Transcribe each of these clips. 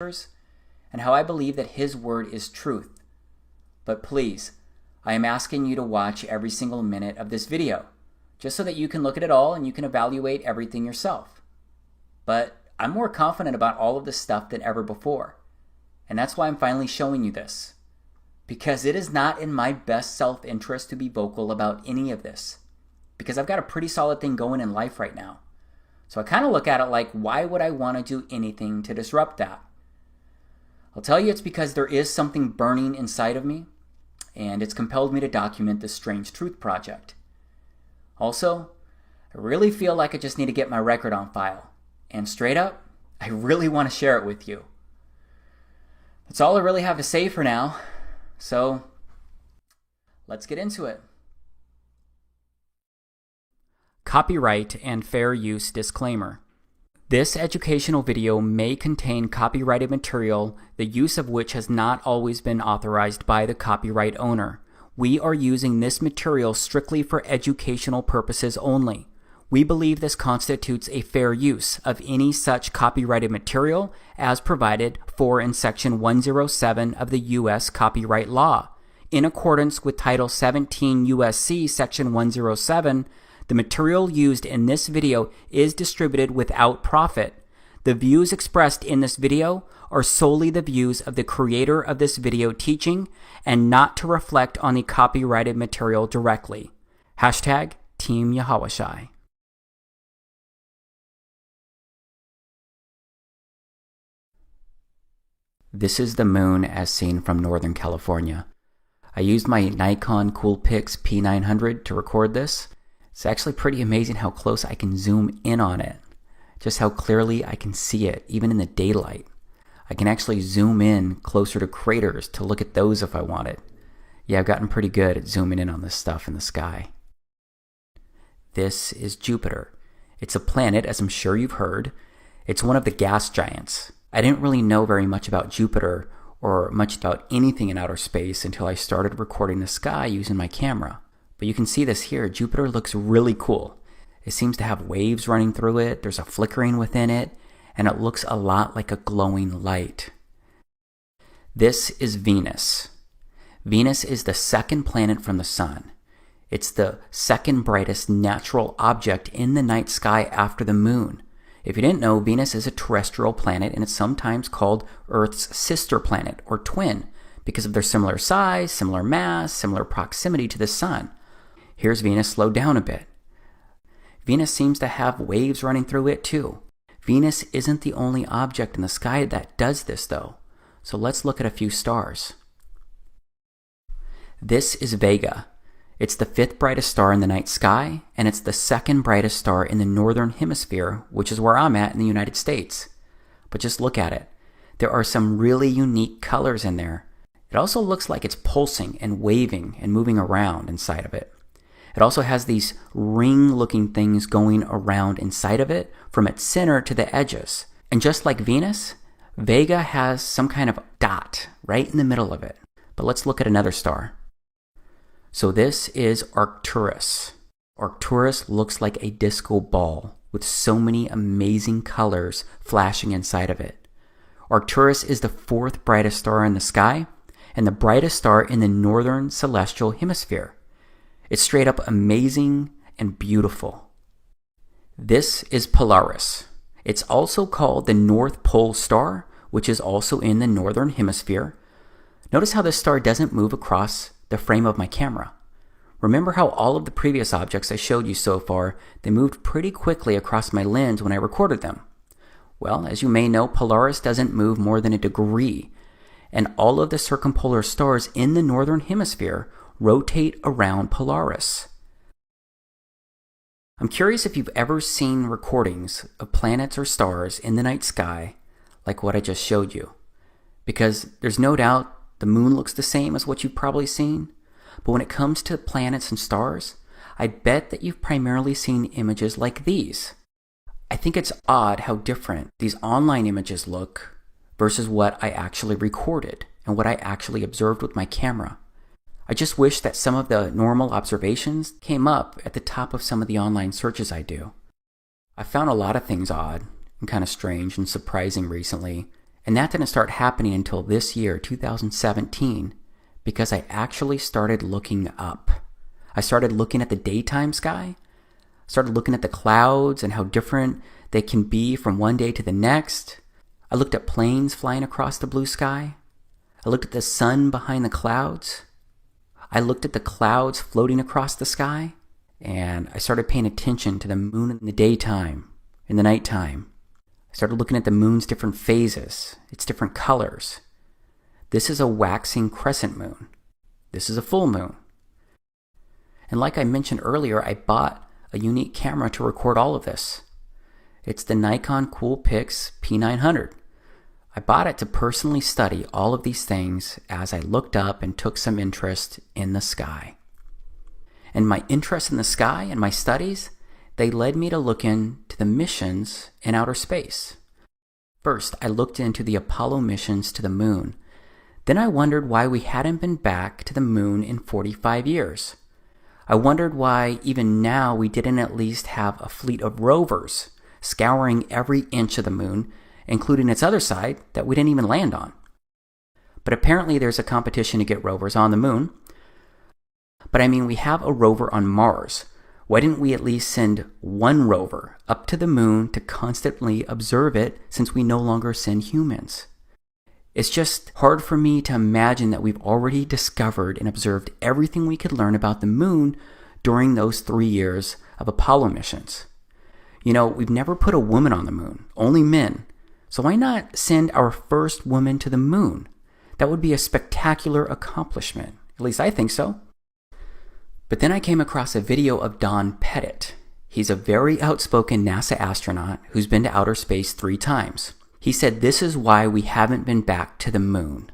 and how I believe that His Word is truth. But please, I am asking you to watch every single minute of this video, just so that you can look at it all and you can evaluate everything yourself. But I'm more confident about all of this stuff than ever before, and that's why I'm finally showing you this. Because it is not in my best self-interest to be vocal about any of this, because I've got a pretty solid thing going in life right now. So I kind of look at it like, why would I want to do anything to disrupt that? I'll tell you it's because there is something burning inside of me, and it's compelled me to document this strange truth project. Also, I really feel like I just need to get my record on file. And straight up, I really want to share it with you. That's all I really have to say for now. So, let's get into it. Copyright and fair use disclaimer. This educational video may contain copyrighted material, the use of which has not always been authorized by the copyright owner. We are using this material strictly for educational purposes only. We believe this constitutes a fair use of any such copyrighted material as provided for in Section 107 of the U.S. Copyright Law. In accordance with Title 17 U.S.C. Section 107, the material used in this video is distributed without profit. The views expressed in this video are solely the views of the creator of this video teaching and not to reflect on the copyrighted material directly. Hashtag Team Yahawashai. This is the moon as seen from Northern California. I used my Nikon Coolpix P900 to record this. It's actually pretty amazing how close I can zoom in on it. Just how clearly I can see it, even in the daylight. I can actually zoom in closer to craters to look at those if I wanted. Yeah, I've gotten pretty good at zooming in on this stuff in the sky. This is Jupiter. It's a planet, as I'm sure you've heard. It's one of the gas giants. I didn't really know very much about Jupiter or much about anything in outer space until I started recording the sky using my camera. But you can see this here. Jupiter looks really cool. It seems to have waves running through it, there's a flickering within it, and it looks a lot like a glowing light. This is Venus. Venus is the second planet from the Sun. It's the second brightest natural object in the night sky after the Moon. If you didn't know, Venus is a terrestrial planet, and it's sometimes called Earth's sister planet, or twin, because of their similar size, similar mass, similar proximity to the Sun. Here's Venus slowed down a bit. Venus seems to have waves running through it too. Venus isn't the only object in the sky that does this though. So let's look at a few stars. This is Vega. It's the fifth brightest star in the night sky, and it's the second brightest star in the northern hemisphere, which is where I'm at in the United States. But just look at it. There are some really unique colors in there. It also looks like it's pulsing and waving and moving around inside of it. It also has these ring-looking things going around inside of it from its center to the edges. And just like Venus, Vega has some kind of dot right in the middle of it. But let's look at another star. So this is Arcturus. Arcturus looks like a disco ball with so many amazing colors flashing inside of it. Arcturus is the fourth brightest star in the sky and the brightest star in the northern celestial hemisphere. It's straight up amazing and beautiful. This is Polaris. It's also called the North Pole Star, which is also in the northern hemisphere. Notice how this star doesn't move across the frame of my camera. Remember how all of the previous objects I showed you so far, they moved pretty quickly across my lens when I recorded them. Well, as you may know, Polaris doesn't move more than a degree, and all of the circumpolar stars in the northern hemisphere rotate around Polaris. I'm curious if you've ever seen recordings of planets or stars in the night sky like what I just showed you. Because there's no doubt the moon looks the same as what you've probably seen, but when it comes to planets and stars, I bet that you've primarily seen images like these. I think it's odd how different these online images look versus what I actually recorded and what I actually observed with my camera. I just wish that some of the normal observations came up at the top of some of the online searches I do. I found a lot of things odd and kind of strange and surprising recently, And that didn't start happening until this year, 2017, because I actually started looking up. I started looking at the daytime sky, started looking at the clouds and how different they can be from one day to the next. I looked at planes flying across the blue sky. I looked at the sun behind the clouds. I looked at the clouds floating across the sky. And I started paying attention to the moon in the daytime, in the nighttime. I started looking at the moon's different phases, its different colors. This is a waxing crescent moon. This is a full moon. And like I mentioned earlier, I bought a unique camera to record all of this. It's the Nikon Coolpix P900. I bought it to personally study all of these things as I looked up and took some interest in the sky. And my interest in the sky and my studies, they led me to look into the missions in outer space. First, I looked into the Apollo missions to the moon. Then I wondered why we hadn't been back to the moon in 45 years. I wondered why even now we didn't at least have a fleet of rovers scouring every inch of the moon, including its other side that we didn't even land on. But apparently there's a competition to get rovers on the moon. But I mean, we have a rover on Mars. Why didn't we at least send one rover up to the moon to constantly observe it, since we no longer send humans? It's just hard for me to imagine that we've already discovered and observed everything we could learn about the moon during those 3 years of Apollo missions. You know, we've never put a woman on the moon, only men. So why not send our first woman to the moon? That would be a spectacular accomplishment. At least I think so. But then I came across a video of Don Pettit. He's a very outspoken NASA astronaut who's been to outer space 3 times. He said this is why we haven't been back to the moon.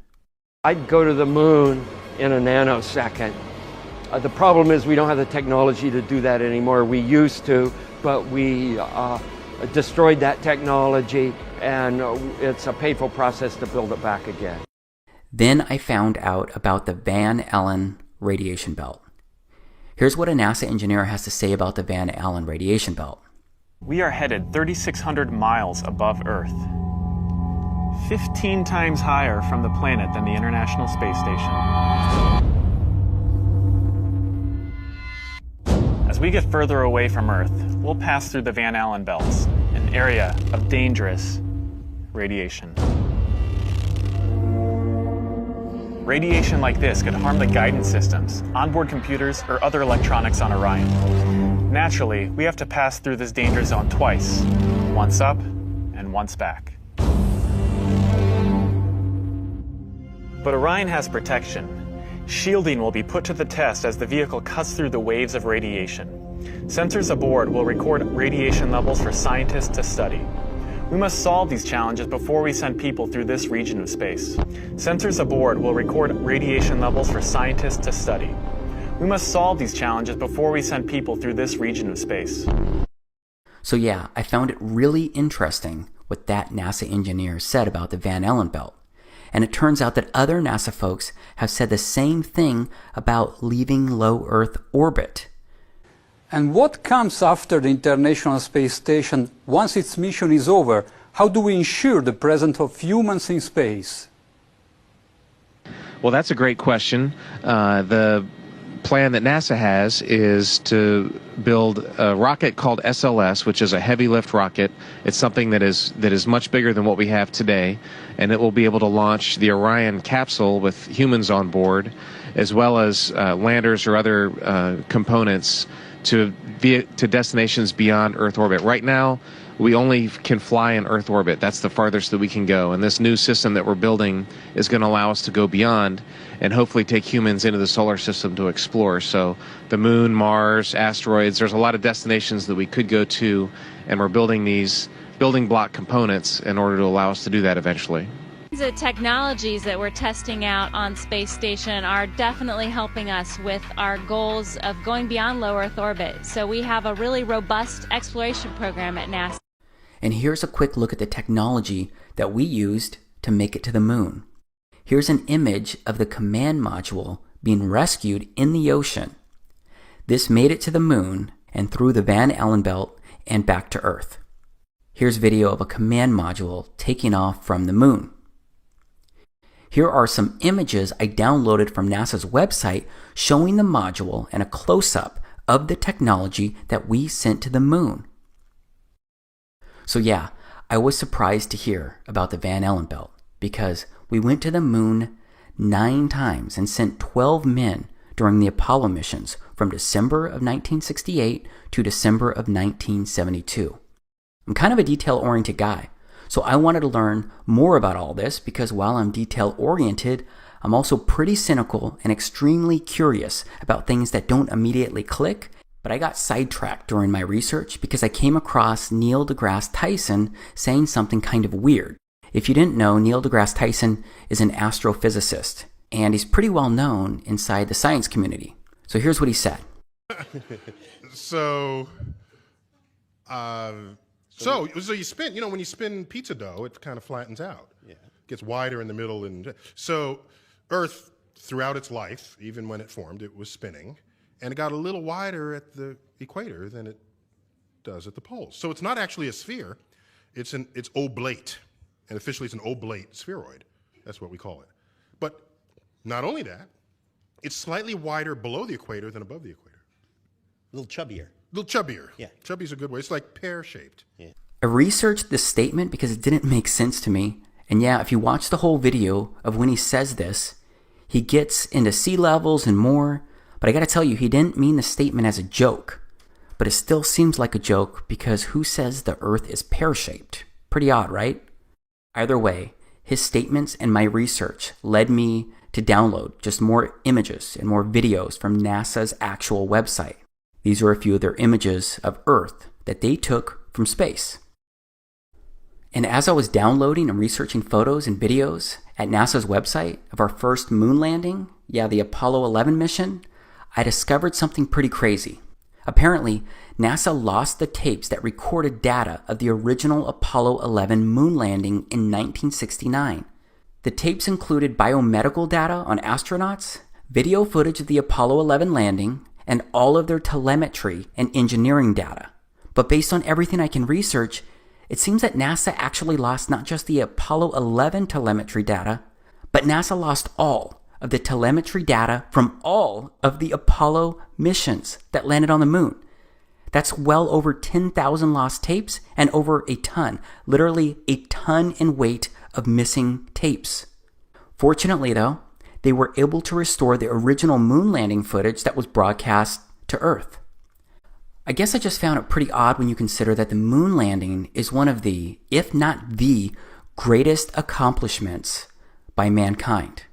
I'd go to the moon in a nanosecond. The problem is we don't have the technology to do that anymore. We used to, but we destroyed that technology, and it's a painful process to build it back again. Then I found out about the Van Allen radiation belt. Here's what a NASA engineer has to say about the Van Allen radiation belt. We are headed 3,600 miles above Earth, 15 times higher from the planet than the International Space Station. As we get further away from Earth, we'll pass through the Van Allen belts, an area of dangerous radiation. Radiation like this could harm the guidance systems, onboard computers, or other electronics on Orion. Naturally, we have to pass through this danger zone twice, once up and once back. But Orion has protection. Shielding will be put to the test as the vehicle cuts through the waves of radiation. Sensors aboard will record radiation levels for scientists to study. We must solve these challenges before we send people through this region of space. Sensors aboard will record radiation levels for scientists to study. We must solve these challenges before we send people through this region of space. So yeah, I found it really interesting what that NASA engineer said about the Van Allen belt. And it turns out that other NASA folks have said the same thing about leaving low Earth orbit. And what comes after the International Space Station once its mission is over? How do we ensure the presence of humans in space? Well, that's a great question. The plan that NASA has is to build a rocket called SLS, which is a heavy lift rocket. It's something that is much bigger than what we have today, and it will be able to launch the Orion capsule with humans on board, as well as landers or other components to destinations beyond Earth orbit. Right now, we only can fly in Earth orbit. That's the farthest that we can go. And this new system that we're building is going to allow us to go beyond and hopefully take humans into the solar system to explore. So the moon, Mars, asteroids, there's a lot of destinations that we could go to, and we're building these building block components in order to allow us to do that eventually. The technologies that we're testing out on Space Station are definitely helping us with our goals of going beyond low Earth orbit. So we have a really robust exploration program at NASA. And here's a quick look at the technology that we used to make it to the moon. Here's an image of the command module being rescued in the ocean. This made it to the moon and through the Van Allen belt and back to Earth. Here's video of a command module taking off from the moon. Here are some images I downloaded from NASA's website showing the module and a close-up of the technology that we sent to the moon. So yeah, I was surprised to hear about the Van Allen belt because we went to the moon 9 times and sent 12 men during the Apollo missions from December of 1968 to December of 1972. I'm kind of a detail-oriented guy, so I wanted to learn more about all this because while I'm detail-oriented, I'm also pretty cynical and extremely curious about things that don't immediately click, but I got sidetracked during my research because I came across Neil deGrasse Tyson saying something kind of weird. If you didn't know, Neil deGrasse Tyson is an astrophysicist, and he's pretty well known inside the science community. So here's what he said. So you spin, when you spin pizza dough, it kind of flattens out. Yeah. Gets wider in the middle. And so Earth, throughout its life, even when it formed, it was spinning. And it got a little wider at the equator than it does at the poles. So it's not actually a sphere. It's oblate. And officially it's an oblate spheroid. That's what we call it. But not only that, it's slightly wider below the equator than above the equator. A little chubbier. Yeah. Chubby's a good way. It's like pear-shaped. Yeah. I researched this statement because it didn't make sense to me. And yeah, if you watch the whole video of when he says this, he gets into sea levels and more. But I gotta tell you, he didn't mean the statement as a joke. But it still seems like a joke because who says the Earth is pear-shaped? Pretty odd, right? Either way, his statements and my research led me to download just more images and more videos from NASA's actual website. These are a few of their images of Earth that they took from space. And as I was downloading and researching photos and videos at NASA's website of our first moon landing, the Apollo 11 mission, I discovered something pretty crazy. Apparently, NASA lost the tapes that recorded data of the original Apollo 11 moon landing in 1969. The tapes included biomedical data on astronauts, video footage of the Apollo 11 landing, and all of their telemetry and engineering data. But based on everything I can research, it seems that NASA actually lost not just the Apollo 11 telemetry data, but NASA lost all of the telemetry data from all of the Apollo missions that landed on the moon. That's well over 10,000 lost tapes and over a ton, literally a ton in weight of missing tapes. Fortunately though, they were able to restore the original moon landing footage that was broadcast to Earth. I guess I just found it pretty odd when you consider that the moon landing is one of the, if not the, greatest accomplishments by mankind.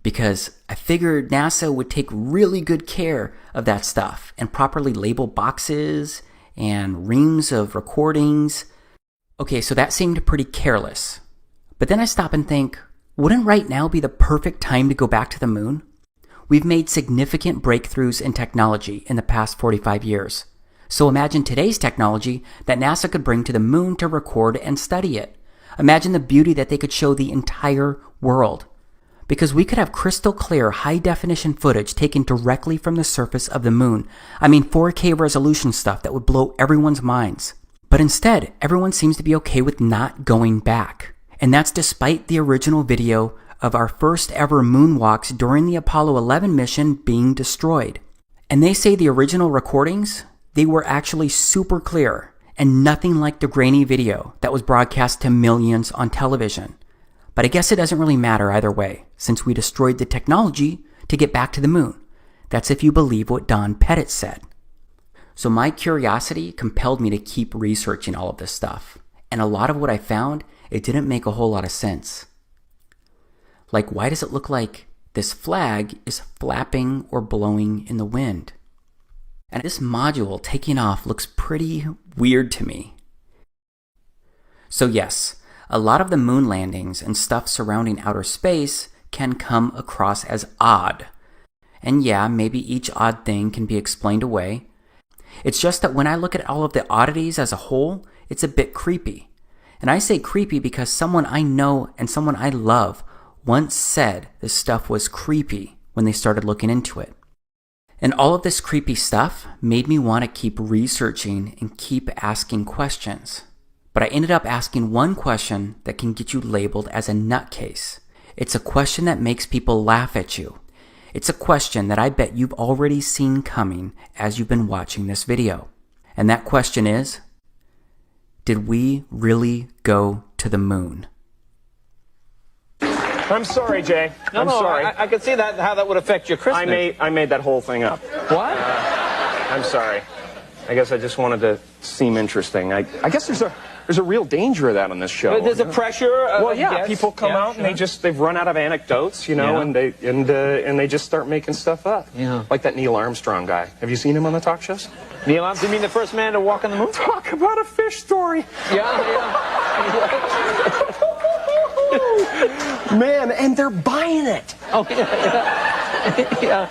Because I figured NASA would take really good care of that stuff and properly label boxes and reams of recordings. Okay, so that seemed pretty careless. But then I stop and think, wouldn't right now be the perfect time to go back to the moon? We've made significant breakthroughs in technology in the past 45 years. So imagine today's technology that NASA could bring to the moon to record and study it. Imagine the beauty that they could show the entire world. Because we could have crystal clear, high-definition footage taken directly from the surface of the moon. 4K resolution stuff that would blow everyone's minds. But instead, everyone seems to be okay with not going back. And that's despite the original video of our first ever moonwalks during the Apollo 11 mission being destroyed. And they say the original recordings, they were actually super clear and nothing like the grainy video that was broadcast to millions on television. But I guess it doesn't really matter either way, since we destroyed the technology to get back to the moon. That's if you believe what Don Pettit said. So my curiosity compelled me to keep researching all of this stuff. And a lot of what I found, it didn't make a whole lot of sense. Like, why does it look like this flag is flapping or blowing in the wind? And this module taking off looks pretty weird to me. So yes, a lot of the moon landings and stuff surrounding outer space can come across as odd. And yeah, maybe each odd thing can be explained away. It's just that when I look at all of the oddities as a whole, it's a bit creepy. And I say creepy because someone I know and someone I love once said this stuff was creepy when they started looking into it. And all of this creepy stuff made me want to keep researching and keep asking questions. But I ended up asking one question that can get you labeled as a nutcase. It's a question that makes people laugh at you. It's a question that I bet you've already seen coming as you've been watching this video. And that question is, did we really go to the moon? I'm sorry, Jay. I'm sorry. I can see that how that would affect your Christmas. I made that whole thing up. What? I'm sorry. I guess I just wanted to seem interesting. I guess there's a real danger of that on this show. But there's a pressure. Well, yeah, yes. people come out and they've run out of anecdotes, you know, and they just start making stuff up. Yeah. Like that Neil Armstrong guy. Have you seen him on the talk shows? Neil Armstrong, you mean the first man to walk on the moon? Talk about a fish story. Yeah. Man, and they're buying it. Oh, yeah.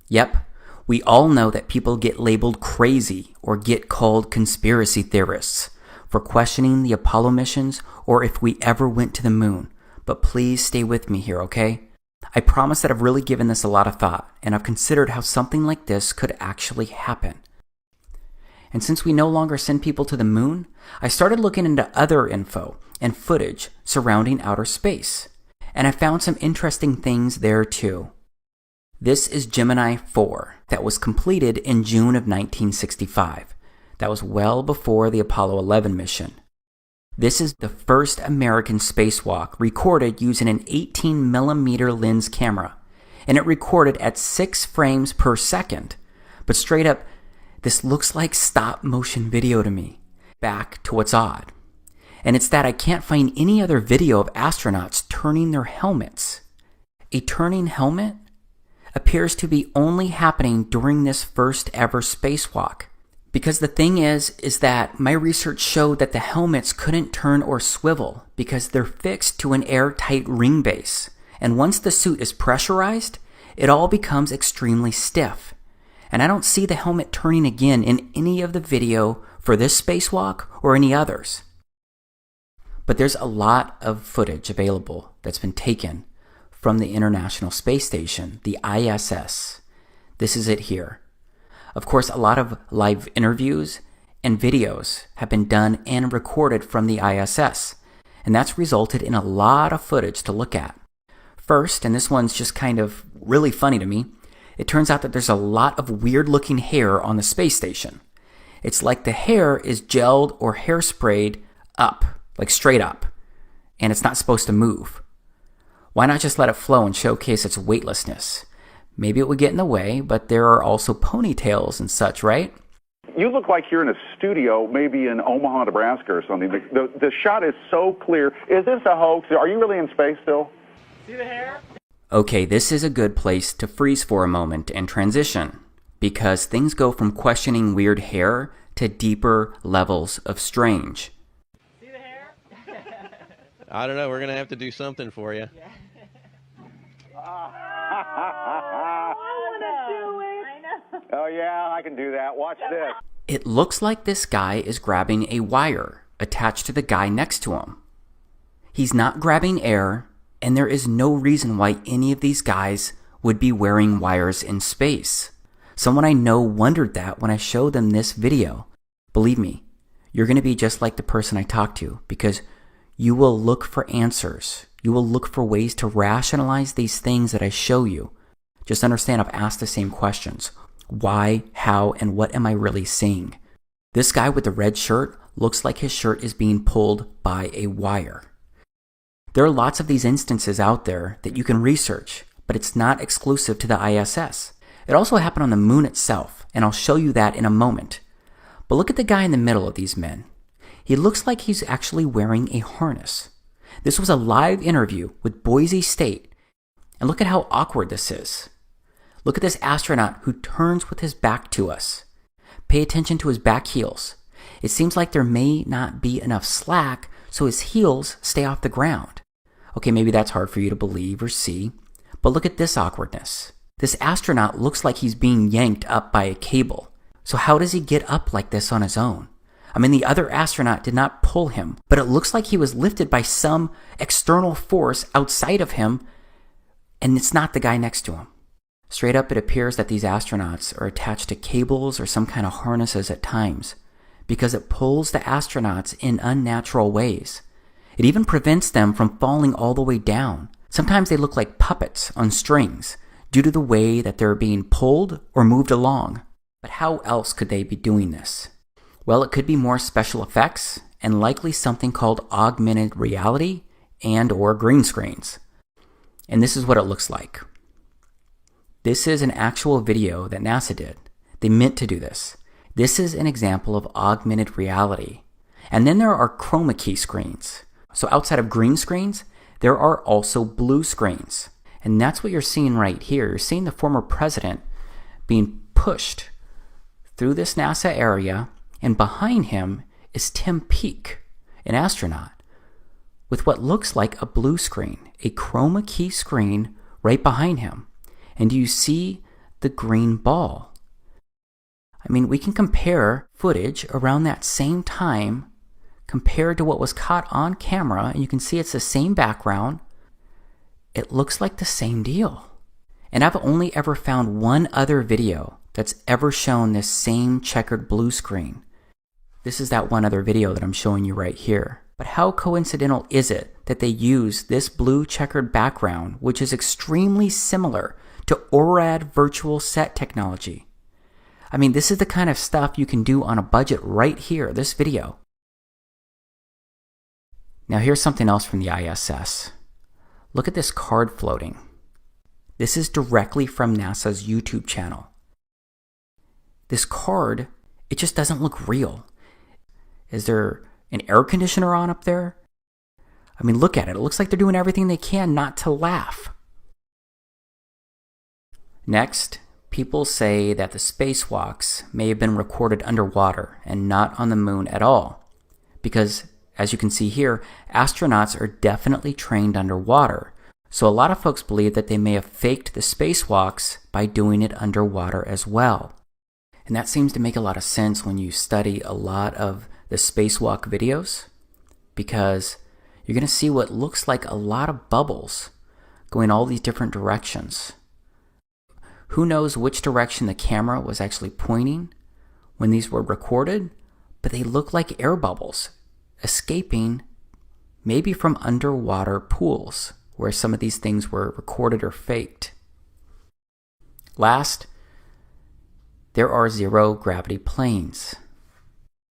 Yep, we all know that people get labeled crazy or get called conspiracy theorists for questioning the Apollo missions or if we ever went to the moon. But please stay with me here, okay? I promise that I've really given this a lot of thought, and I've considered how something like this could actually happen. And since we no longer send people to the moon, I started looking into other info and footage surrounding outer space. And I found some interesting things there too. This is Gemini 4 that was completed in June of 1965. That was well before the Apollo 11 mission. This is the first American spacewalk recorded using an 18mm lens camera. And it recorded at 6 frames per second. But straight up, this looks like stop motion video to me. Back to what's odd. And it's that I can't find any other video of astronauts turning their helmets. A turning helmet appears to be only happening during this first ever spacewalk. Because the thing is that my research showed that the helmets couldn't turn or swivel because they're fixed to an airtight ring base. And once the suit is pressurized, it all becomes extremely stiff. And I don't see the helmet turning again in any of the video for this spacewalk or any others. But there's a lot of footage available that's been taken from the International Space Station, the ISS. This is it here. Of course, a lot of live interviews and videos have been done and recorded from the ISS, and that's resulted in a lot of footage to look at. First, and this one's just kind of really funny to me, it turns out that there's a lot of weird-looking hair on the space station. It's like the hair is gelled or hairsprayed up, like straight up, and it's not supposed to move. Why not just let it flow and showcase its weightlessness? Maybe it would get in the way, but there are also ponytails and such, right? You look like you're in a studio, maybe in Omaha, Nebraska or something. The shot is so clear. Is this a hoax? Are you really in space still? See the hair? Okay, this is a good place to freeze for a moment and transition, because things go from questioning weird hair to deeper levels of strange. See the hair? I don't know. We're going to have to do something for you. Oh, yeah, I can do that. Watch this. It looks like this guy is grabbing a wire attached to the guy next to him. He's not grabbing air, and there is no reason why any of these guys would be wearing wires in space. Someone I know wondered that when I showed them this video. Believe me, you're going to be just like the person I talked to, because you will look for answers. You will look for ways to rationalize these things that I show you. Just understand I've asked the same questions. Why, how, and what am I really seeing? This guy with the red shirt looks like his shirt is being pulled by a wire. There are lots of these instances out there that you can research, but it's not exclusive to the ISS. It also happened on the moon itself, and I'll show you that in a moment. But look at the guy in the middle of these men. He looks like he's actually wearing a harness. This was a live interview with Boise State, and look at how awkward this is. Look at this astronaut who turns with his back to us. Pay attention to his back heels. It seems like there may not be enough slack, so his heels stay off the ground. Okay, maybe that's hard for you to believe or see, but look at this awkwardness. This astronaut looks like he's being yanked up by a cable. So how does he get up like this on his own? I mean, the other astronaut did not pull him, but it looks like he was lifted by some external force outside of him, and it's not the guy next to him. Straight up, it appears that these astronauts are attached to cables or some kind of harnesses at times, because it pulls the astronauts in unnatural ways. It even prevents them from falling all the way down. Sometimes they look like puppets on strings due to the way that they're being pulled or moved along. But how else could they be doing this? Well, it could be more special effects and likely something called augmented reality and or green screens. And this is what it looks like. This is an actual video that NASA did. They meant to do this. This is an example of augmented reality. And then there are chroma key screens. So outside of green screens, there are also blue screens. And that's what you're seeing right here. You're seeing the former president being pushed through this NASA area, and behind him is Tim Peake, an astronaut, with what looks like a blue screen, a chroma key screen right behind him. And do you see the green ball? I mean, we can compare footage around that same time compared to what was caught on camera, and you can see it's the same background. It looks like the same deal. And I've only ever found one other video that's ever shown this same checkered blue screen. This is that one other video that I'm showing you right here. But how coincidental is it that they use this blue checkered background, which is extremely similar to ORAD virtual set technology? I mean, this is the kind of stuff you can do on a budget right here, this video. Now here's something else from the ISS. Look at this card floating. This is directly from NASA's YouTube channel. This card, it just doesn't look real. Is there an air conditioner on up there? I mean, look at it. It looks like they're doing everything they can not to laugh. Next, people say that the spacewalks may have been recorded underwater and not on the moon at all. Because, as you can see here, astronauts are definitely trained underwater. So a lot of folks believe that they may have faked the spacewalks by doing it underwater as well. And that seems to make a lot of sense when you study a lot of the spacewalk videos, because you're going to see what looks like a lot of bubbles going all these different directions. Who knows which direction the camera was actually pointing when these were recorded, but they look like air bubbles escaping maybe from underwater pools where some of these things were recorded or faked. Last, there are zero gravity planes.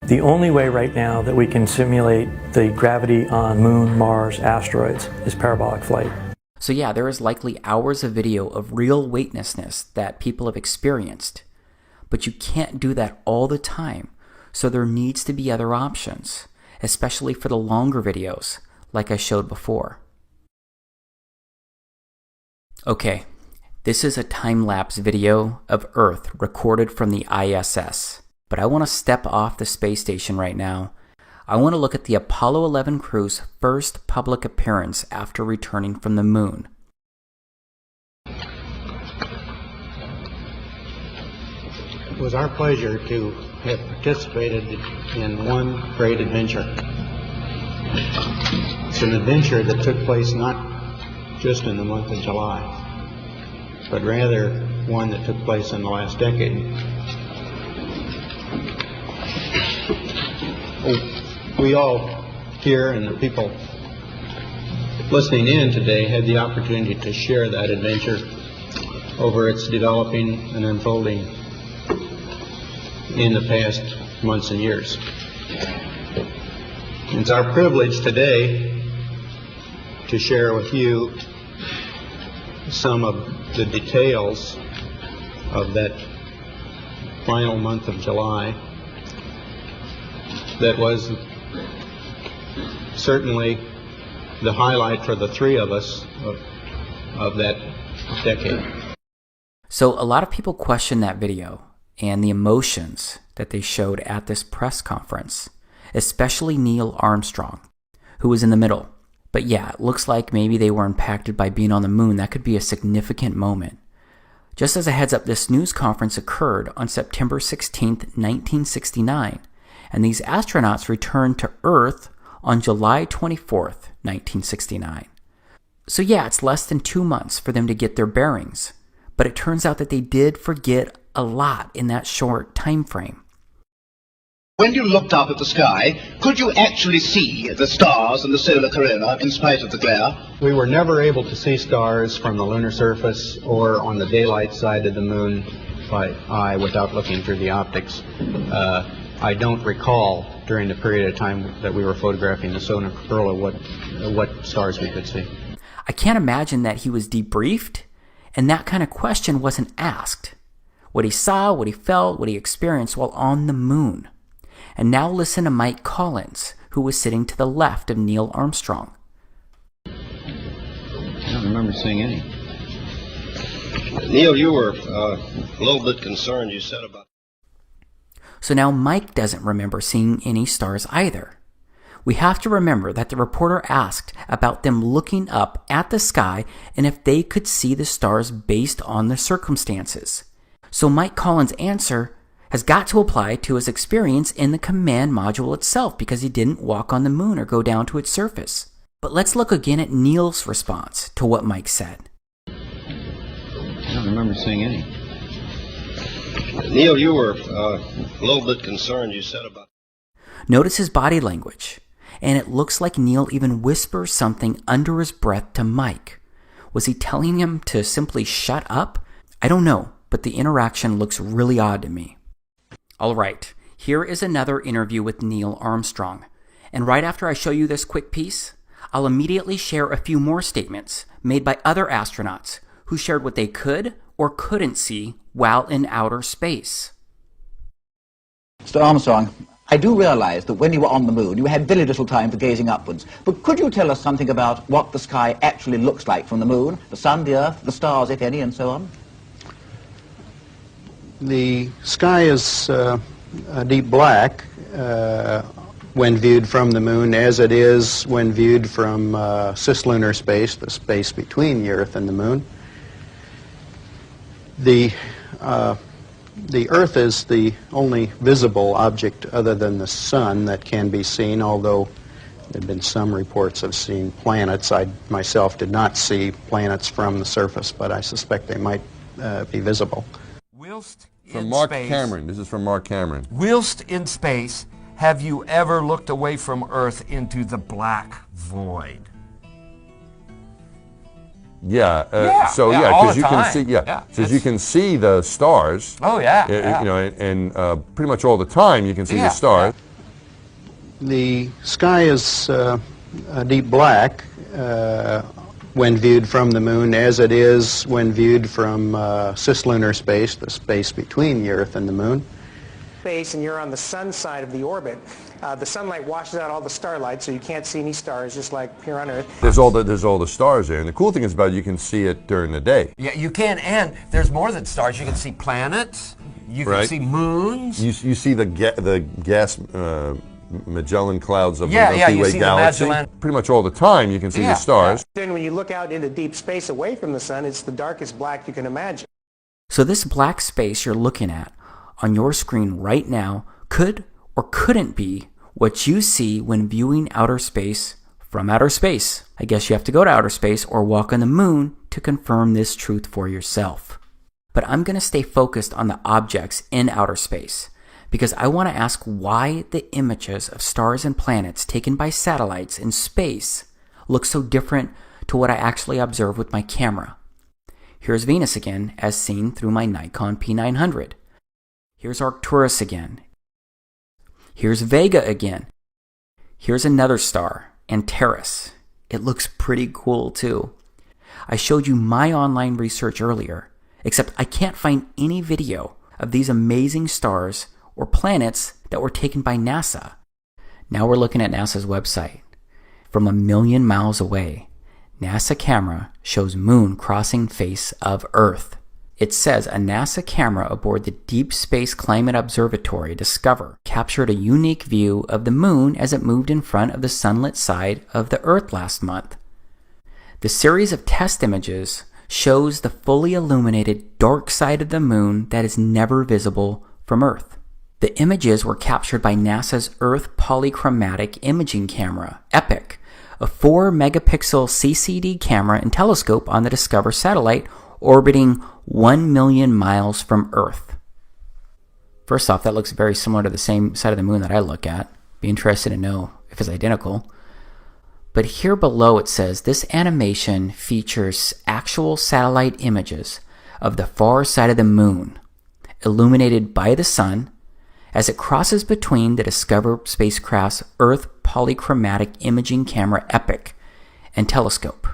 The only way right now that we can simulate the gravity on Moon, Mars, asteroids is parabolic flight. So yeah, there is likely hours of video of real weightlessness that people have experienced, but you can't do that all the time, so there needs to be other options, especially for the longer videos, like I showed before. Okay, this is a time-lapse video of Earth recorded from the ISS, but I want to step off the space station right now. I want to look at the Apollo 11 crew's first public appearance after returning from the moon. It was our pleasure to have participated in one great adventure. It's an adventure that took place not just in the month of July, but rather one that took place in the last decade. We all here and the people listening in today had the opportunity to share that adventure over its developing and unfolding in the past months and years. It's our privilege today to share with you some of the details of that final month of July that was certainly the highlight for the three of us of that decade. So a lot of people question that video and the emotions that they showed at this press conference, especially Neil Armstrong, who was in the middle. But yeah, it looks like maybe they were impacted by being on the moon. That could be a significant moment. Just as a heads up, this news conference occurred on September 16th, 1969, and these astronauts returned to Earth on July 24th, 1969. So yeah, it's less than 2 months for them to get their bearings. But it turns out that they did forget a lot in that short time frame. When you looked up at the sky, could you actually see the stars and the solar corona in spite of the glare? We were never able to see stars from the lunar surface or on the daylight side of the moon by eye without looking through the optics. I don't recall during the period of time that we were photographing the solar corona what stars we could see. I can't imagine that he was debriefed and that kind of question wasn't asked. What he saw, what he felt, what he experienced while on the moon. And now listen to Mike Collins, who was sitting to the left of Neil Armstrong. I don't remember seeing any. Neil, you were a little bit concerned, you said about... So now Mike doesn't remember seeing any stars either. We have to remember that the reporter asked about them looking up at the sky and if they could see the stars based on the circumstances. So Mike Collins' answer has got to apply to his experience in the command module itself because he didn't walk on the moon or go down to its surface. But let's look again at Neil's response to what Mike said. I don't remember seeing any. Neil, you were a little bit concerned, you said about... Notice his body language, and it looks like Neil even whispers something under his breath to Mike. Was he telling him to simply shut up? I don't know, but the interaction looks really odd to me. All right, here is another interview with Neil Armstrong. And right after I show you this quick piece, I'll immediately share a few more statements made by other astronauts who shared what they could or couldn't see while in outer space. Mr. Armstrong, I do realize that when you were on the moon, you had very little time for gazing upwards. But could you tell us something about what the sky actually looks like from the moon, the sun, the earth, the stars, if any, and so on? The sky is a deep black when viewed from the moon, as it is when viewed from cislunar space, the space between the Earth and the moon. The Earth is the only visible object other than the sun that can be seen, although there have been some reports of seeing planets. I myself did not see planets from the surface, but I suspect they might be visible. From Mark Cameron. This is from Mark Cameron. Whilst in space, have you ever looked away from Earth into the black void? Yeah. All because the you time. can see. Because you can see the stars. Oh yeah. You know, and pretty much all the time you can see the stars. The sky is a deep black when viewed from the moon, as it is when viewed from cislunar space, the space between the Earth and the moon. Space, and you're on the sun side of the orbit. The sunlight washes out all the starlight, so you can't see any stars, just like here on Earth. There's all the stars there, and the cool thing is about it, you can see it during the day. Yeah, you can, and there's more than stars. You can see planets. You can see moons. You see the gas Magellan clouds of the Milky you Way see galaxy. the Magellan. Pretty much all the time you can see the stars. Then when you look out into deep space away from the sun, it's the darkest black you can imagine. So this black space you're looking at on your screen right now could or couldn't be what you see when viewing outer space from outer space. I guess you have to go to outer space or walk on the moon to confirm this truth for yourself. But I'm going to stay focused on the objects in outer space because I want to ask why the images of stars and planets taken by satellites in space look so different to what I actually observe with my camera. Here's Venus again, as seen through my Nikon P900. Here's Arcturus again. Here's Vega again. Here's another star, Antares. It looks pretty cool too. I showed you my online research earlier, except I can't find any video of these amazing stars or planets that were taken by NASA. Now we're looking at NASA's website. From 1 million miles away, NASA camera shows moon crossing face of Earth. It says a NASA camera aboard the Deep Space Climate Observatory Discover captured a unique view of the moon as it moved in front of the sunlit side of the Earth last month. The series of test images shows the fully illuminated dark side of the moon that is never visible from Earth. The images were captured by NASA's Earth Polychromatic Imaging Camera, EPIC, a 4-megapixel CCD camera and telescope on the Discover satellite orbiting 1 million miles from Earth. First off, that looks very similar to the same side of the moon that I look at. Be interested to know if it's identical. But here below it says, this animation features actual satellite images of the far side of the moon, illuminated by the sun as it crosses between the Discovery spacecraft's Earth polychromatic imaging camera EPIC and telescope.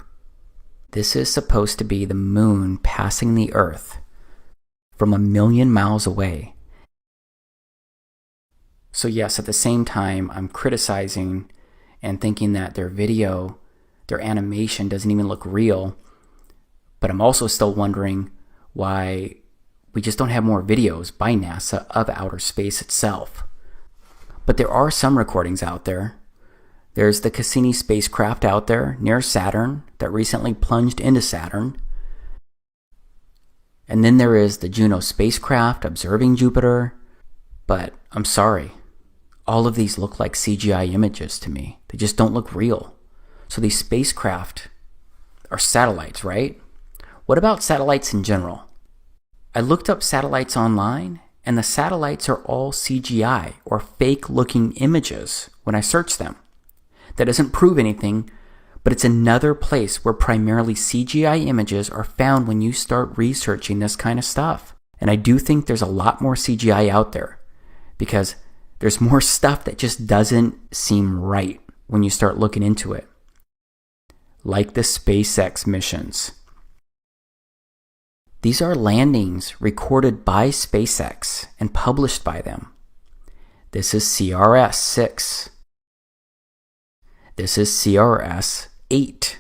This is supposed to be the moon passing the Earth from 1 million miles away. So yes, at the same time, I'm criticizing and thinking that their video, their animation doesn't even look real. But I'm also still wondering why we just don't have more videos by NASA of outer space itself. But there are some recordings out there. There's the Cassini spacecraft out there near Saturn that recently plunged into Saturn. And then there is the Juno spacecraft observing Jupiter. But I'm sorry, all of these look like CGI images to me. They just don't look real. So these spacecraft are satellites, right? What about satellites in general? I looked up satellites online, and the satellites are all CGI or fake-looking images when I search them. That doesn't prove anything, but it's another place where primarily CGI images are found when you start researching this kind of stuff. And I do think there's a lot more CGI out there, because there's more stuff that just doesn't seem right when you start looking into it. Like the SpaceX missions. These are landings recorded by SpaceX and published by them. This is CRS-6. This is CRS-8.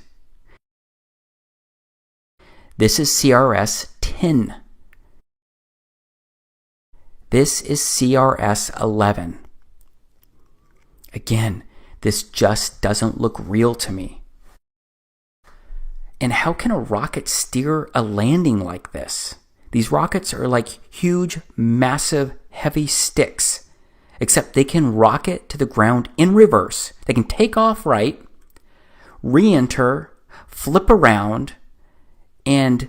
This is CRS-10. This is CRS-11. Again, this just doesn't look real to me. And how can a rocket steer a landing like this? These rockets are like huge, massive, heavy sticks, except they can rocket to the ground in reverse. They can take off right, re-enter, flip around, and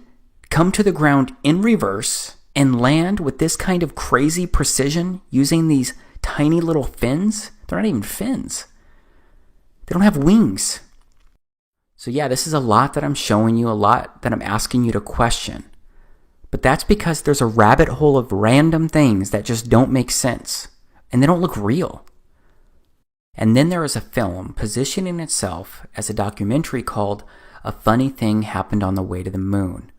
come to the ground in reverse and land with this kind of crazy precision using these tiny little fins. They're not even fins. They don't have wings. So yeah, this is a lot that I'm showing you, a lot that I'm asking you to question. But that's because there's a rabbit hole of random things that just don't make sense, and they don't look real. And then there is a film positioning itself as a documentary called A Funny Thing Happened on the Way to the Moon.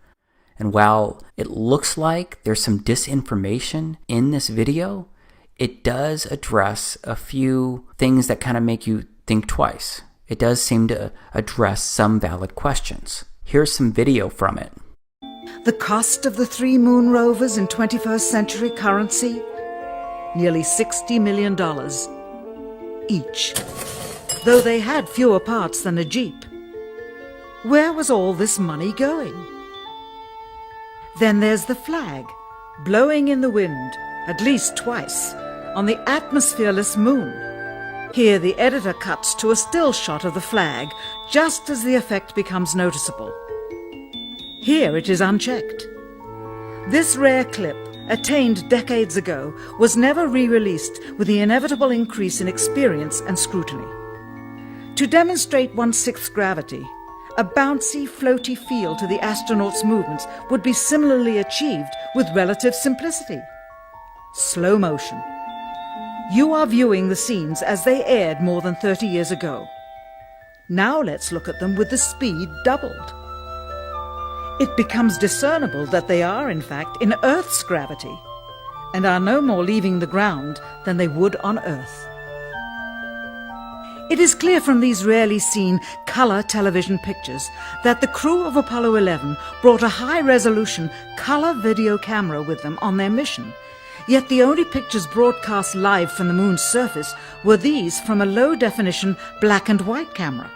And while it looks like there's some disinformation in this video, it does address a few things that kind of make you think twice. It does seem to address some valid questions. Here's some video from it. The cost of the 3 moon rovers in 21st century currency? Nearly $60 million each, though they had fewer parts than a Jeep. Where was all this money going? Then there's the flag, blowing in the wind, at least twice, on the atmosphereless moon. Here the editor cuts to a still shot of the flag, just as the effect becomes noticeable. Here it is unchecked. This rare clip, attained decades ago, was never re-released with the inevitable increase in experience and scrutiny. To demonstrate 1/6 gravity, a bouncy, floaty feel to the astronauts' movements would be similarly achieved with relative simplicity. Slow motion. You are viewing the scenes as they aired more than 30 years ago. Now let's look at them with the speed doubled. It becomes discernible that they are, in fact, in Earth's gravity, and are no more leaving the ground than they would on Earth. It is clear from these rarely seen color television pictures that the crew of Apollo 11 brought a high-resolution color video camera with them on their mission. Yet the only pictures broadcast live from the moon's surface were these from a low-definition black and white camera.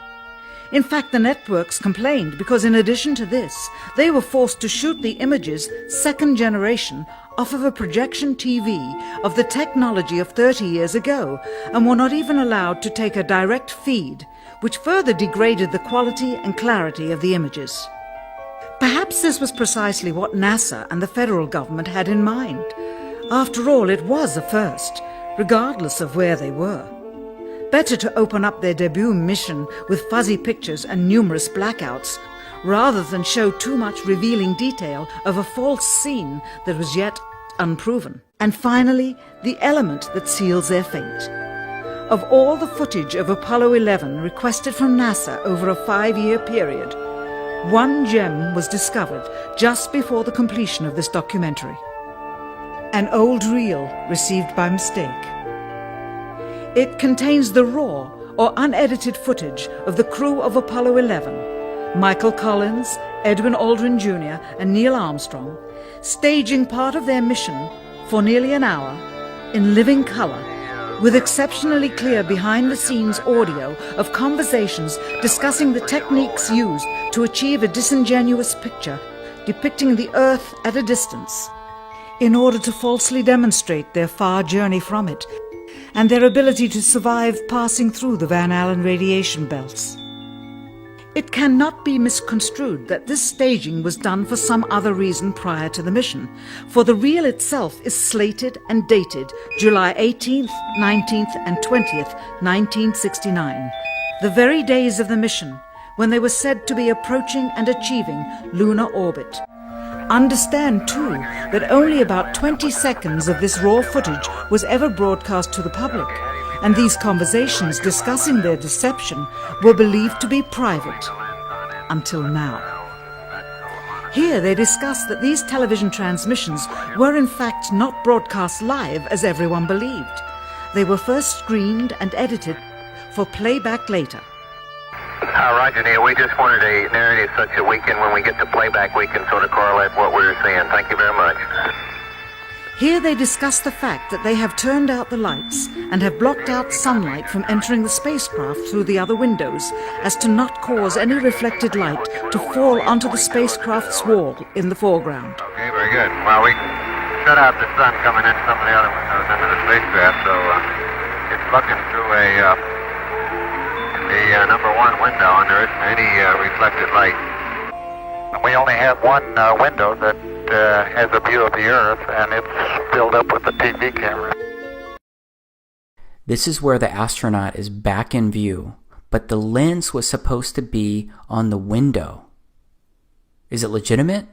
In fact, the networks complained because in addition to this, they were forced to shoot the images, second generation, off of a projection TV of the technology of 30 years ago, and were not even allowed to take a direct feed, which further degraded the quality and clarity of the images. Perhaps this was precisely what NASA and the federal government had in mind. After all, it was a first, regardless of where they were. Better to open up their debut mission with fuzzy pictures and numerous blackouts, rather than show too much revealing detail of a false scene that was yet unproven. And finally, the element that seals their fate. Of all the footage of Apollo 11 requested from NASA over a 5-year period, one gem was discovered just before the completion of this documentary. An old reel received by mistake. It contains the raw or unedited footage of the crew of Apollo 11, Michael Collins, Edwin Aldrin Jr. and Neil Armstrong, staging part of their mission for nearly an hour in living color, with exceptionally clear behind-the-scenes audio of conversations discussing the techniques used to achieve a disingenuous picture depicting the Earth at a distance, in order to falsely demonstrate their far journey from it and their ability to survive passing through the Van Allen radiation belts. It cannot be misconstrued that this staging was done for some other reason prior to the mission, for the reel itself is slated and dated July 18th, 19th and 20th, 1969, the very days of the mission when they were said to be approaching and achieving lunar orbit. Understand, too, that only about 20 seconds of this raw footage was ever broadcast to the public, and these conversations discussing their deception were believed to be private, until now. Here they discuss that these television transmissions were in fact not broadcast live as everyone believed. They were first screened and edited for playback later. Roger, Neil. We just wanted a narrative such that we can, when we get to playback, we can sort of correlate what we were seeing. Thank you very much. Here they discuss the fact that they have turned out the lights and have blocked out sunlight from entering the spacecraft through the other windows, as to not cause any reflected light to fall onto the spacecraft's wall in the foreground. Okay, very good. Well, we shut out the sun coming in some of the other windows into the spacecraft, so it's looking through the number one window, and there isn't any reflected light. We only have one window that has a view of the Earth, and it's filled up with the TV camera. This is where the astronaut is back in view, but the lens was supposed to be on the window. Is it legitimate?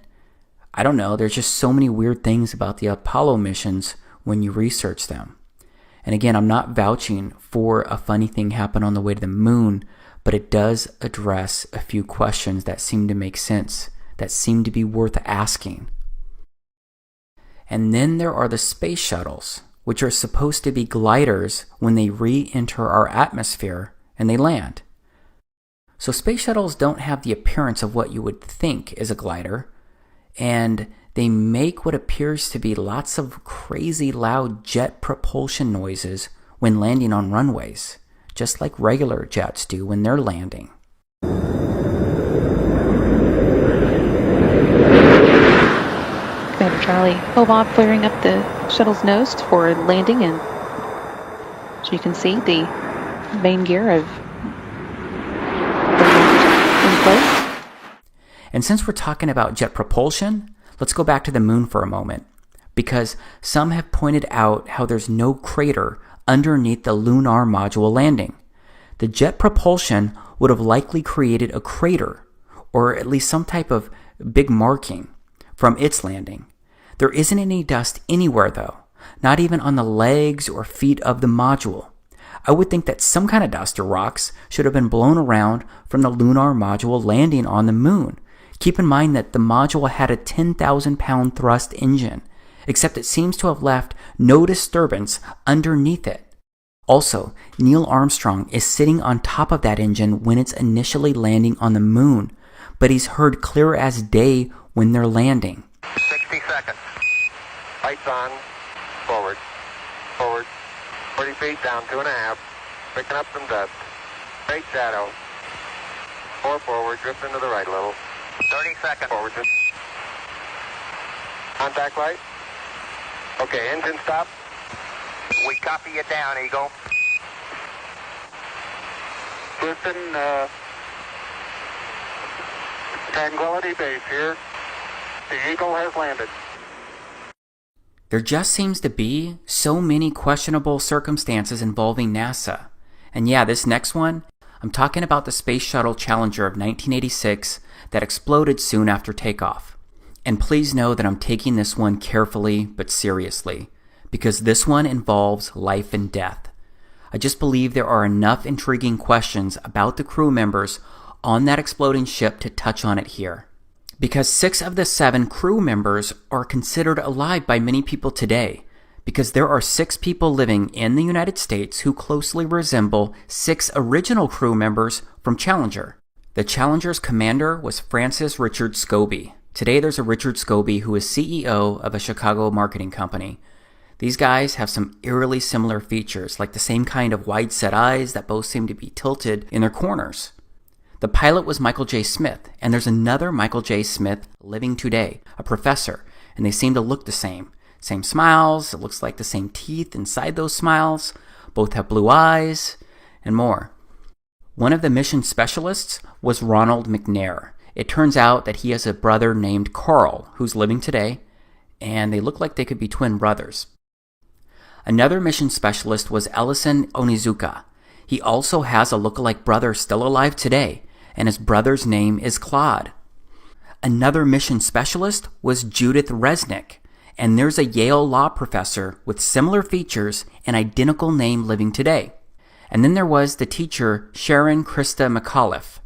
I don't know. There's just so many weird things about the Apollo missions when you research them. And again, I'm not vouching for a funny thing happen on the way to the moon, but it does address a few questions that seem to make sense, that seem to be worth asking. And then there are the space shuttles, which are supposed to be gliders when they re-enter our atmosphere and they land. So space shuttles don't have the appearance of what you would think is a glider, and they make what appears to be lots of crazy loud jet propulsion noises when landing on runways, just like regular jets do when they're landing. Commander Charlie, Bob flaring up the shuttle's nose for landing, and so you can see the main gear of in place. And since we're talking about jet propulsion, let's go back to the moon for a moment, because some have pointed out how there's no crater underneath the lunar module landing. The jet propulsion would have likely created a crater, or at least some type of big marking from its landing. There isn't any dust anywhere though, not even on the legs or feet of the module. I would think that some kind of dust or rocks should have been blown around from the lunar module landing on the moon. Keep in mind that the module had a 10,000-pound thrust engine, except it seems to have left no disturbance underneath it. Also, Neil Armstrong is sitting on top of that engine when it's initially landing on the moon, but he's heard clear as day when they're landing. 60 seconds. Lights on. Forward. Forward. 40 feet down, 2.5. Picking up some dust. Great shadow. 4 forward, drifting to the right a little. 30 seconds. Forward. Contact light. Okay, engine stop. We copy you down, Eagle. Houston, Tranquility Base here. The Eagle has landed. There just seems to be so many questionable circumstances involving NASA. And yeah, this next one, I'm talking about the Space Shuttle Challenger of 1986 that exploded soon after takeoff. And please know that I'm taking this one carefully but seriously, because this one involves life and death. I just believe there are enough intriguing questions about the crew members on that exploding ship to touch on it here. Because 6 of the 7 crew members are considered alive by many people today, because there are 6 people living in the United States who closely resemble 6 original crew members from Challenger. The Challenger's commander was Francis Richard Scobie. Today there's a Richard Scobie who is CEO of a Chicago marketing company. These guys have some eerily similar features, like the same kind of wide-set eyes that both seem to be tilted in their corners. The pilot was Michael J. Smith, and there's another Michael J. Smith living today, a professor, and they seem to look the same. Same smiles, it looks like the same teeth inside those smiles, both have blue eyes, and more. One of the mission specialists was Ronald McNair. It turns out that he has a brother named Carl, who's living today, and they look like they could be twin brothers. Another mission specialist was Ellison Onizuka. He also has a lookalike brother still alive today, and his brother's name is Claude. Another mission specialist was Judith Resnick, and there's a Yale law professor with similar features and identical name living today. And then there was the teacher Sharon Krista McAuliffe.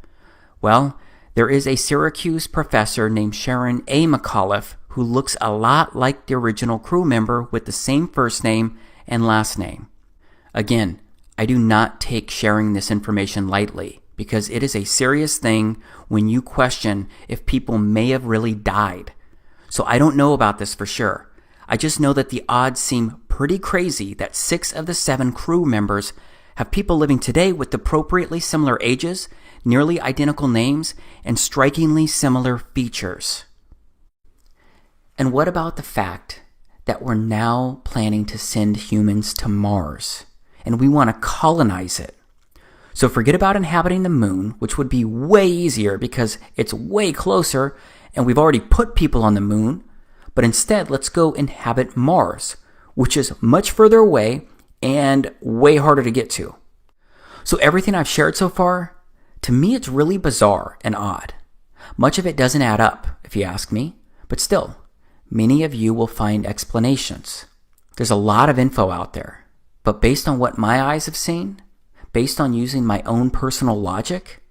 Well, there is a Syracuse professor named Sharon A. McAuliffe who looks a lot like the original crew member with the same first name and last name. Again, I do not take sharing this information lightly, because it is a serious thing when you question if people may have really died. So I don't know about this for sure. I just know that the odds seem pretty crazy that 6 of the 7 crew members have people living today with appropriately similar ages, nearly identical names, and strikingly similar features. And what about the fact that we're now planning to send humans to Mars, and we want to colonize it? So forget about inhabiting the moon, which would be way easier because it's way closer and we've already put people on the moon, but instead let's go inhabit Mars, which is much further away and way harder to get to. So everything I've shared so far, to me it's really bizarre and odd. Much of it doesn't add up, if you ask me, but still, many of you will find explanations. There's a lot of info out there, but based on what my eyes have seen, based on using my own personal logic,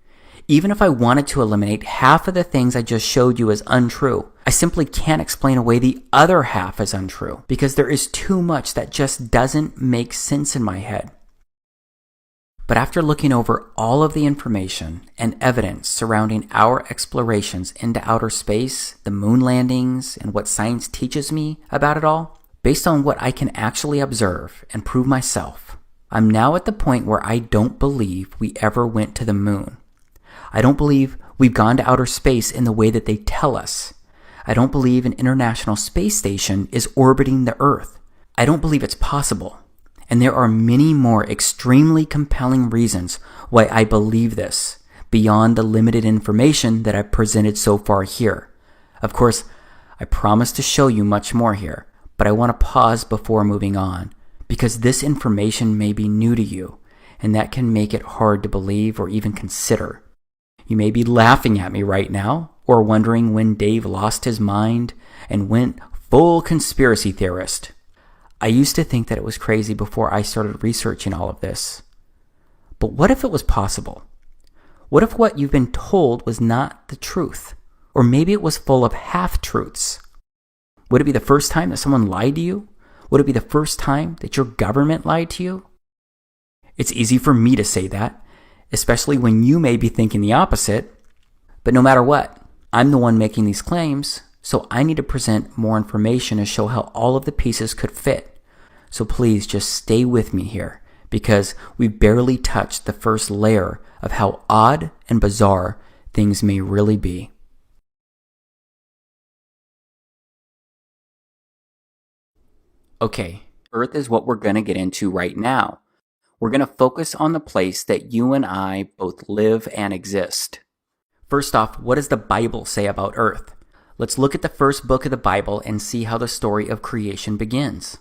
even if I wanted to eliminate half of the things I just showed you as untrue, I simply can't explain away the other half as untrue, because there is too much that just doesn't make sense in my head. But after looking over all of the information and evidence surrounding our explorations into outer space, the moon landings, and what science teaches me about it all, based on what I can actually observe and prove myself, I'm now at the point where I don't believe we ever went to the moon. I don't believe we've gone to outer space in the way that they tell us. I don't believe an International Space Station is orbiting the Earth. I don't believe it's possible. And there are many more extremely compelling reasons why I believe this, beyond the limited information that I've presented so far here. Of course, I promise to show you much more here, but I want to pause before moving on, because this information may be new to you, and that can make it hard to believe or even consider. You may be laughing at me right now, or wondering when Dave lost his mind and went full conspiracy theorist. I used to think that it was crazy before I started researching all of this. But what if it was possible? What if what you've been told was not the truth? Or maybe it was full of half-truths? Would it be the first time that someone lied to you? Would it be the first time that your government lied to you? It's easy for me to say that, especially when you may be thinking the opposite. But no matter what, I'm the one making these claims, so I need to present more information to show how all of the pieces could fit. So please just stay with me here, because we've barely touched the first layer of how odd and bizarre things may really be. Okay, Earth is what we're going to get into right now. We're going to focus on the place that you and I both live and exist. First off, what does the Bible say about Earth? Let's look at the first book of the Bible and see how the story of creation begins.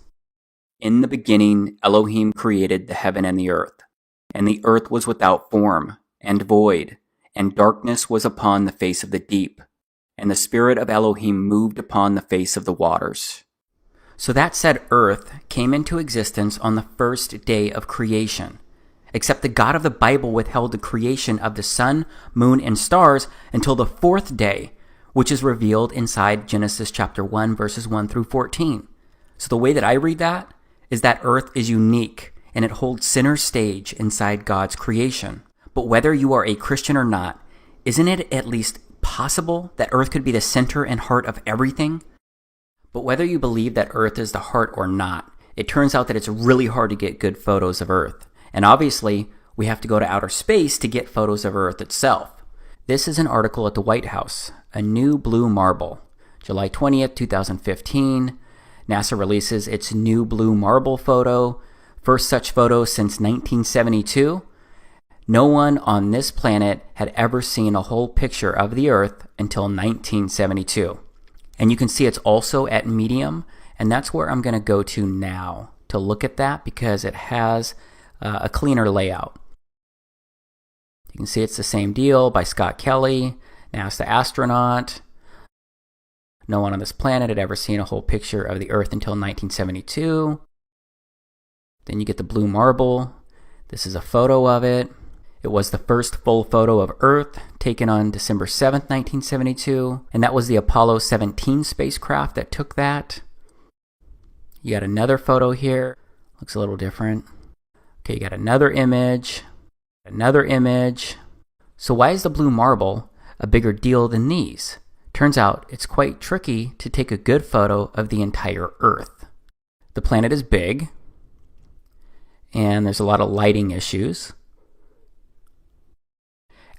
In the beginning, Elohim created the heaven and the earth was without form and void, and darkness was upon the face of the deep, and the Spirit of Elohim moved upon the face of the waters. So that said, Earth came into existence on the first day of creation, except the God of the Bible withheld the creation of the sun, moon, and stars until the fourth day, which is revealed inside Genesis chapter 1, verses 1 through 14. So the way that I read that is that Earth is unique, and it holds center stage inside God's creation. But whether you are a Christian or not, isn't it at least possible that Earth could be the center and heart of everything? But whether you believe that Earth is the heart or not, it turns out that it's really hard to get good photos of Earth. And obviously, we have to go to outer space to get photos of Earth itself. This is an article at the White House, A New Blue Marble, July 20th, 2015. NASA releases its new blue marble photo, first such photo since 1972. No one on this planet had ever seen a whole picture of the Earth until 1972. And you can see it's also at medium, and that's where I'm going to go to now to look at that because it has a cleaner layout. You can see it's the same deal by Scott Kelly, NASA astronaut. No one on this planet had ever seen a whole picture of the Earth until 1972. Then you get the blue marble. This is a photo of it. It was the first full photo of Earth taken on December 7th, 1972. And that was the Apollo 17 spacecraft that took that. You got another photo here. Looks a little different. Okay, you got another image. Another image. So why is the blue marble a bigger deal than these? Turns out it's quite tricky to take a good photo of the entire Earth. The planet is big, and there's a lot of lighting issues.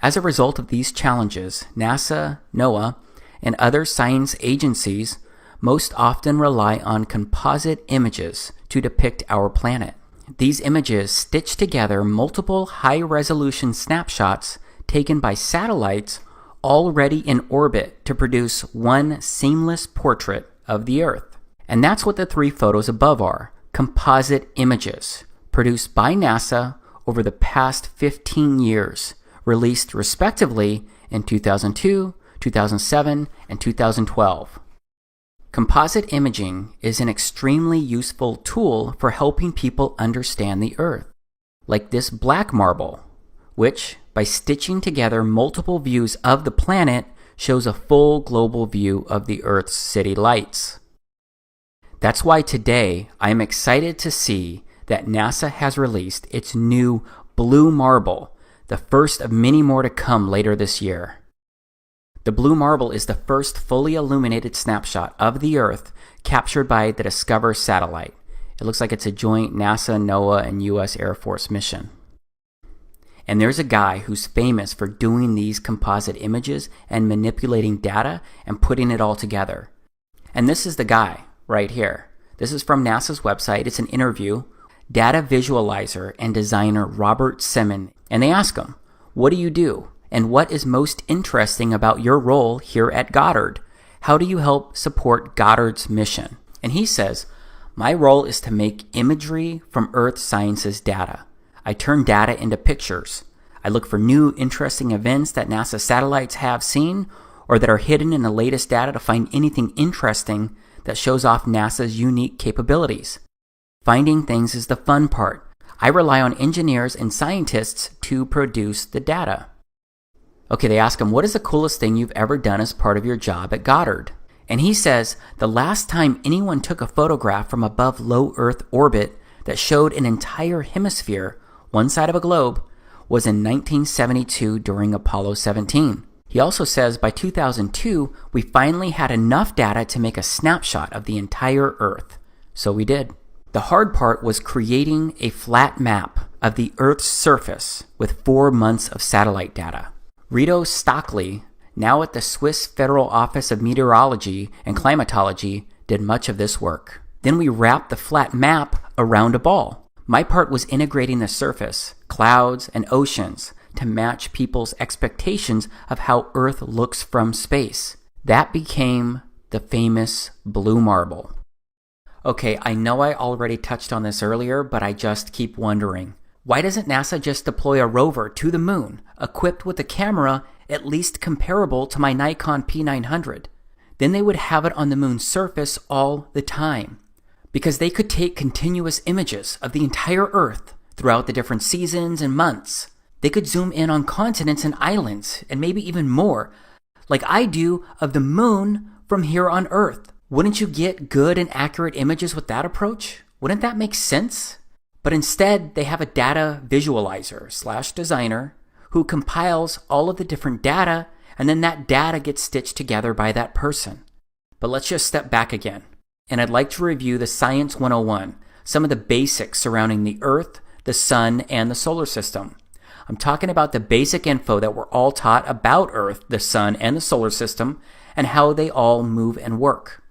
As a result of these challenges, NASA, NOAA, and other science agencies most often rely on composite images to depict our planet. These images stitch together multiple high-resolution snapshots taken by satellites already in orbit to produce one seamless portrait of the Earth. And that's what the three photos above are, composite images, produced by NASA over the past 15 years, released respectively in 2002, 2007, and 2012. Composite imaging is an extremely useful tool for helping people understand the Earth, like this black marble, which, by stitching together multiple views of the planet, shows a full global view of the Earth's city lights. That's why today I am excited to see that NASA has released its new blue marble, the first of many more to come later this year. The blue marble is the first fully illuminated snapshot of the Earth captured by the Discover satellite. It looks like it's a joint NASA, NOAA, and U.S. Air Force mission. And there's a guy who's famous for doing these composite images and manipulating data and putting it all together. And this is the guy right here. This is from NASA's website. It's an interview. Data visualizer and designer Robert Simon. And they ask him, what do you do? And what is most interesting about your role here at Goddard? How do you help support Goddard's mission? And he says, my role is to make imagery from Earth sciences data. I turn data into pictures. I look for new interesting events that NASA satellites have seen or that are hidden in the latest data to find anything interesting that shows off NASA's unique capabilities. Finding things is the fun part. I rely on engineers and scientists to produce the data. Okay, they ask him, what is the coolest thing you've ever done as part of your job at Goddard? And he says, the last time anyone took a photograph from above low Earth orbit that showed an entire hemisphere, one side of a globe, was in 1972 during Apollo 17. He also says by 2002, we finally had enough data to make a snapshot of the entire Earth. So we did. The hard part was creating a flat map of the Earth's surface with 4 months of satellite data. Rito Stockley, now at the Swiss Federal Office of Meteorology and Climatology, did much of this work. Then we wrapped the flat map around a ball. My part was integrating the surface, clouds, and oceans to match people's expectations of how Earth looks from space. That became the famous blue marble. Okay, I know I already touched on this earlier, but I just keep wondering. Why doesn't NASA just deploy a rover to the moon, equipped with a camera at least comparable to my Nikon P900? Then they would have it on the moon's surface all the time. Because they could take continuous images of the entire Earth throughout the different seasons and months. They could zoom in on continents and islands, and maybe even more, like I do of the moon from here on Earth. Wouldn't you get good and accurate images with that approach? Wouldn't that make sense? But instead, they have a data visualizer / designer who compiles all of the different data, and then that data gets stitched together by that person. But let's just step back again. And I'd like to review the Science 101, some of the basics surrounding the Earth, the Sun, and the solar system. I'm talking about the basic info that we're all taught about Earth, the Sun, and the solar system, and how they all move and work.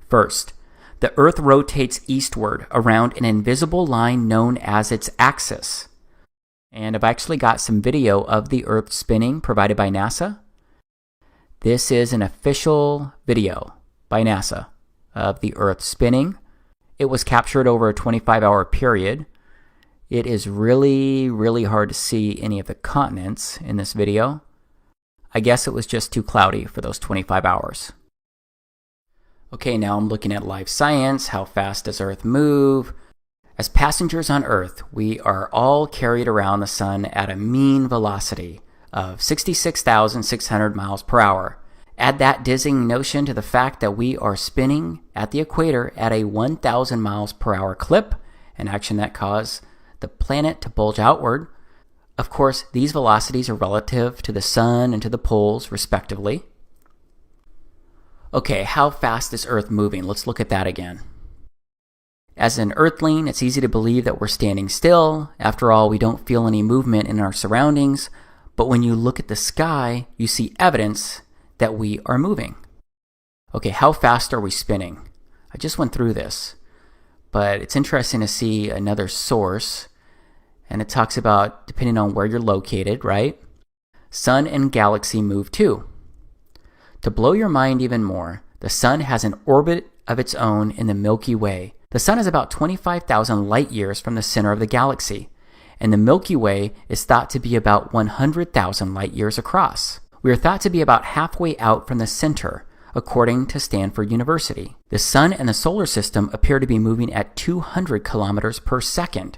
First, the Earth rotates eastward around an invisible line known as its axis. And I've actually got some video of the Earth spinning provided by NASA. This is an official video by NASA of the Earth spinning. It was captured over a 25-hour period. It is really, really hard to see any of the continents in this video. I guess it was just too cloudy for those 25 hours. Okay, now I'm looking at live science. How fast does Earth move? As passengers on Earth, we are all carried around the sun at a mean velocity of 66,600 miles per hour. Add that dizzying notion to the fact that we are spinning at the equator at a 1,000 miles per hour clip, an action that caused the planet to bulge outward. Of course, these velocities are relative to the sun and to the poles, respectively. Okay, how fast is Earth moving? Let's look at that again. As an Earthling, it's easy to believe that we're standing still. After all, we don't feel any movement in our surroundings. But when you look at the sky, you see evidence that we are moving. Okay, how fast are we spinning? I just went through this, but it's interesting to see another source, and it talks about, depending on where you're located, right? Sun and galaxy move too. To blow your mind even more, the sun has an orbit of its own in the Milky Way. The sun is about 25,000 light years from the center of the galaxy, and the Milky Way is thought to be about 100,000 light years across. We are thought to be about halfway out from the center, according to Stanford University. The sun and the solar system appear to be moving at 200 kilometers per second,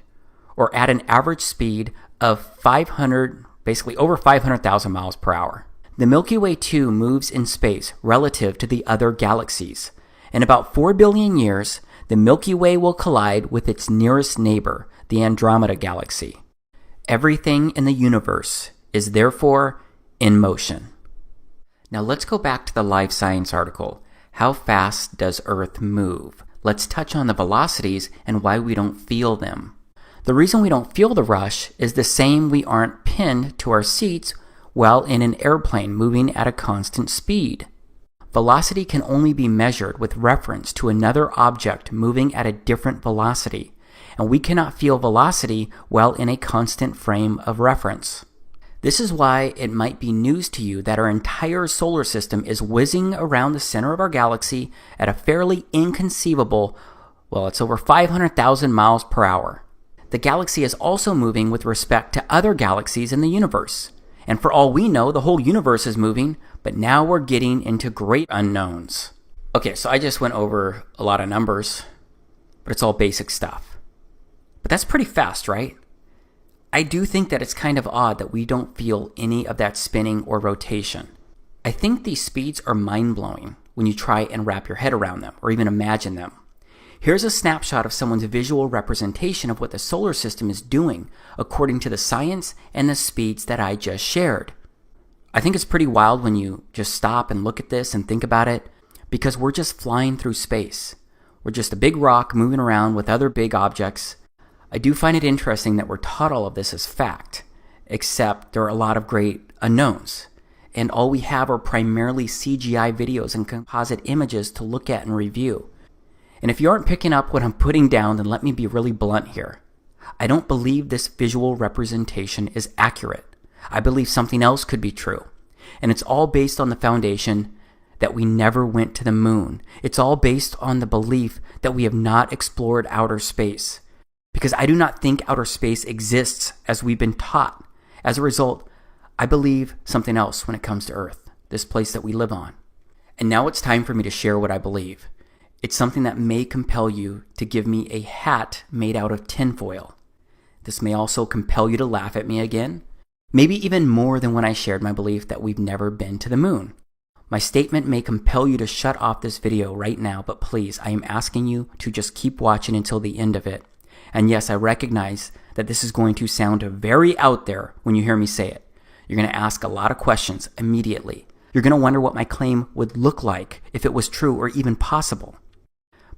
or at an average speed of over 500,000 miles per hour. The Milky Way too moves in space relative to the other galaxies. In about 4 billion years, the Milky Way will collide with its nearest neighbor, the Andromeda Galaxy. Everything in the universe is therefore in motion. Now let's go back to the Live Science article. How fast does Earth move? Let's touch on the velocities and why we don't feel them. The reason we don't feel the rush is the same we aren't pinned to our seats while in an airplane moving at a constant speed. Velocity can only be measured with reference to another object moving at a different velocity, and we cannot feel velocity while in a constant frame of reference. This is why it might be news to you that our entire solar system is whizzing around the center of our galaxy at a fairly inconceivable, it's over 500,000 miles per hour. The galaxy is also moving with respect to other galaxies in the universe. And for all we know, the whole universe is moving, but now we're getting into great unknowns. Okay, so I just went over a lot of numbers, but it's all basic stuff. But that's pretty fast, right? I do think that it's kind of odd that we don't feel any of that spinning or rotation. I think these speeds are mind-blowing when you try and wrap your head around them or even imagine them. Here's a snapshot of someone's visual representation of what the solar system is doing according to the science and the speeds that I just shared. I think it's pretty wild when you just stop and look at this and think about it, because we're just flying through space. We're just a big rock moving around with other big objects. I do find it interesting that we're taught all of this as fact, except there are a lot of great unknowns, and all we have are primarily CGI videos and composite images to look at and review. And if you aren't picking up what I'm putting down, then let me be really blunt here. I don't believe this visual representation is accurate. I believe something else could be true. And it's all based on the foundation that we never went to the moon. It's all based on the belief that we have not explored outer space. Because I do not think outer space exists as we've been taught. As a result, I believe something else when it comes to Earth, this place that we live on. And now it's time for me to share what I believe. It's something that may compel you to give me a hat made out of tinfoil. This may also compel you to laugh at me again, maybe even more than when I shared my belief that we've never been to the moon. My statement may compel you to shut off this video right now, but please, I am asking you to just keep watching until the end of it. And yes, I recognize that this is going to sound very out there when you hear me say it. You're going to ask a lot of questions immediately. You're going to wonder what my claim would look like if it was true or even possible.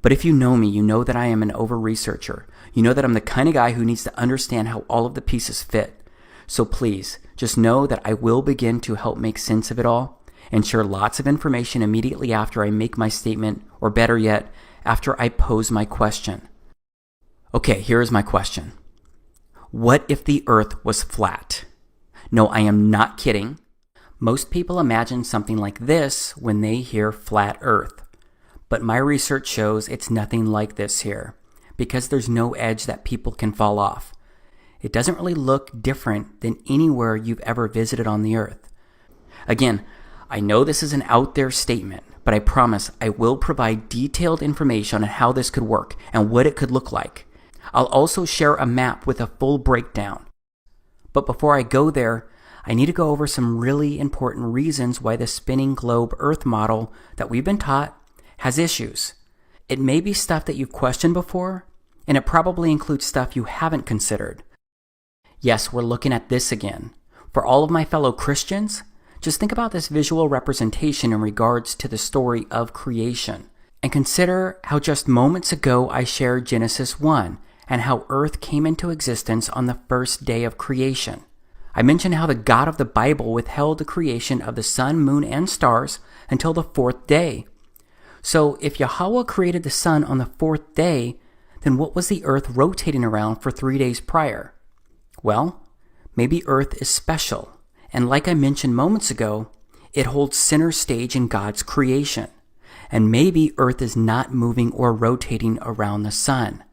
But if you know me, you know that I am an over-researcher. You know that I'm the kind of guy who needs to understand how all of the pieces fit. So please, just know that I will begin to help make sense of it all and share lots of information immediately after I make my statement, or better yet, after I pose my question. Okay, here is my question. What if the Earth was flat? No, I am not kidding. Most people imagine something like this when they hear flat Earth. But my research shows it's nothing like this here, because there's no edge that people can fall off. It doesn't really look different than anywhere you've ever visited on the Earth. Again, I know this is an out there statement, but I promise I will provide detailed information on how this could work and what it could look like. I'll also share a map with a full breakdown. But before I go there, I need to go over some really important reasons why the spinning globe Earth model that we've been taught has issues. It may be stuff that you've questioned before, and it probably includes stuff you haven't considered. Yes, we're looking at this again. For all of my fellow Christians, just think about this visual representation in regards to the story of creation, and consider how just moments ago I shared Genesis 1 and how Earth came into existence on the first day of creation. I mentioned how the God of the Bible withheld the creation of the sun, moon, and stars until the fourth day. So if Yahweh created the sun on the fourth day, then what was the Earth rotating around for 3 days prior? Well, maybe Earth is special, and like I mentioned moments ago, it holds center stage in God's creation. And maybe Earth is not moving or rotating around the sun.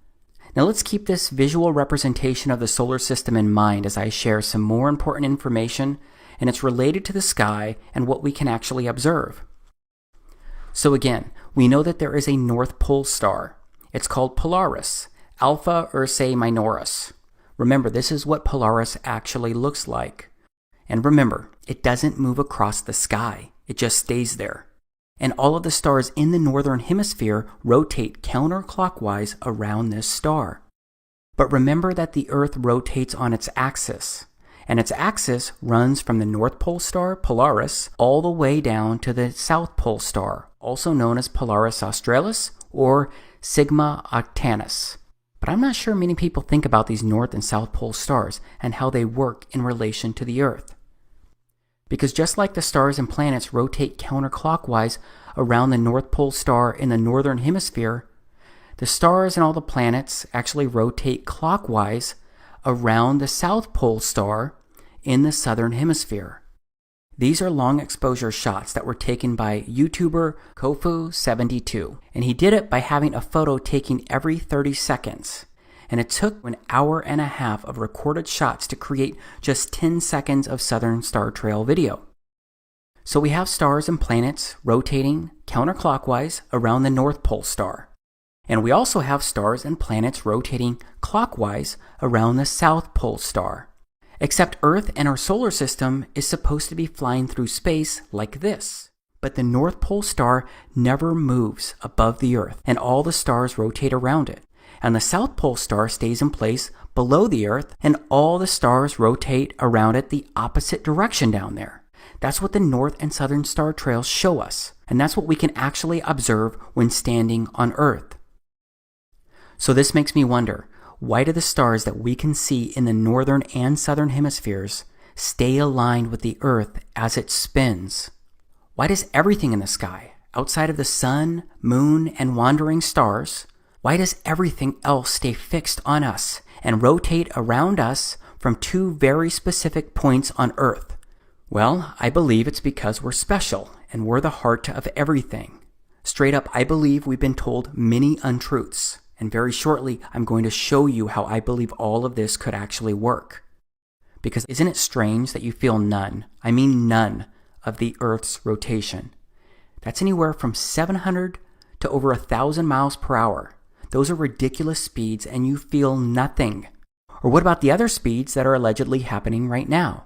Now let's keep this visual representation of the solar system in mind as I share some more important information, and it's related to the sky and what we can actually observe. So again, we know that there is a North Pole star. It's called Polaris, Alpha Ursae Minoris. Remember, this is what Polaris actually looks like. And remember, it doesn't move across the sky. It just stays there. And all of the stars in the northern hemisphere rotate counterclockwise around this star. But remember that the Earth rotates on its axis. And its axis runs from the North Pole star, Polaris, all the way down to the South Pole star, also known as Polaris Australis or Sigma Octantis. But I'm not sure many people think about these North and South Pole stars and how they work in relation to the Earth. Because just like the stars and planets rotate counterclockwise around the North Pole star in the northern hemisphere, the stars and all the planets actually rotate clockwise around the South Pole star in the southern hemisphere. These are long exposure shots that were taken by YouTuber Kofu72, and he did it by having a photo taken every 30 seconds. And it took an hour and a half of recorded shots to create just 10 seconds of Southern Star Trail video. So we have stars and planets rotating counterclockwise around the North Pole star. And we also have stars and planets rotating clockwise around the South Pole star. Except Earth and our solar system is supposed to be flying through space like this. But the North Pole star never moves above the Earth, and all the stars rotate around it. And the South Pole star stays in place below the Earth, and all the stars rotate around it the opposite direction down there. That's what the North and Southern Star Trails show us, and that's what we can actually observe when standing on Earth. So this makes me wonder, why do the stars that we can see in the northern and southern hemispheres stay aligned with the Earth as it spins? Why does everything in the sky, outside of the sun, moon, and wandering stars, why does everything else stay fixed on us and rotate around us from two very specific points on Earth? Well, I believe it's because we're special and we're the heart of everything. Straight up, I believe we've been told many untruths, and very shortly I'm going to show you how I believe all of this could actually work. Because isn't it strange that you feel none, I mean none, of the Earth's rotation? That's anywhere from 700 to over 1,000 miles per hour. Those are ridiculous speeds and you feel nothing. Or what about the other speeds that are allegedly happening right now?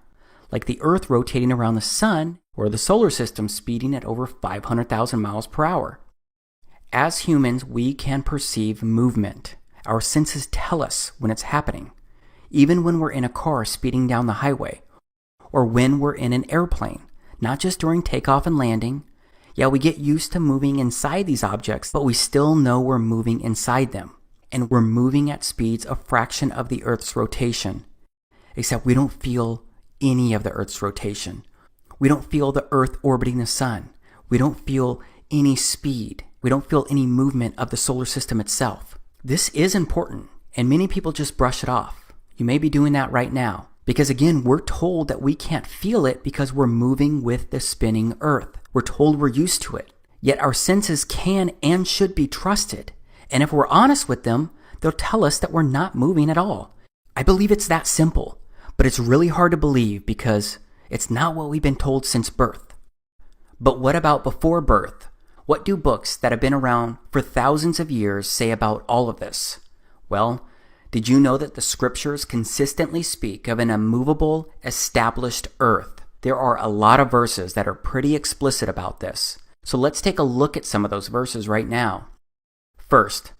Like the Earth rotating around the Sun, or the solar system speeding at over 500,000 miles per hour. As humans, we can perceive movement. Our senses tell us when it's happening. Even when we're in a car speeding down the highway, or when we're in an airplane, not just during takeoff and landing. Yeah, we get used to moving inside these objects, but we still know we're moving inside them. And we're moving at speeds a fraction of the Earth's rotation. Except we don't feel any of the Earth's rotation. We don't feel the Earth orbiting the Sun. We don't feel any speed. We don't feel any movement of the solar system itself. This is important, and many people just brush it off. You may be doing that right now. Because again, we're told that we can't feel it because we're moving with the spinning Earth. We're told we're used to it. Yet our senses can and should be trusted. And if we're honest with them, they'll tell us that we're not moving at all. I believe it's that simple, but it's really hard to believe because it's not what we've been told since birth. But what about before birth? What do books that have been around for thousands of years say about all of this? Well, did you know that the scriptures consistently speak of an immovable, established earth? There are a lot of verses that are pretty explicit about this. So let's take a look at some of those verses right now. First,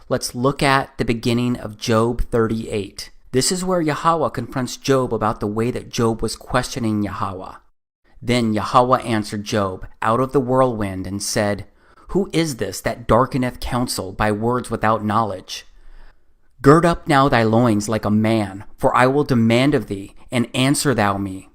let's look at the beginning of Job 38. This is where Yahweh confronts Job about the way that Job was questioning Yahweh. Then Yahweh answered Job out of the whirlwind and said, "Who is this that darkeneth counsel by words without knowledge? Gird up now thy loins like a man, for I will demand of thee, and answer thou me.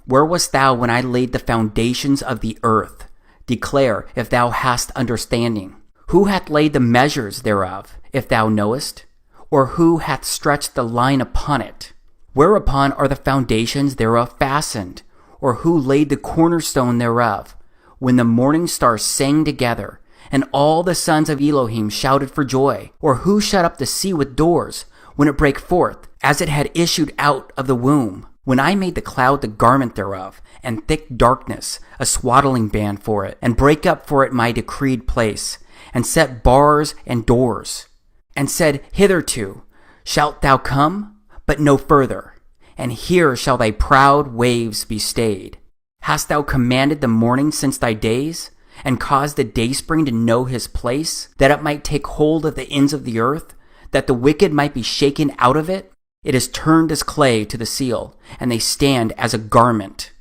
Where wast thou when I laid the foundations of the earth? Declare, if thou hast understanding. Who hath laid the measures thereof, if thou knowest? Or who hath stretched the line upon it? Whereupon are the foundations thereof fastened? Or who laid the cornerstone thereof? When the morning stars sang together, and all the sons of Elohim shouted for joy? Or who shut up the sea with doors, when it brake forth, as it had issued out of the womb? When I made the cloud the garment thereof, and thick darkness a swaddling band for it, and brake up for it my decreed place, and set bars and doors, and said, Hitherto shalt thou come, but no further, and here shall thy proud waves be stayed. Hast thou commanded the morning since thy days, and caused the dayspring to know his place, that it might take hold of the ends of the earth, that the wicked might be shaken out of it? It is turned as clay to the seal, and they stand as a garment."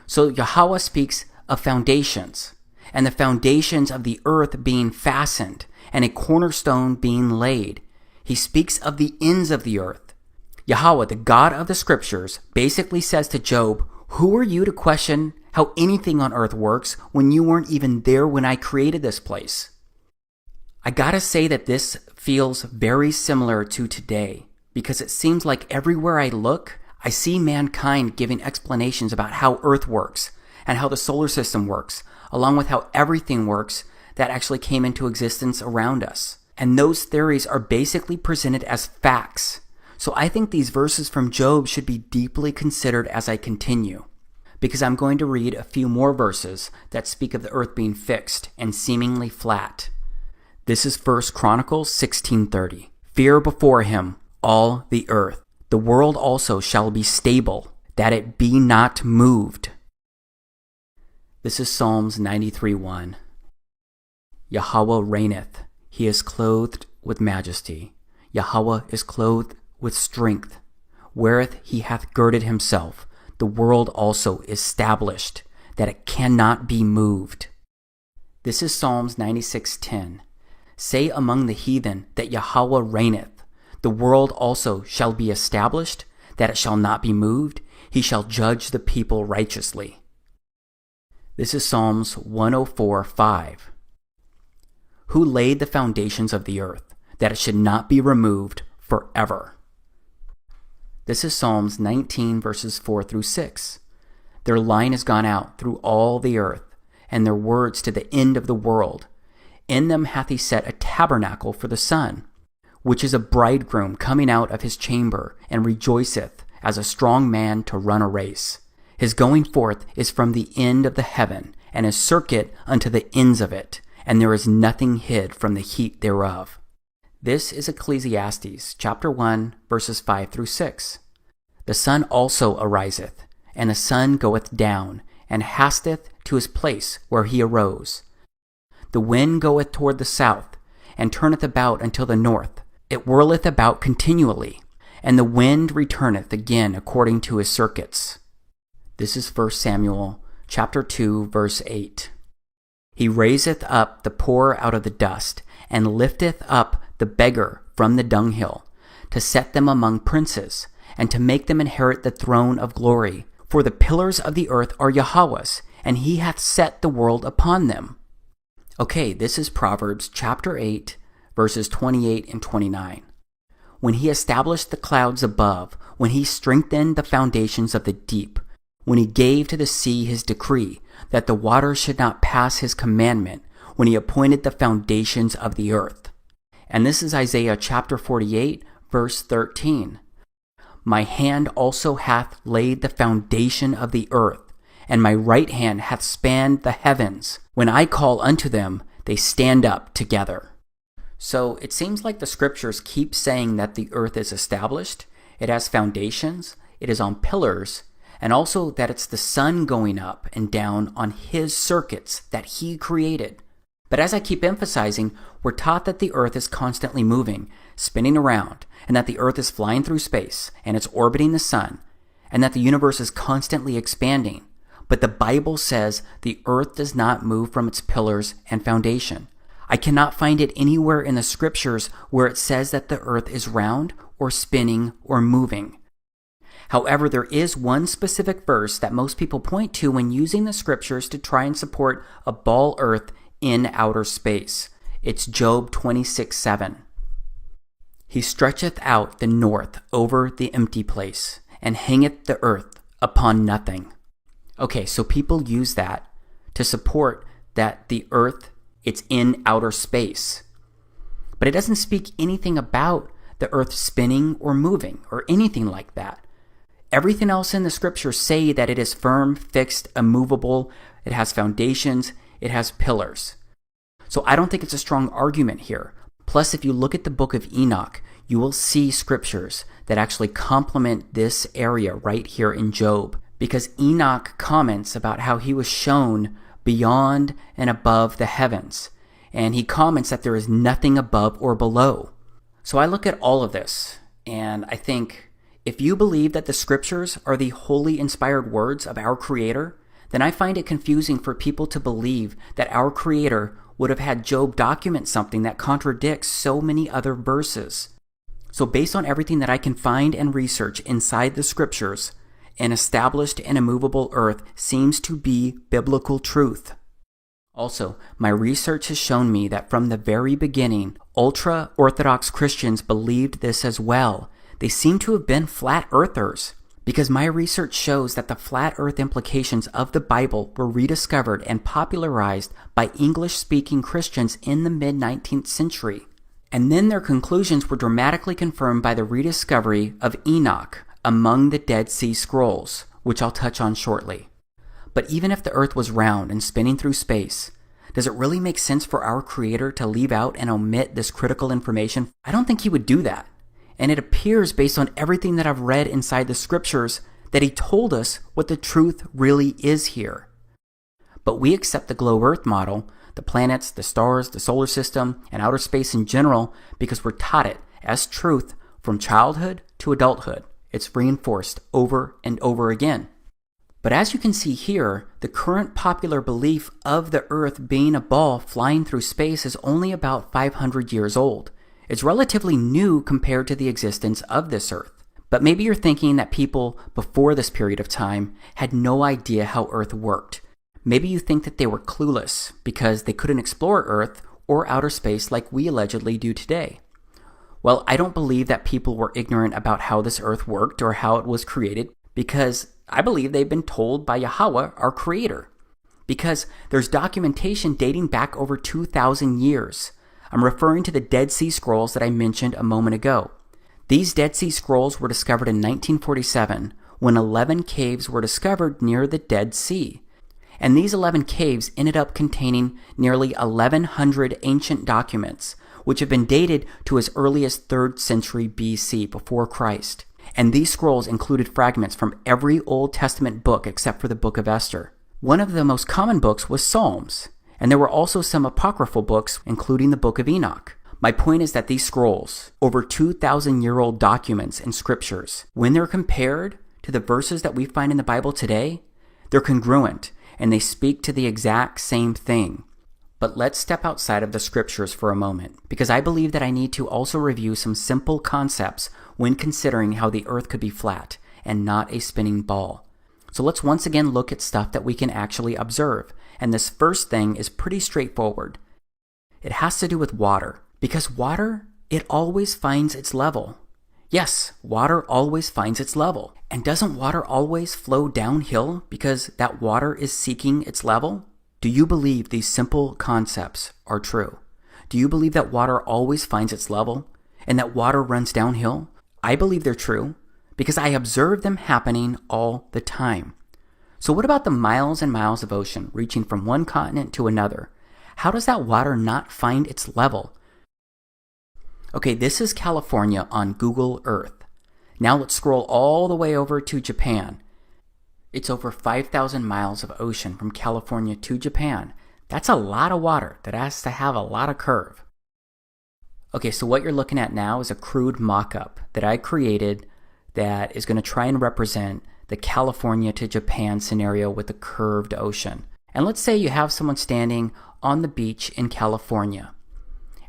So Yahweh speaks of foundations, and the foundations of the earth being fastened, and a cornerstone being laid. He speaks of the ends of the earth. Yahweh, the God of the scriptures, basically says to Job, who are you to question how anything on earth works when you weren't even there when I created this place? I gotta say that this feels very similar to today, because it seems like everywhere I look, I see mankind giving explanations about how Earth works and how the solar system works, along with how everything works that actually came into existence around us. And those theories are basically presented as facts. So I think these verses from Job should be deeply considered as I continue, because I'm going to read a few more verses that speak of the earth being fixed and seemingly flat. This is 1 Chronicles 16:30. Fear before him all the earth. The world also shall be stable, that it be not moved. This is Psalms 93:1. Yahweh reigneth. He is clothed with majesty. Yahweh is clothed with strength. Wherewith he hath girded himself. The world also is established, that it cannot be moved. This is Psalms 96:10. Say among the heathen that Yahweh reigneth. The world also shall be established, that it shall not be moved. He shall judge the people righteously. This is Psalms 104:5. Who laid the foundations of the earth, that it should not be removed forever? This is Psalms 19 verses 4 through 6. Their line has gone out through all the earth, and their words to the end of the world. In them hath he set a tabernacle for the sun, which is a bridegroom coming out of his chamber, and rejoiceth as a strong man to run a race. His going forth is from the end of the heaven, and his circuit unto the ends of it, and there is nothing hid from the heat thereof. This is Ecclesiastes chapter 1, verses 5 through 6. The sun also ariseth, and the sun goeth down, and hasteth to his place where he arose. The wind goeth toward the south, and turneth about until the north. It whirleth about continually, and the wind returneth again according to his circuits. This is 1 Samuel chapter 2, verse 8. He raiseth up the poor out of the dust, and lifteth up the beggar from the dunghill, to set them among princes, and to make them inherit the throne of glory. For the pillars of the earth are Yahweh's, and he hath set the world upon them. Okay, this is Proverbs chapter 8, verses 28 and 29. When he established the clouds above, when he strengthened the foundations of the deep, when he gave to the sea his decree, that the waters should not pass his commandment, when he appointed the foundations of the earth. And this is Isaiah chapter 48, verse 13. My hand also hath laid the foundation of the earth, and my right hand hath spanned the heavens. When I call unto them, they stand up together. So it seems like the scriptures keep saying that the earth is established, it has foundations, it is on pillars, and also that it's the sun going up and down on his circuits that he created. But as I keep emphasizing, we're taught that the earth is constantly moving, spinning around, and that the earth is flying through space, and it's orbiting the sun, and that the universe is constantly expanding. But the Bible says the earth does not move from its pillars and foundation. I cannot find it anywhere in the scriptures where it says that the earth is round or spinning or moving. However, there is one specific verse that most people point to when using the scriptures to try and support a ball earth in outer space. It's Job 26:7. He stretcheth out the north over the empty place, and hangeth the earth upon nothing. Okay, so people use that to support that the earth, it's in outer space. But it doesn't speak anything about the earth spinning or moving or anything like that. Everything else in the scriptures say that it is firm, fixed, immovable, it has foundations, it has pillars. So I don't think it's a strong argument here. Plus, if you look at the book of Enoch, you will see scriptures that actually complement this area right here in Job, because Enoch comments about how he was shown beyond and above the heavens, and he comments that there is nothing above or below. So I look at all of this, and I think, if you believe that the scriptures are the holy inspired words of our Creator, then I find it confusing for people to believe that our Creator would have had Job document something that contradicts so many other verses. So based on everything that I can find and research inside the scriptures, an established and immovable earth seems to be biblical truth. Also, my research has shown me that from the very beginning, ultra-Orthodox Christians believed this as well. They seem to have been flat earthers, because my research shows that the flat earth implications of the Bible were rediscovered and popularized by English-speaking Christians in the mid-19th century. And then their conclusions were dramatically confirmed by the rediscovery of Enoch among the Dead Sea Scrolls, which I'll touch on shortly. But even if the earth was round and spinning through space, does it really make sense for our Creator to leave out and omit this critical information? I don't think he would do that. And it appears, based on everything that I've read inside the scriptures, that he told us what the truth really is here. But we accept the glow earth model, the planets, the stars, the solar system, and outer space in general, because we're taught it as truth from childhood to adulthood. It's reinforced over and over again. But as you can see here, the current popular belief of the earth being a ball flying through space is only about 500 years old. It's relatively new compared to the existence of this earth. But maybe you're thinking that people before this period of time had no idea how Earth worked. Maybe you think that they were clueless because they couldn't explore Earth or outer space like we allegedly do today. Well, I don't believe that people were ignorant about how this earth worked or how it was created, because I believe they've been told by Yahweh, our creator. Because there's documentation dating back over 2,000 years. I'm referring to the Dead Sea Scrolls that I mentioned a moment ago. These Dead Sea Scrolls were discovered in 1947 when 11 caves were discovered near the Dead Sea. And these 11 caves ended up containing nearly 1,100 ancient documents, which have been dated to as early as 3rd century BC, before Christ. And these scrolls included fragments from every Old Testament book except for the book of Esther. One of the most common books was Psalms, and there were also some apocryphal books, including the book of Enoch. My point is that these scrolls, over 2,000-year-old documents and scriptures, when they're compared to the verses that we find in the Bible today, they're congruent, and they speak to the exact same thing. But let's step outside of the scriptures for a moment, because I believe that I need to also review some simple concepts when considering how the earth could be flat and not a spinning ball. So let's once again look at stuff that we can actually observe. And this first thing is pretty straightforward. It has to do with water, because water, it always finds its level. Yes, water always finds its level. And doesn't water always flow downhill because that water is seeking its level? Do you believe these simple concepts are true? Do you believe that water always finds its level and that water runs downhill? I believe they're true because I observe them happening all the time. So what about the miles and miles of ocean reaching from one continent to another? How does that water not find its level? Okay, this is California on Google Earth. Now let's scroll all the way over to Japan. It's over 5,000 miles of ocean from California to Japan. That's a lot of water that has to have a lot of curve. Okay, so what you're looking at now is a crude mock-up that I created that is going to try and represent the California to Japan scenario with the curved ocean. And let's say you have someone standing on the beach in California.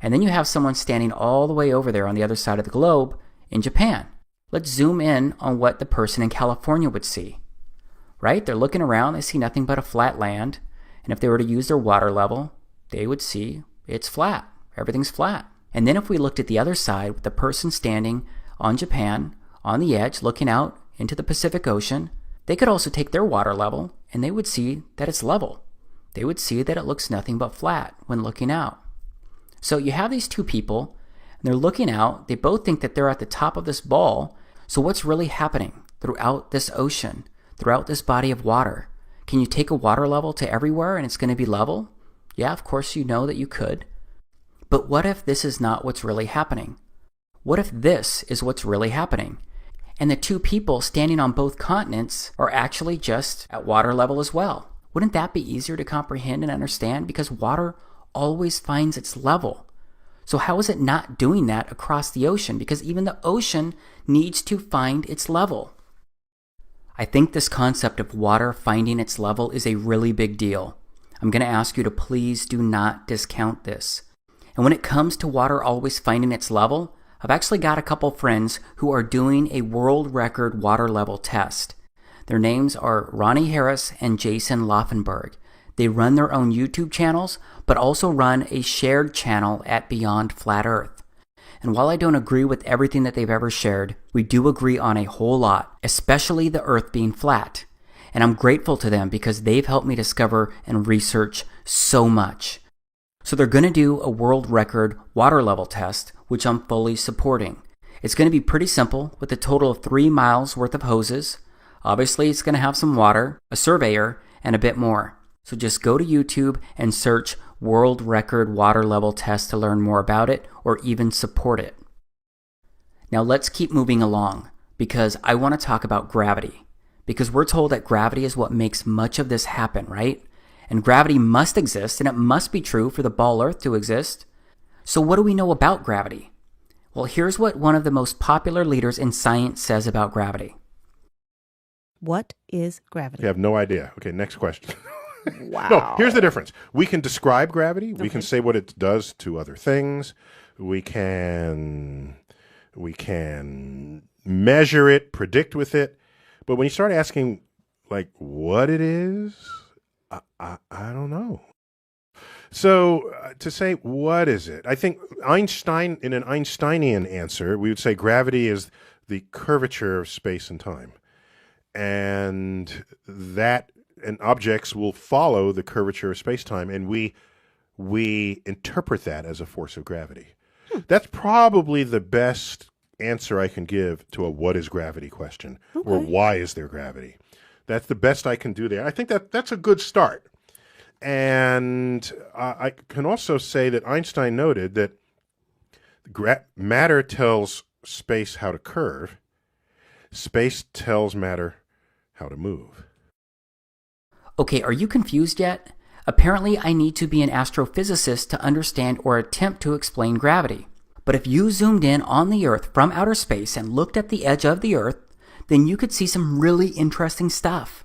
And then you have someone standing all the way over there on the other side of the globe in Japan. Let's zoom in on what the person in California would see. Right? They're looking around, they see nothing but a flat land. And if they were to use their water level, they would see it's flat. Everything's flat. And then if we looked at the other side with the person standing on Japan, on the edge, looking out into the Pacific Ocean, they could also take their water level and they would see that it's level. They would see that it looks nothing but flat when looking out. So you have these two people, and they're looking out. They both think that they're at the top of this ball. So what's really happening throughout this ocean, throughout this body of water? Can you take a water level to everywhere and it's going to be level? Yeah, of course you know that you could. But what if this is not what's really happening? What if this is what's really happening? And the two people standing on both continents are actually just at water level as well. Wouldn't that be easier to comprehend and understand? Because water always finds its level. So how is it not doing that across the ocean? Because even the ocean needs to find its level. I think this concept of water finding its level is a really big deal. I'm going to ask you to please do not discount this. And when it comes to water always finding its level, I've actually got a couple friends who are doing a world record water level test. Their names are Ronnie Harris and Jason Laufenberg. They run their own YouTube channels, but also run a shared channel at Beyond Flat Earth. And while I don't agree with everything that they've ever shared, we do agree on a whole lot, especially the Earth being flat. And I'm grateful to them because they've helped me discover and research so much. So they're going to do a world record water level test, which I'm fully supporting. It's going to be pretty simple with a total of 3 miles worth of hoses. Obviously, it's going to have some water, a surveyor, and a bit more. So just go to YouTube and search World Record Water Level Test to learn more about it or even support it. Now let's keep moving along because I want to talk about gravity. Because we're told that gravity is what makes much of this happen, right? And gravity must exist and it must be true for the ball Earth to exist. So what do we know about gravity? Well, here's what one of the most popular leaders in science says about gravity. What is gravity? I have no idea. Okay, next question. Wow. No, here's the difference. We can describe gravity. We can say what it does to other things. We can measure it, predict with it. But when you start asking, like, what it is, I don't know. So to say, what is it? I think Einstein, in an Einsteinian answer, we would say gravity is the curvature of space and time. And objects will follow the curvature of space-time, and we interpret that as a force of gravity. That's probably the best answer I can give to a what is gravity question, or why is there gravity. That's the best I can do there. I think that's a good start. And I can also say that Einstein noted that matter tells space how to curve, space tells matter how to move. Okay, are you confused yet? Apparently, I need to be an astrophysicist to understand or attempt to explain gravity. But if you zoomed in on the Earth from outer space and looked at the edge of the Earth, then you could see some really interesting stuff.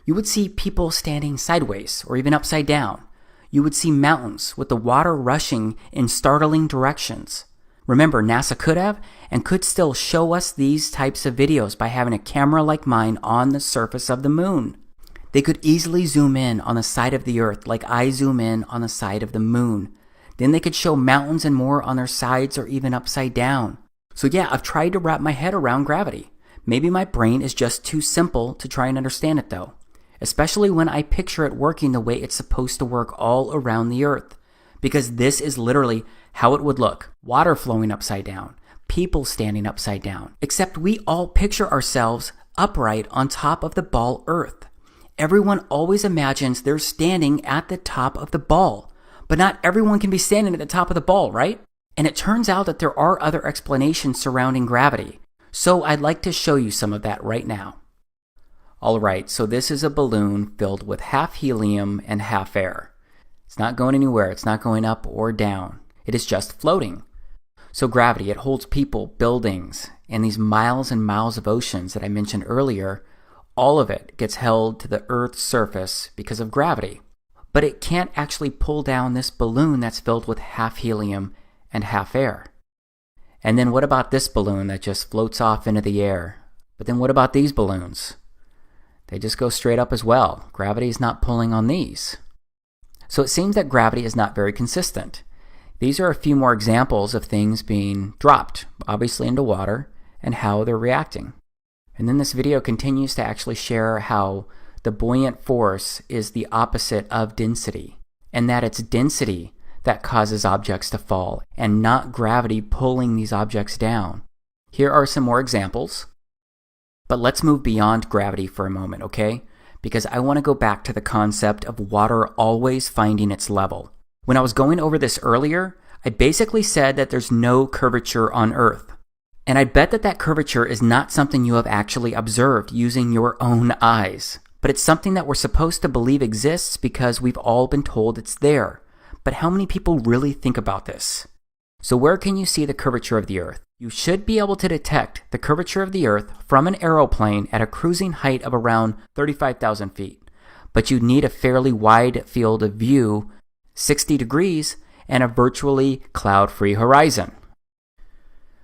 You would see people standing sideways or even upside down. You would see mountains with the water rushing in startling directions. Remember, NASA could have and could still show us these types of videos by having a camera like mine on the surface of the moon. They could easily zoom in on the side of the Earth like I zoom in on the side of the moon. Then they could show mountains and more on their sides or even upside down. So yeah, I've tried to wrap my head around gravity. Maybe my brain is just too simple to try and understand it though. Especially when I picture it working the way it's supposed to work all around the Earth. Because this is literally how it would look. Water flowing upside down. People standing upside down. Except we all picture ourselves upright on top of the ball Earth. Everyone always imagines they're standing at the top of the ball. But not everyone can be standing at the top of the ball, right? And it turns out that there are other explanations surrounding gravity. So I'd like to show you some of that right now. Alright, so this is a balloon filled with half helium and half air. It's not going anywhere, it's not going up or down. It is just floating. So gravity, it holds people, buildings, and these miles and miles of oceans that I mentioned earlier. All of it gets held to the Earth's surface because of gravity. But it can't actually pull down this balloon that's filled with half helium and half air. And then what about this balloon that just floats off into the air? But then what about these balloons? They just go straight up as well. Gravity is not pulling on these. So it seems that gravity is not very consistent. These are a few more examples of things being dropped, obviously into water, and how they're reacting. And then this video continues to actually share how the buoyant force is the opposite of density, and that it's density that causes objects to fall, and not gravity pulling these objects down. Here are some more examples. But let's move beyond gravity for a moment, okay? Because I want to go back to the concept of water always finding its level. When I was going over this earlier, I basically said that there's no curvature on Earth. And I bet that that curvature is not something you have actually observed using your own eyes. But it's something that we're supposed to believe exists because we've all been told it's there. But how many people really think about this? So where can you see the curvature of the Earth? You should be able to detect the curvature of the Earth from an aeroplane at a cruising height of around 35,000 feet. But you'd need a fairly wide field of view, 60 degrees, and a virtually cloud-free horizon.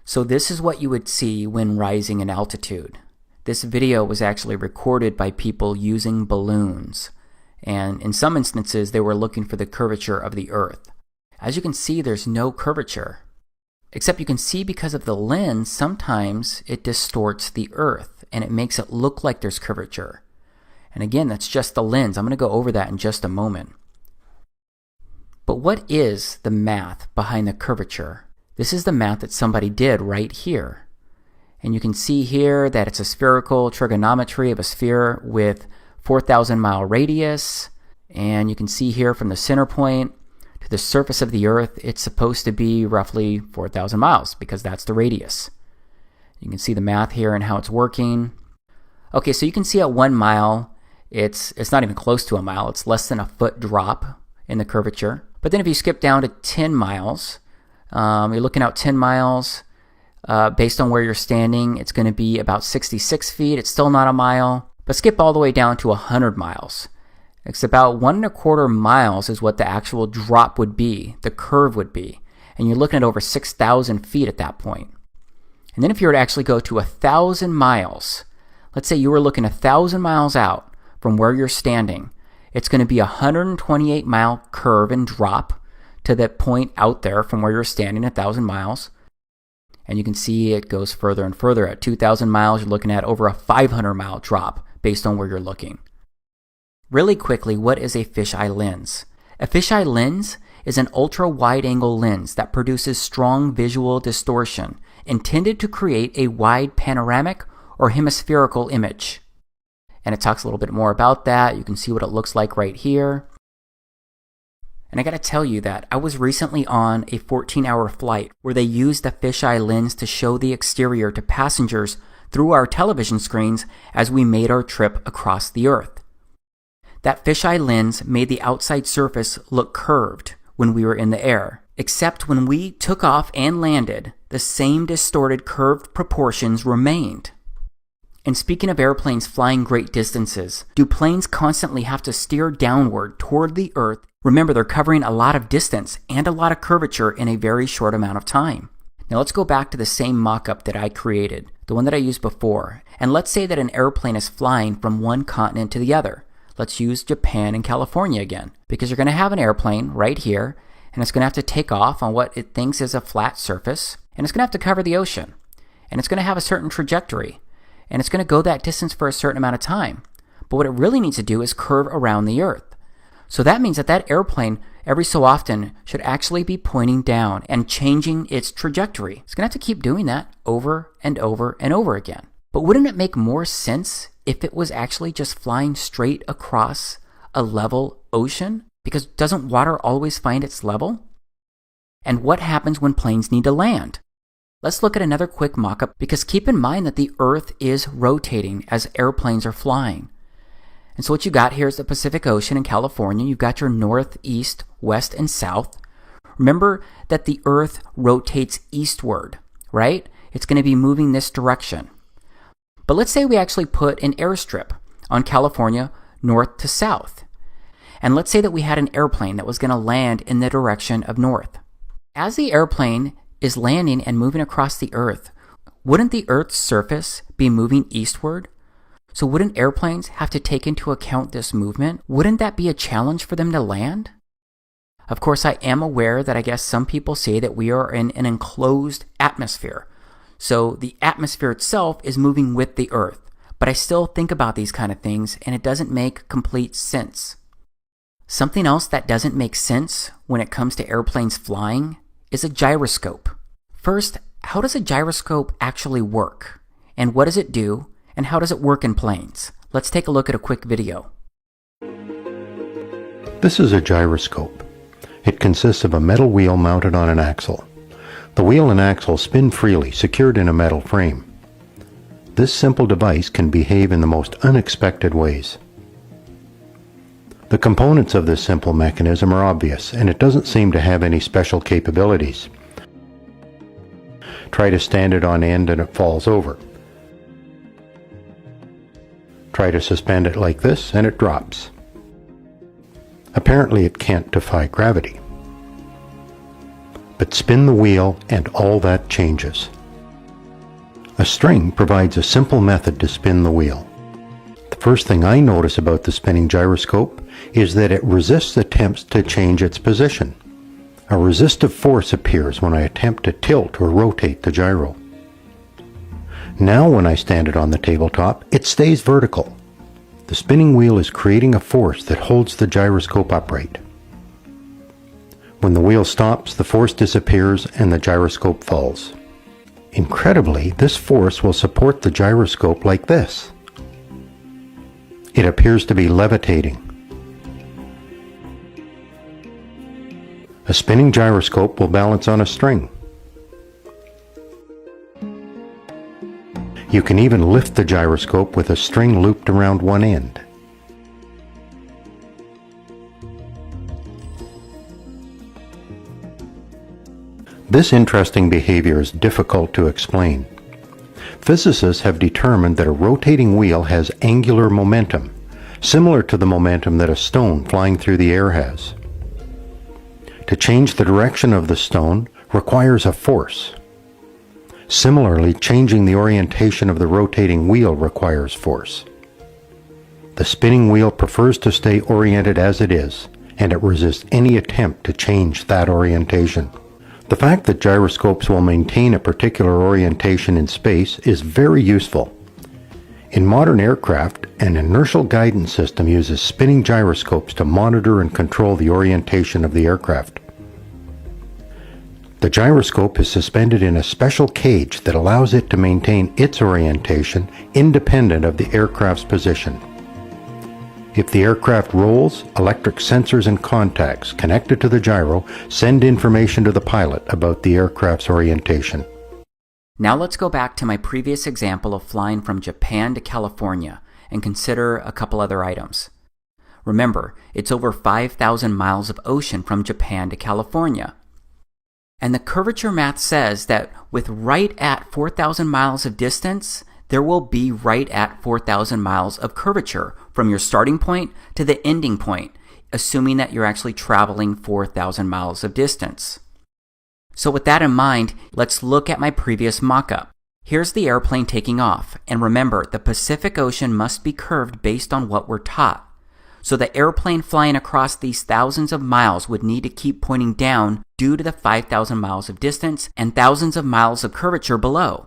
So this is what you would see when rising in altitude. This video was actually recorded by people using balloons. And in some instances, they were looking for the curvature of the Earth. As you can see, there's no curvature. Except you can see because of the lens, sometimes it distorts the Earth and it makes it look like there's curvature. And again, that's just the lens. I'm going to go over that in just a moment. But what is the math behind the curvature? This is the math that somebody did right here. And you can see here that it's a spherical trigonometry of a sphere with 4,000 mile radius. And you can see here from the center point to the surface of the Earth, it's supposed to be roughly 4,000 miles because that's the radius. You can see the math here and how it's working. Okay, so you can see at 1 mile, it's not even close to a mile. It's less than a foot drop in the curvature. But then if you skip down to 10 miles, you're looking out 10 miles. Based on where you're standing, it's going to be about 66 feet. It's still not a mile. But skip all the way down to 100 miles. It's about 1.25 miles is what the actual drop would be, the curve would be. And you're looking at over 6,000 feet at that point. And then if you were to actually go to 1,000 miles, let's say you were looking 1,000 miles out from where you're standing, It's going to be a 128-mile curve and drop to that point out there from where you're standing, 1,000 miles. And you can see it goes further and further. At 2,000 miles, you're looking at over a 500-mile drop based on where you're looking. Really quickly, what is a fisheye lens? A fisheye lens is an ultra-wide-angle lens that produces strong visual distortion intended to create a wide panoramic or hemispherical image. And it talks a little bit more about that. You can see what it looks like right here. And I gotta tell you that I was recently on a 14-hour flight where they used a fisheye lens to show the exterior to passengers through our television screens as we made our trip across the Earth. That fisheye lens made the outside surface look curved when we were in the air, except when we took off and landed, the same distorted curved proportions remained. And speaking of airplanes flying great distances, do planes constantly have to steer downward toward the Earth? Remember, they're covering a lot of distance and a lot of curvature in a very short amount of time. Now let's go back to the same mock-up that I created, the one that I used before, and let's say that an airplane is flying from one continent to the other. Let's use Japan and California again, because you're going to have an airplane right here, and it's going to have to take off on what it thinks is a flat surface, and it's going to have to cover the ocean, and it's going to have a certain trajectory, and it's going to go that distance for a certain amount of time. But what it really needs to do is curve around the Earth. So that means that that airplane, every so often, should actually be pointing down and changing its trajectory. It's going to have to keep doing that over and over and over again. But wouldn't it make more sense if it was actually just flying straight across a level ocean? Because doesn't water always find its level? And what happens when planes need to land? Let's look at another quick mock-up, because keep in mind that the Earth is rotating as airplanes are flying. And so what you got here is the Pacific Ocean in California. You've got your north, east, west, and south. Remember that the Earth rotates eastward, right? It's going to be moving this direction. But let's say we actually put an airstrip on California north to south. And let's say that we had an airplane that was going to land in the direction of north. As the airplane is landing and moving across the Earth, wouldn't the Earth's surface be moving eastward? So wouldn't airplanes have to take into account this movement? Wouldn't that be a challenge for them to land? Of course, I am aware that I guess some people say that we are in an enclosed atmosphere. So the atmosphere itself is moving with the Earth. But I still think about these kind of things, and it doesn't make complete sense. Something else that doesn't make sense when it comes to airplanes flying is a gyroscope. First, how does a gyroscope actually work? And what does it do? And how does it work in planes? Let's take a look at a quick video. This is a gyroscope. It consists of a metal wheel mounted on an axle. The wheel and axle spin freely, secured in a metal frame. This simple device can behave in the most unexpected ways. The components of this simple mechanism are obvious, and it doesn't seem to have any special capabilities. Try to stand it on end and it falls over. Try to suspend it like this and it drops. Apparently it can't defy gravity. But spin the wheel and all that changes. A string provides a simple method to spin the wheel. The first thing I notice about the spinning gyroscope is that it resists attempts to change its position. A resistive force appears when I attempt to tilt or rotate the gyro. Now when I stand it on the tabletop, it stays vertical. The spinning wheel is creating a force that holds the gyroscope upright. When the wheel stops, the force disappears and the gyroscope falls. Incredibly, this force will support the gyroscope like this. It appears to be levitating. A spinning gyroscope will balance on a string. You can even lift the gyroscope with a string looped around one end. This interesting behavior is difficult to explain. Physicists have determined that a rotating wheel has angular momentum, similar to the momentum that a stone flying through the air has. To change the direction of the stone requires a force. Similarly, changing the orientation of the rotating wheel requires force. The spinning wheel prefers to stay oriented as it is, and it resists any attempt to change that orientation. The fact that gyroscopes will maintain a particular orientation in space is very useful. In modern aircraft, an inertial guidance system uses spinning gyroscopes to monitor and control the orientation of the aircraft. The gyroscope is suspended in a special cage that allows it to maintain its orientation independent of the aircraft's position. If the aircraft rolls, electric sensors and contacts connected to the gyro send information to the pilot about the aircraft's orientation. Now let's go back to my previous example of flying from Japan to California and consider a couple other items. Remember, it's over 5,000 miles of ocean from Japan to California. And the curvature math says that with right at 4,000 miles of distance, there will be right at 4,000 miles of curvature from your starting point to the ending point, assuming that you're actually traveling 4,000 miles of distance. So with that in mind, let's look at my previous mock-up. Here's the airplane taking off, and remember, the Pacific Ocean must be curved based on what we're taught. So the airplane flying across these thousands of miles would need to keep pointing down due to the 5,000 miles of distance and thousands of miles of curvature below.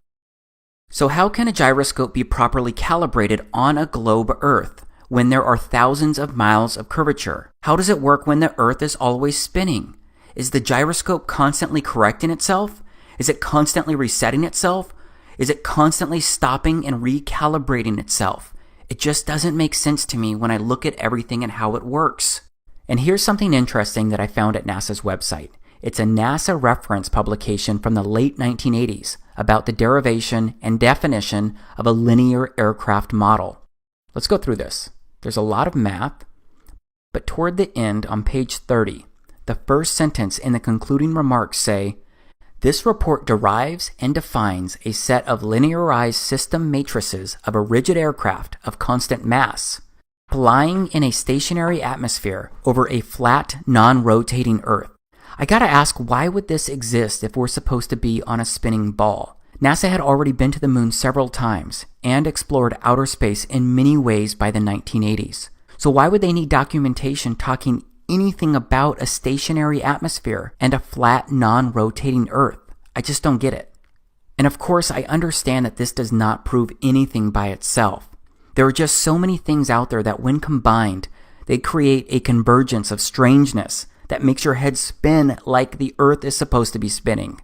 So how can a gyroscope be properly calibrated on a globe Earth when there are thousands of miles of curvature? How does it work when the Earth is always spinning? Is the gyroscope constantly correcting itself? Is it constantly resetting itself? Is it constantly stopping and recalibrating itself? It just doesn't make sense to me when I look at everything and how it works. And here's something interesting that I found at NASA's website. It's a NASA reference publication from the late 1980s about the derivation and definition of a linear aircraft model. Let's go through this. There's a lot of math, but toward the end on page 30, the first sentence in the concluding remarks say, "This report derives and defines a set of linearized system matrices of a rigid aircraft of constant mass, flying in a stationary atmosphere over a flat, non-rotating Earth." I gotta ask, why would this exist if we're supposed to be on a spinning ball? NASA had already been to the moon several times and explored outer space in many ways by the 1980s. So why would they need documentation talking anything about a stationary atmosphere and a flat, non-rotating Earth? I just don't get it. And of course, I understand that this does not prove anything by itself. There are just so many things out there that when combined, they create a convergence of strangeness that makes your head spin like the Earth is supposed to be spinning.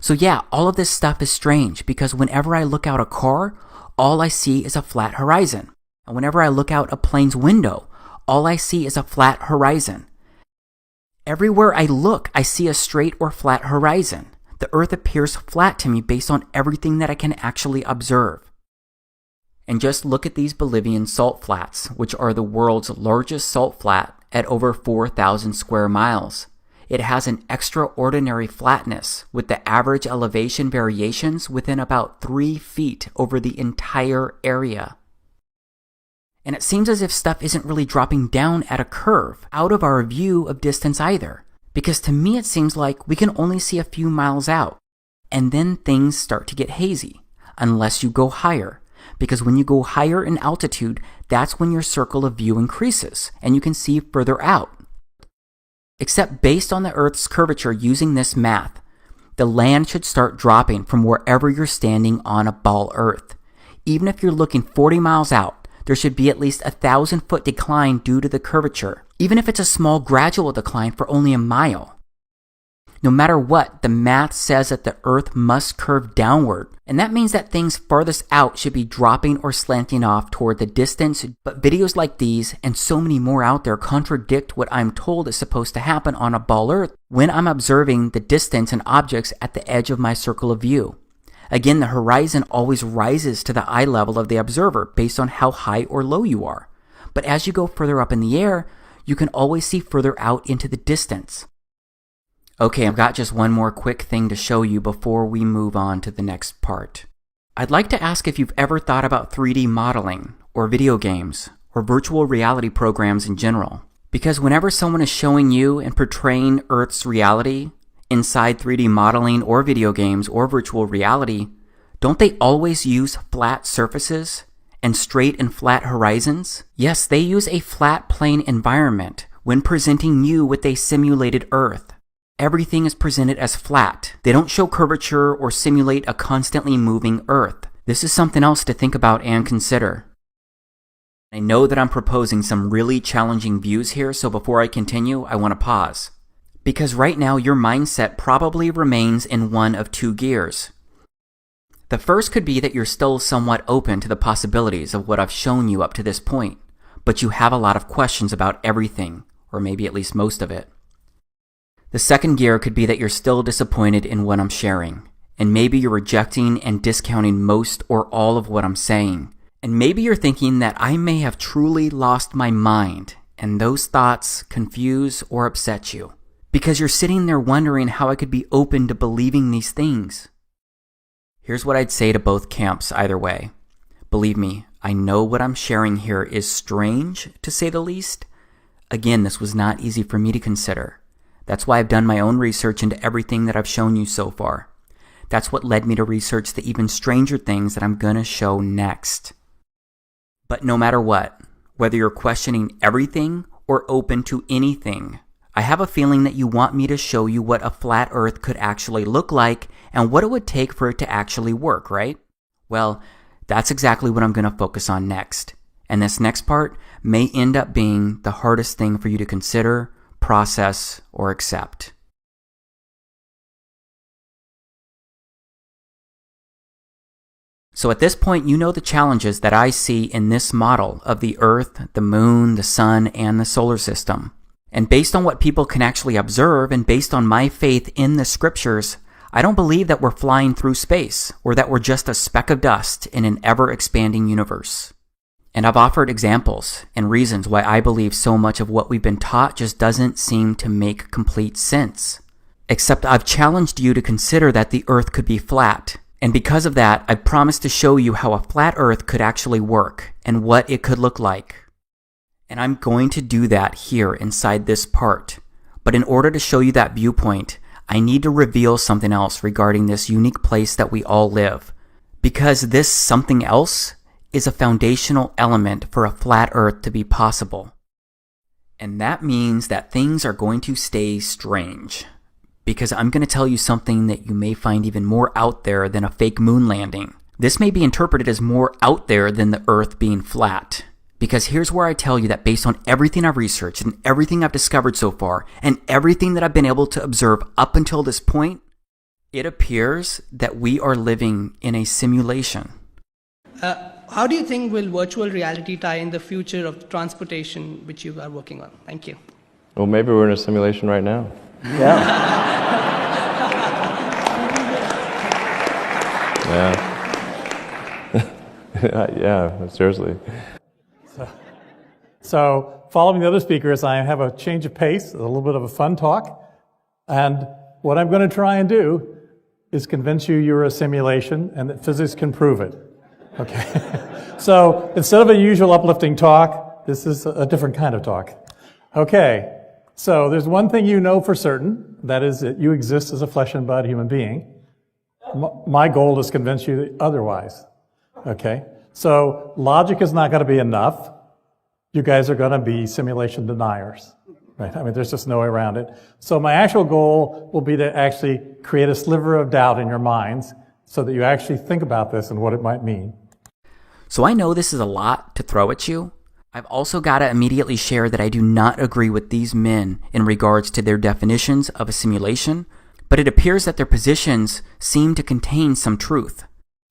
So yeah, all of this stuff is strange because whenever I look out a car, all I see is a flat horizon. And whenever I look out a plane's window, all I see is a flat horizon. Everywhere I look, I see a straight or flat horizon. The Earth appears flat to me based on everything that I can actually observe. And just look at these Bolivian salt flats, which are the world's largest salt flat at over 4,000 square miles. It has an extraordinary flatness, with the average elevation variations within about 3 feet over the entire area. And it seems as if stuff isn't really dropping down at a curve, out of our view of distance either. Because to me it seems like we can only see a few miles out, and then things start to get hazy, unless you go higher. Because when you go higher in altitude, that's when your circle of view increases, and you can see further out. Except based on the Earth's curvature using this math, the land should start dropping from wherever you're standing on a ball Earth. Even if you're looking 40 miles out, there should be at least 1,000-foot decline due to the curvature, even if it's a small gradual decline for only a mile. No matter what, the math says that the Earth must curve downward, and that means that things farthest out should be dropping or slanting off toward the distance, but videos like these and so many more out there contradict what I'm told is supposed to happen on a ball Earth when I'm observing the distance and objects at the edge of my circle of view. Again, the horizon always rises to the eye level of the observer based on how high or low you are. But as you go further up in the air, you can always see further out into the distance. Okay, I've got just one more quick thing to show you before we move on to the next part. I'd like to ask if you've ever thought about 3D modeling, or video games, or virtual reality programs in general. Because whenever someone is showing you and portraying Earth's reality inside 3D modeling or video games or virtual reality, don't they always use flat surfaces and straight and flat horizons? Yes, they use a flat plane environment when presenting you with a simulated Earth. Everything is presented as flat. They don't show curvature or simulate a constantly moving Earth. This is something else to think about and consider. I know that I'm proposing some really challenging views here, so before I continue, I want to pause. Because right now your mindset probably remains in one of two gears. The first could be that you're still somewhat open to the possibilities of what I've shown you up to this point, but you have a lot of questions about everything, or maybe at least most of it. The second gear could be that you're still disappointed in what I'm sharing, and maybe you're rejecting and discounting most or all of what I'm saying. And maybe you're thinking that I may have truly lost my mind, and those thoughts confuse or upset you, because you're sitting there wondering how I could be open to believing these things. Here's what I'd say to both camps either way. Believe me, I know what I'm sharing here is strange, to say the least. Again, this was not easy for me to consider. That's why I've done my own research into everything that I've shown you so far. That's what led me to research the even stranger things that I'm gonna show next. But no matter what, whether you're questioning everything or open to anything, I have a feeling that you want me to show you what a flat Earth could actually look like and what it would take for it to actually work, right? Well, that's exactly what I'm going to focus on next. And this next part may end up being the hardest thing for you to consider, process, or accept. So at this point, you know the challenges that I see in this model of the Earth, the Moon, the Sun, and the solar system. And based on what people can actually observe and based on my faith in the scriptures, I don't believe that we're flying through space or that we're just a speck of dust in an ever-expanding universe. And I've offered examples and reasons why I believe so much of what we've been taught just doesn't seem to make complete sense. Except I've challenged you to consider that the Earth could be flat. And because of that, I've promised to show you how a flat Earth could actually work and what it could look like. And I'm going to do that here inside this part. But in order to show you that viewpoint, I need to reveal something else regarding this unique place that we all live. Because this something else is a foundational element for a flat Earth to be possible. And that means that things are going to stay strange. Because I'm going to tell you something that you may find even more out there than a fake moon landing. This may be interpreted as more out there than the Earth being flat. Because here's where I tell you that based on everything I've researched and everything I've discovered so far and everything that I've been able to observe up until this point, it appears that we are living in a simulation. How do you think will virtual reality tie in the future of transportation which you are working on? Thank you. Well, maybe we're in a simulation right now. Yeah. Yeah, seriously. So, following the other speakers, I have a change of pace, a little bit of a fun talk. And what I'm going to try and do is convince you you're a simulation and that physics can prove it. Okay. So, instead of a usual uplifting talk, this is a different kind of talk. Okay. So, there's one thing you know for certain, that is that you exist as a flesh and blood human being. My goal is to convince you otherwise. Okay. So, logic is not going to be enough. You guys are going to be simulation deniers, right? I mean, there's just no way around it. So my actual goal will be to actually create a sliver of doubt in your minds so that you actually think about this and what it might mean. So I know this is a lot to throw at you. I've also got to immediately share that I do not agree with these men in regards to their definitions of a simulation, but it appears that their positions seem to contain some truth.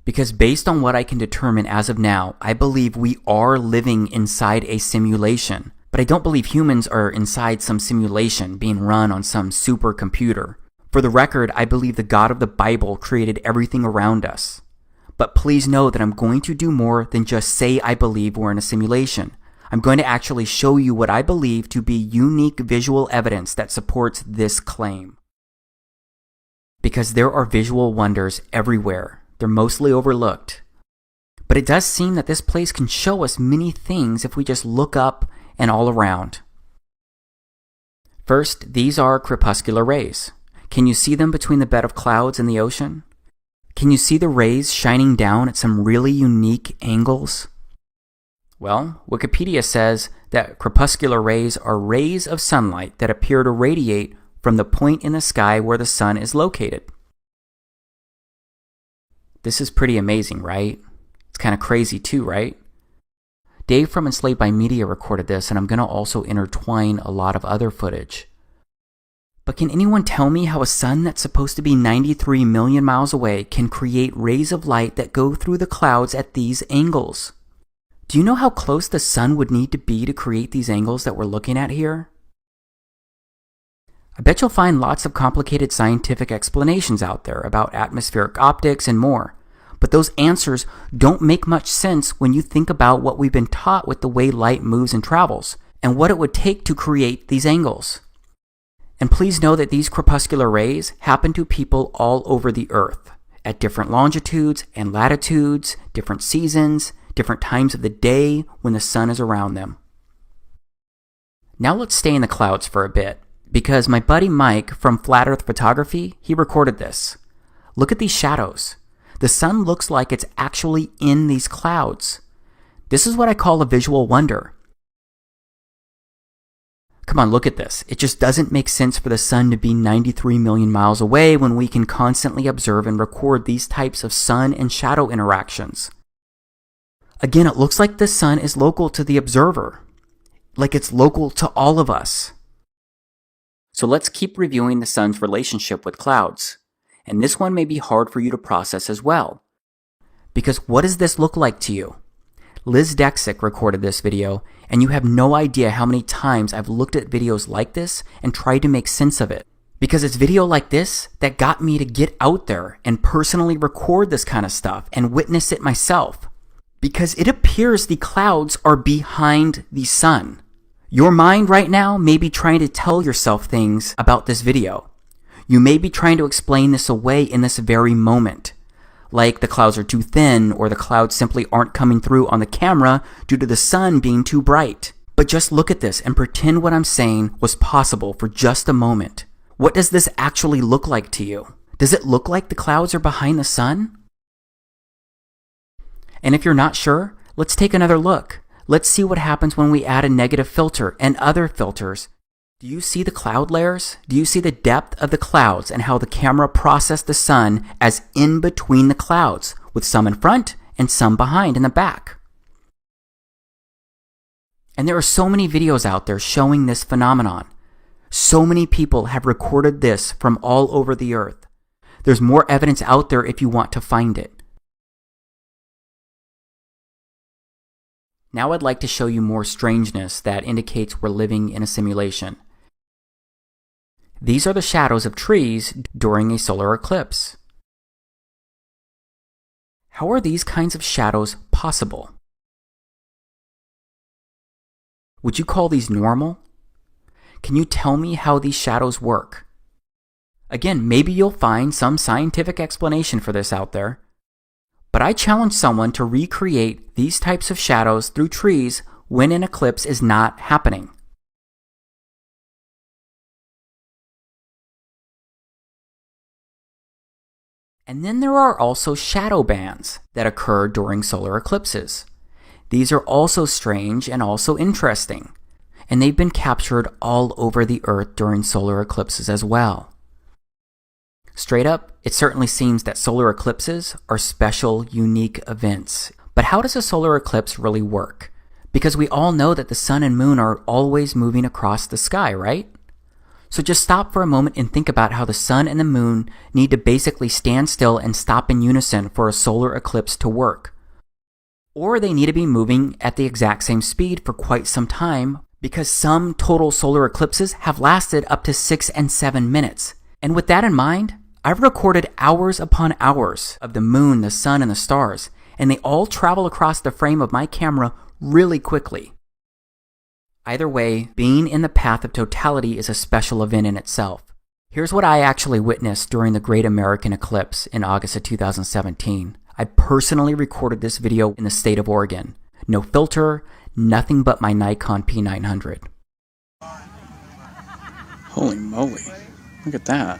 Because based on what I can determine as of now, I believe we are living inside a simulation. But I don't believe humans are inside some simulation being run on some supercomputer. For the record, I believe the God of the Bible created everything around us. But please know that I'm going to do more than just say I believe we're in a simulation. I'm going to actually show you what I believe to be unique visual evidence that supports this claim. Because there are visual wonders everywhere. They're mostly overlooked. But it does seem that this place can show us many things if we just look up and all around. First, these are crepuscular rays. Can you see them between the bed of clouds and the ocean? Can you see the rays shining down at some really unique angles? Well, Wikipedia says that crepuscular rays are rays of sunlight that appear to radiate from the point in the sky where the sun is located. This is pretty amazing, right? It's kind of crazy too, right? Dave from Enslaved by Media recorded this, and I'm going to also intertwine a lot of other footage. But can anyone tell me how a sun that's supposed to be 93 million miles away can create rays of light that go through the clouds at these angles? Do you know how close the sun would need to be to create these angles that we're looking at here? I bet you'll find lots of complicated scientific explanations out there about atmospheric optics and more. But those answers don't make much sense when you think about what we've been taught with the way light moves and travels, and what it would take to create these angles. And please know that these crepuscular rays happen to people all over the Earth, at different longitudes and latitudes, different seasons, different times of the day when the sun is around them. Now let's stay in the clouds for a bit, because my buddy Mike from Flat Earth Photography, he recorded this. Look at these shadows. The sun looks like it's actually in these clouds. This is what I call a visual wonder. Come on, look at this. It just doesn't make sense for the sun to be 93 million miles away when we can constantly observe and record these types of sun and shadow interactions. Again, it looks like the sun is local to the observer, like it's local to all of us. So let's keep reviewing the sun's relationship with clouds. And this one may be hard for you to process as well. Because what does this look like to you? Liz Dexick recorded this video, and you have no idea how many times I've looked at videos like this and tried to make sense of it. Because it's video like this that got me to get out there and personally record this kind of stuff and witness it myself. Because it appears the clouds are behind the sun. Your mind right now may be trying to tell yourself things about this video. You may be trying to explain this away in this very moment. Like the clouds are too thin, or the clouds simply aren't coming through on the camera due to the sun being too bright. But just look at this and pretend what I'm saying was possible for just a moment. What does this actually look like to you? Does it look like the clouds are behind the sun? And if you're not sure, let's take another look. Let's see what happens when we add a negative filter and other filters. Do you see the cloud layers? Do you see the depth of the clouds and how the camera processed the sun as in between the clouds, with some in front and some behind in the back? And there are so many videos out there showing this phenomenon. So many people have recorded this from all over the Earth. There's more evidence out there if you want to find it. Now I'd like to show you more strangeness that indicates we're living in a simulation. These are the shadows of trees during a solar eclipse. How are these kinds of shadows possible? Would you call these normal? Can you tell me how these shadows work? Again, maybe you'll find some scientific explanation for this out there, but I challenge someone to recreate these types of shadows through trees when an eclipse is not happening. And then there are also shadow bands that occur during solar eclipses. These are also strange and also interesting, and they've been captured all over the Earth during solar eclipses as well. Straight up, it certainly seems that solar eclipses are special, unique events. But how does a solar eclipse really work? Because we all know that the sun and moon are always moving across the sky, right? So just stop for a moment and think about how the sun and the moon need to basically stand still and stop in unison for a solar eclipse to work. Or they need to be moving at the exact same speed for quite some time, because some total solar eclipses have lasted up to 6 and 7 minutes. And with that in mind, I've recorded hours upon hours of the moon, the sun, and the stars, and they all travel across the frame of my camera really quickly. Either way, being in the path of totality is a special event in itself. Here's what I actually witnessed during the Great American Eclipse in August of 2017. I personally recorded this video in the state of Oregon. No filter, nothing but my Nikon P900. Holy moly, look at that.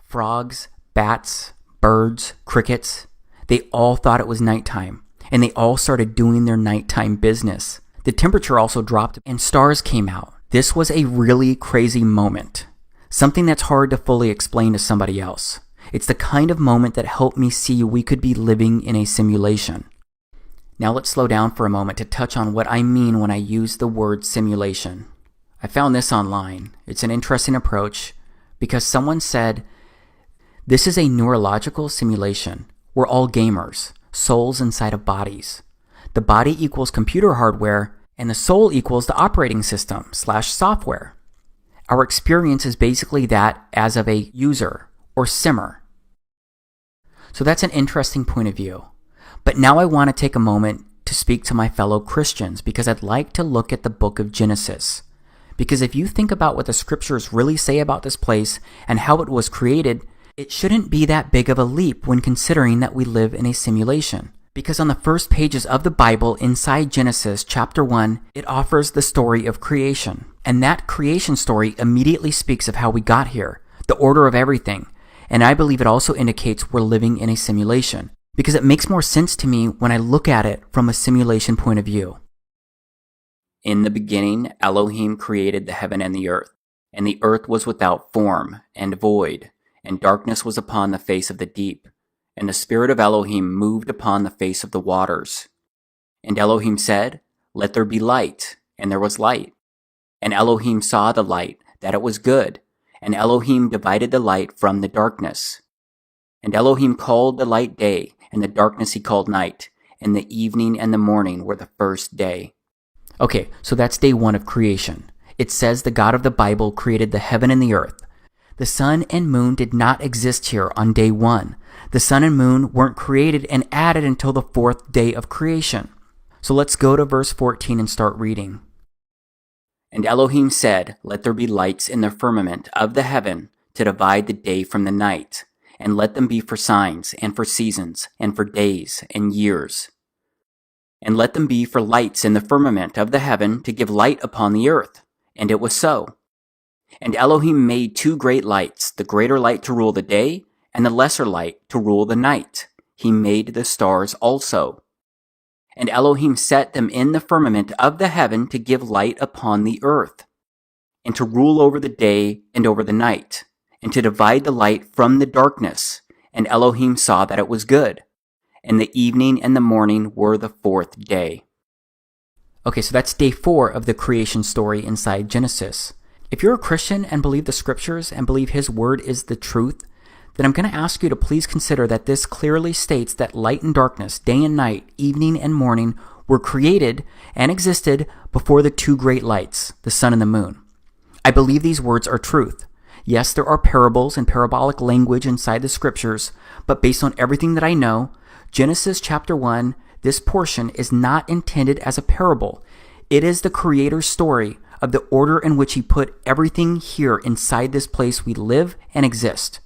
Frogs, bats, birds, crickets, they all thought it was nighttime, and they all started doing their nighttime business. The temperature also dropped, and stars came out. This was a really crazy moment, something that's hard to fully explain to somebody else. It's the kind of moment that helped me see we could be living in a simulation. Now let's slow down for a moment to touch on what I mean when I use the word simulation. I found this online. It's an interesting approach because someone said, this is a neurological simulation. We're all gamers, souls inside of bodies. The body equals computer hardware, and the soul equals the operating system / software. Our experience is basically that as of a user or simmer. So that's an interesting point of view. But now I want to take a moment to speak to my fellow Christians because I'd like to look at the book of Genesis. Because if you think about what the scriptures really say about this place and how it was created, it shouldn't be that big of a leap when considering that we live in a simulation. Because on the first pages of the Bible inside Genesis chapter 1, it offers the story of creation. And that creation story immediately speaks of how we got here, the order of everything. And I believe it also indicates we're living in a simulation, because it makes more sense to me when I look at it from a simulation point of view. In the beginning, Elohim created the heaven and the earth was without form and void, and darkness was upon the face of the deep. And the Spirit of Elohim moved upon the face of the waters. And Elohim said, "Let there be light," and there was light. And Elohim saw the light, that it was good, and Elohim divided the light from the darkness. And Elohim called the light day, and the darkness he called night, and the evening and the morning were the first day. Okay, so that's day 1 of creation. It says the God of the Bible created the heaven and the earth. The sun and moon did not exist here on day 1. The sun and moon weren't created and added until the 4th day of creation. So let's go to verse 14 and start reading. And Elohim said, Let there be lights in the firmament of the heaven to divide the day from the night, and let them be for signs, and for seasons, and for days, and years. And let them be for lights in the firmament of the heaven to give light upon the earth. And it was so. And Elohim made 2 great lights, the greater light to rule the day, and the lesser light to rule the night. He made the stars also. And Elohim set them in the firmament of the heaven to give light upon the earth, and to rule over the day and over the night, and to divide the light from the darkness. And Elohim saw that it was good. And the evening and the morning were the 4th day. Okay, so that's day 4 of the creation story inside Genesis. If you're a Christian and believe the scriptures and believe his word is the truth, then I'm going to ask you to please consider that this clearly states that light and darkness, day and night, evening and morning, were created and existed before the 2 great lights, the sun and the moon. I believe these words are truth. Yes, there are parables and parabolic language inside the scriptures, but based on everything that I know, Genesis chapter 1, this portion is not intended as a parable. It is the Creator's story of the order in which he put everything here inside this place we live and exist.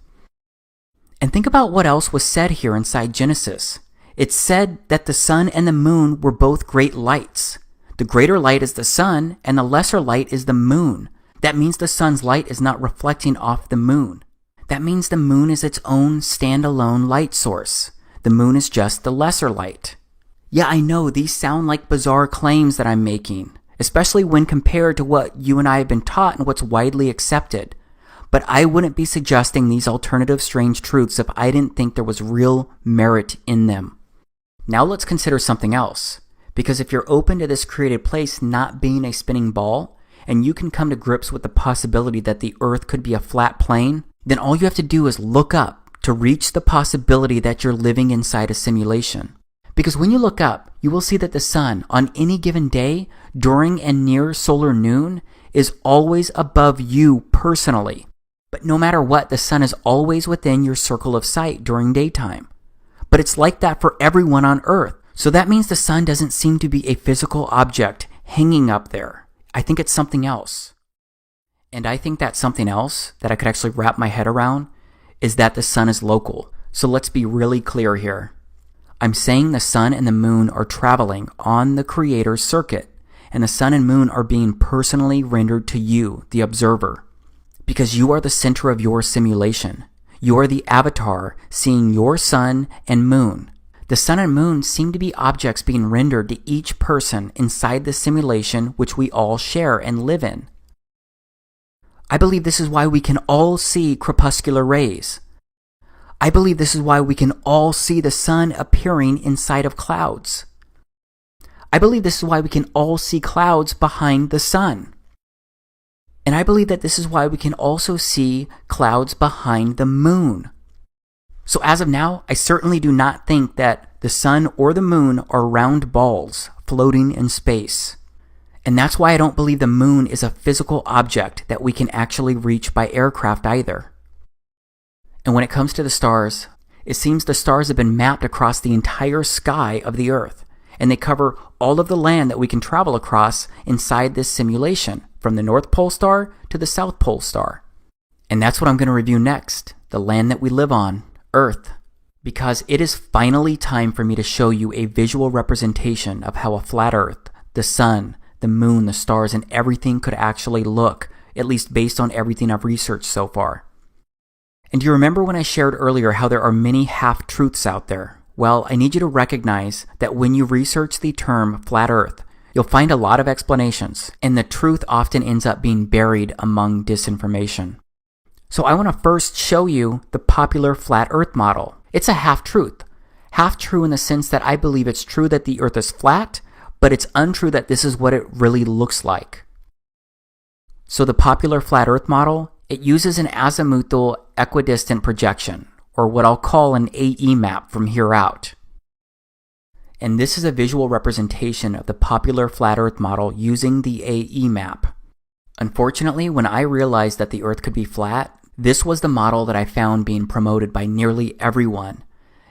And think about what else was said here inside Genesis. It said that the sun and the moon were both great lights. The greater light is the sun, and the lesser light is the moon. That means the sun's light is not reflecting off the moon. That means the moon is its own standalone light source. The moon is just the lesser light. Yeah, I know these sound like bizarre claims that I'm making, especially when compared to what you and I have been taught and what's widely accepted. But I wouldn't be suggesting these alternative strange truths if I didn't think there was real merit in them. Now let's consider something else. Because if you're open to this created place not being a spinning ball, and you can come to grips with the possibility that the earth could be a flat plane, then all you have to do is look up to reach the possibility that you're living inside a simulation. Because when you look up, you will see that the sun on any given day during and near solar noon is always above you personally. But no matter what, the sun is always within your circle of sight during daytime. But it's like that for everyone on Earth. So that means the sun doesn't seem to be a physical object hanging up there. I think it's something else. And I think that something else that I could actually wrap my head around is that the sun is local. So let's be really clear here. I'm saying the sun and the moon are traveling on the Creator's circuit, and the sun and moon are being personally rendered to you, the observer. Because you are the center of your simulation. You are the avatar seeing your sun and moon. The sun and moon seem to be objects being rendered to each person inside the simulation which we all share and live in. I believe this is why we can all see crepuscular rays. I believe this is why we can all see the sun appearing inside of clouds. I believe this is why we can all see clouds behind the sun. And I believe that this is why we can also see clouds behind the moon. So as of now, I certainly do not think that the sun or the moon are round balls floating in space. And that's why I don't believe the moon is a physical object that we can actually reach by aircraft either. And when it comes to the stars, it seems the stars have been mapped across the entire sky of the Earth, and they cover all of the land that we can travel across inside this simulation, from the North Pole star to the South Pole star. And that's what I'm going to review next, the land that we live on, Earth. Because it is finally time for me to show you a visual representation of how a flat Earth, the sun, the moon, the stars, and everything could actually look, at least based on everything I've researched so far. And do you remember when I shared earlier how there are many half-truths out there? Well, I need you to recognize that when you research the term flat Earth, you'll find a lot of explanations, and the truth often ends up being buried among disinformation. So I want to first show you the popular flat Earth model. It's a half-truth. Half-true in the sense that I believe it's true that the Earth is flat, but it's untrue that this is what it really looks like. So the popular flat Earth model, it uses an azimuthal equidistant projection, or what I'll call an AE map from here out. And this is a visual representation of the popular flat Earth model using the AE map. Unfortunately, when I realized that the Earth could be flat, this was the model that I found being promoted by nearly everyone.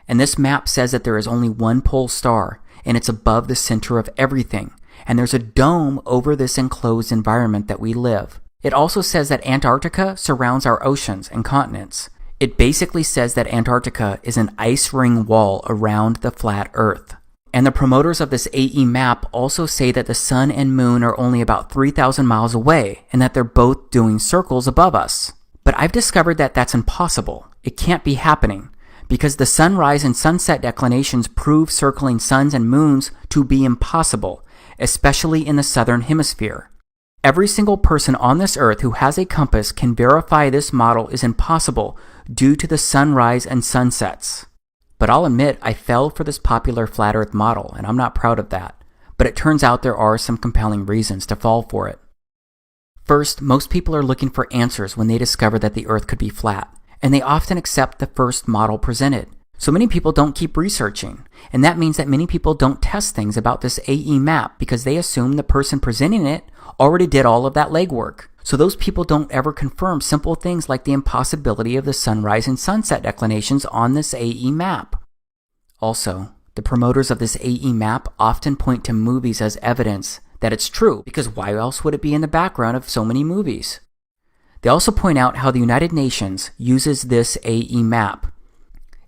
And this map says that there is only one pole star, and it's above the center of everything, and there's a dome over this enclosed environment that we live. It also says that Antarctica surrounds our oceans and continents. It basically says that Antarctica is an ice ring wall around the flat Earth. And the promoters of this AE map also say that the sun and moon are only about 3,000 miles away and that they're both doing circles above us. But I've discovered that that's impossible. It can't be happening because the sunrise and sunset declinations prove circling suns and moons to be impossible, especially in the southern hemisphere. Every single person on this earth who has a compass can verify this model is impossible due to the sunrise and sunsets. But I'll admit I fell for this popular flat earth model, and I'm not proud of that. But it turns out there are some compelling reasons to fall for it. First, most people are looking for answers when they discover that the earth could be flat, and they often accept the first model presented. So many people don't keep researching, and that means that many people don't test things about this AE map because they assume the person presenting it already did all of that legwork. So those people don't ever confirm simple things like the impossibility of the sunrise and sunset declinations on this AE map. Also, the promoters of this AE map often point to movies as evidence that it's true, because why else would it be in the background of so many movies? They also point out how the United Nations uses this AE map.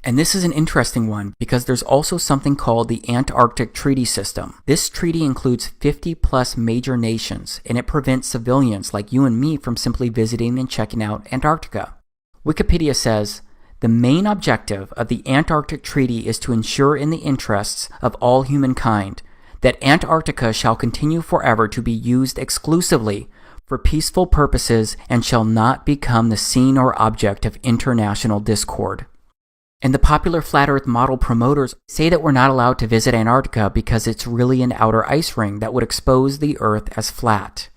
And this is an interesting one because there's also something called the Antarctic Treaty System. This treaty includes 50 plus major nations, and it prevents civilians like you and me from simply visiting and checking out Antarctica. Wikipedia says, the main objective of the Antarctic Treaty is to ensure in the interests of all humankind that Antarctica shall continue forever to be used exclusively for peaceful purposes and shall not become the scene or object of international discord. And the popular flat earth model promoters say that we're not allowed to visit Antarctica because it's really an outer ice ring that would expose the earth as flat.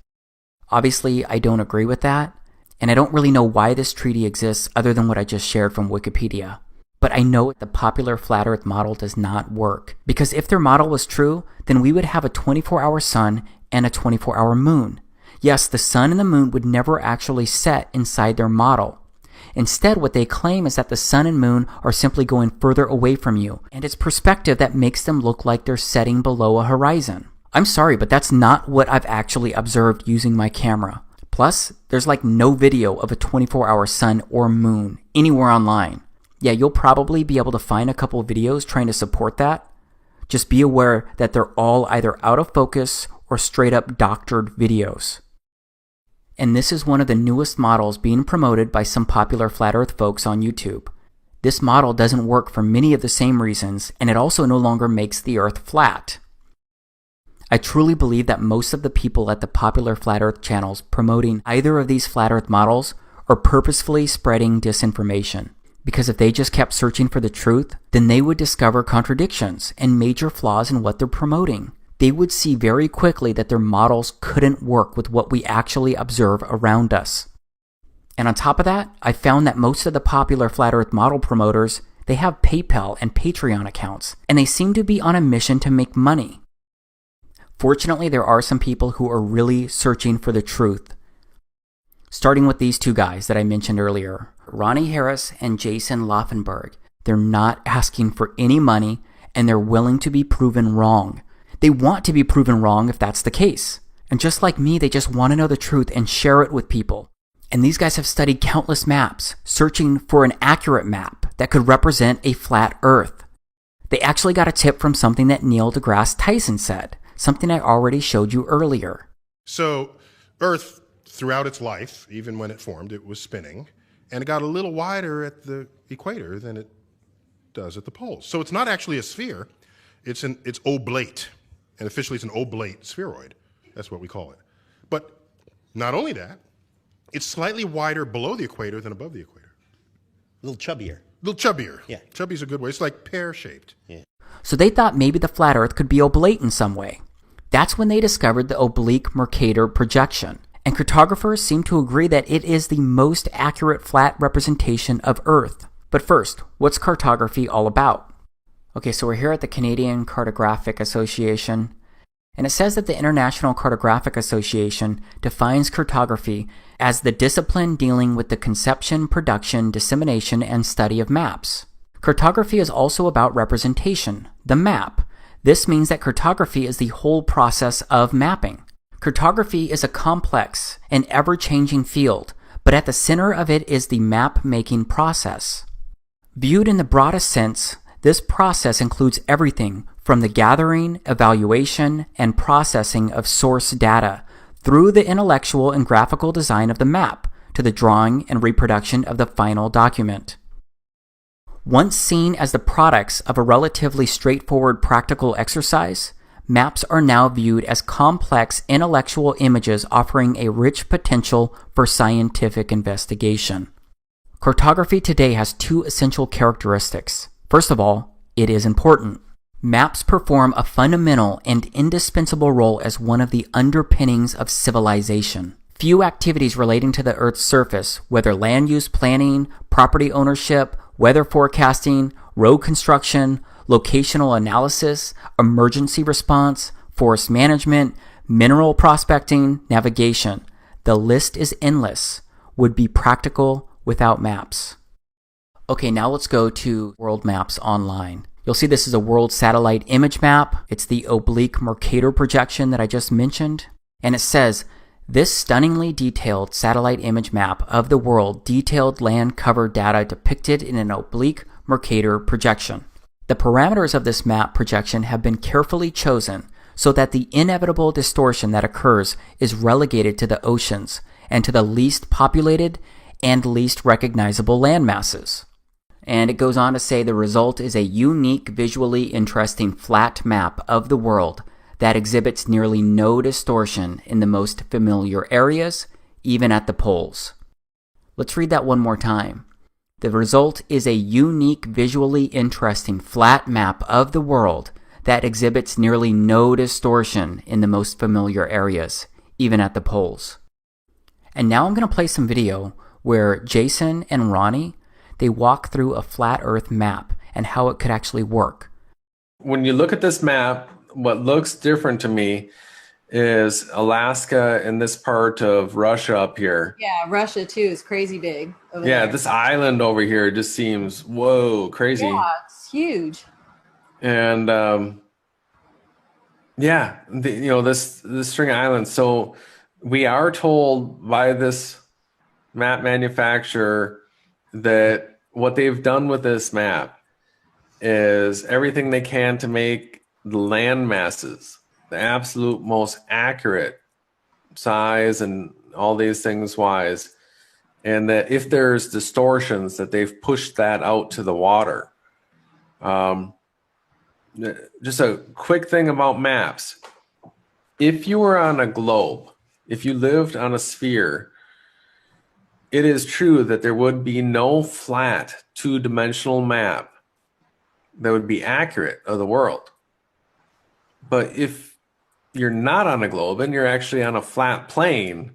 Obviously, I don't agree with that, and I don't really know why this treaty exists other than what I just shared from Wikipedia. But I know the popular flat earth model does not work, because if their model was true, then we would have a 24-hour sun and a 24-hour moon. Yes, the sun and the moon would never actually set inside their model. Instead, what they claim is that the sun and moon are simply going further away from you, and it's perspective that makes them look like they're setting below a horizon. I'm sorry, but that's not what I've actually observed using my camera. Plus, there's like no video of a 24-hour sun or moon anywhere online. Yeah, you'll probably be able to find a couple videos trying to support that. Just be aware that they're all either out of focus or straight up doctored videos. And this is one of the newest models being promoted by some popular flat earth folks on YouTube. This model doesn't work for many of the same reasons, and it also no longer makes the earth flat. I truly believe that most of the people at the popular flat earth channels promoting either of these flat earth models are purposefully spreading disinformation. Because if they just kept searching for the truth, then they would discover contradictions and major flaws in what they're promoting. They would see very quickly that their models couldn't work with what we actually observe around us. And on top of that, I found that most of the popular flat earth model promoters, they have PayPal and Patreon accounts, and they seem to be on a mission to make money. Fortunately, there are some people who are really searching for the truth. Starting with these two guys that I mentioned earlier, Ronnie Harris and Jason Laufenberg. They're not asking for any money, and they're willing to be proven wrong. They want to be proven wrong if that's the case. And just like me, they just want to know the truth and share it with people. And these guys have studied countless maps, searching for an accurate map that could represent a flat earth. They actually got a tip from something that Neil deGrasse Tyson said, something I already showed you earlier. So Earth, throughout its life, even when it formed, it was spinning, and it got a little wider at the equator than it does at the poles. So it's not actually a sphere, it's oblate. And officially it's an oblate spheroid. That's what we call it. But not only that, it's slightly wider below the equator than above the equator. A little chubbier. A little chubbier. Yeah. Chubby's a good way. It's like pear-shaped. Yeah. So they thought maybe the flat earth could be oblate in some way. That's when they discovered the oblique Mercator projection. And cartographers seem to agree that it is the most accurate flat representation of Earth. But first, what's cartography all about? Okay, so we're here at the Canadian Cartographic Association, and it says that the International Cartographic Association defines cartography as the discipline dealing with the conception, production, dissemination, and study of maps. Cartography is also about representation, the map, This means that cartography is the whole process of mapping. Cartography is a complex and ever-changing field, but at the center of it is the map-making process. Viewed in the broadest sense, this process includes everything from the gathering, evaluation, and processing of source data through the intellectual and graphical design of the map to the drawing and reproduction of the final document. Once seen as the products of a relatively straightforward practical exercise, maps are now viewed as complex intellectual images offering a rich potential for scientific investigation. Cartography today has two essential characteristics. First of all, it is important. Maps perform a fundamental and indispensable role as one of the underpinnings of civilization. Few activities relating to the Earth's surface, whether land use planning, property ownership, weather forecasting, road construction, locational analysis, emergency response, forest management, mineral prospecting, navigation, the list is endless, would be practical without maps. Okay, now let's go to World Maps Online. You'll see this is a world satellite image map. It's the oblique Mercator projection that I just mentioned. And it says, this stunningly detailed satellite image map of the world detailed land cover data depicted in an oblique Mercator projection. The parameters of this map projection have been carefully chosen so that the inevitable distortion that occurs is relegated to the oceans and to the least populated and least recognizable land masses. And it goes on to say the result is a unique, visually interesting flat map of the world that exhibits nearly no distortion in the most familiar areas, even at the poles. Let's read that one more time. The result is a unique, visually interesting flat map of the world that exhibits nearly no distortion in the most familiar areas, even at the poles. And now I'm going to play some video where Jason and Ronnie, they walk through a flat Earth map and how it could actually work. When you look at this map, what looks different to me is Alaska and this part of Russia up here. Yeah, Russia too is crazy big over Yeah, there. this island over here just seems, whoa, crazy. Yeah, it's huge. And yeah, this string of islands. So we are told by this map manufacturer that what they've done with this map is everything they can to make the land masses the absolute most accurate size and all these things wise, and that if there's distortions that they've pushed that out to the water. Just a quick thing about maps. If you were on a globe, if you lived on a sphere, it is true that there would be no flat two-dimensional map that would be accurate of the world. But if you're not on a globe and you're actually on a flat plane,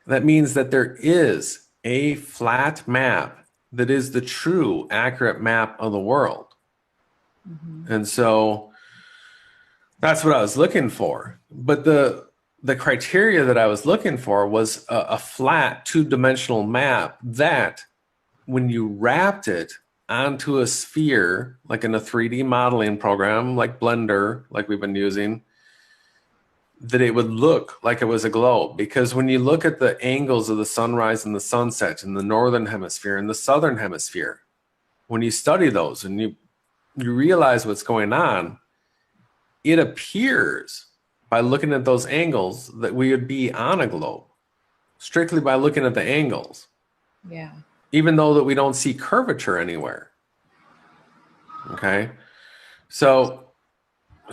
that means that there is a flat map that is the true accurate map of the world. Mm-hmm. And so that's what I was looking for. But the criteria that I was looking for was a flat two-dimensional map that when you wrapped it onto a sphere, like in a 3D modeling program, like Blender, like we've been using, that it would look like it was a globe. Because when you look at the angles of the sunrise and the sunset in the northern hemisphere and the southern hemisphere, when you study those and you realize what's going on, it appears by looking at those angles that we would be on a globe, strictly by looking at the angles. Yeah. Even though that we don't see curvature anywhere. Okay. So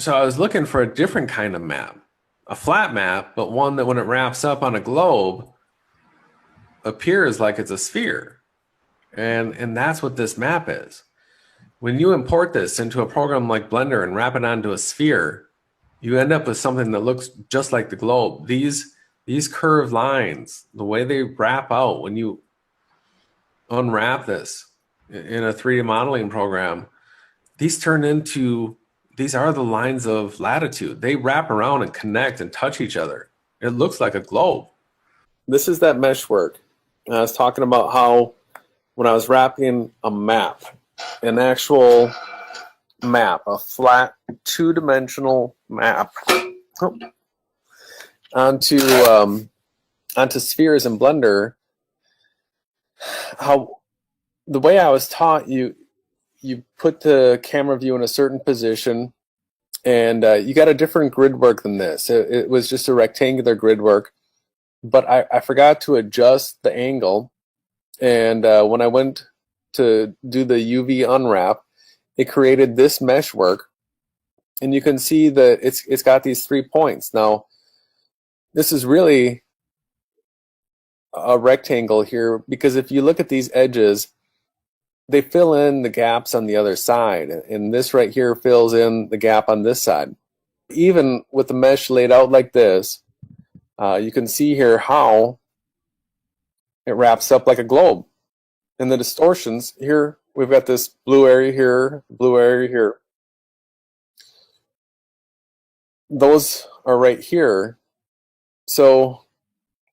I was looking for a different kind of map, a flat map, but one that when it wraps up on a globe appears like it's a sphere. And that's what this map is. When you import this into a program like Blender and wrap it onto a sphere, you end up with something that looks just like the globe. These curved lines, the way they wrap out when you unwrap this in a 3D modeling program, these are the lines of latitude. They wrap around and connect and touch each other. It looks like a globe. This is that mesh work. And I was talking about how when I was wrapping a map, an actual map, a flat two-dimensional map, onto spheres in Blender, how the way I was taught, you put the camera view in a certain position, and you got a different grid work than this. It was just a rectangular grid work, but I forgot to adjust the angle, and when I went to do the UV unwrap, it created this mesh work, and you can see that it's got these 3 points. Now, this is really a rectangle here, because if you look at these edges, they fill in the gaps on the other side, and this right here fills in the gap on this side. Even with the mesh laid out like this, you can see here how it wraps up like a globe. And the distortions here, we've got this blue area here, blue area here. Those are right here. So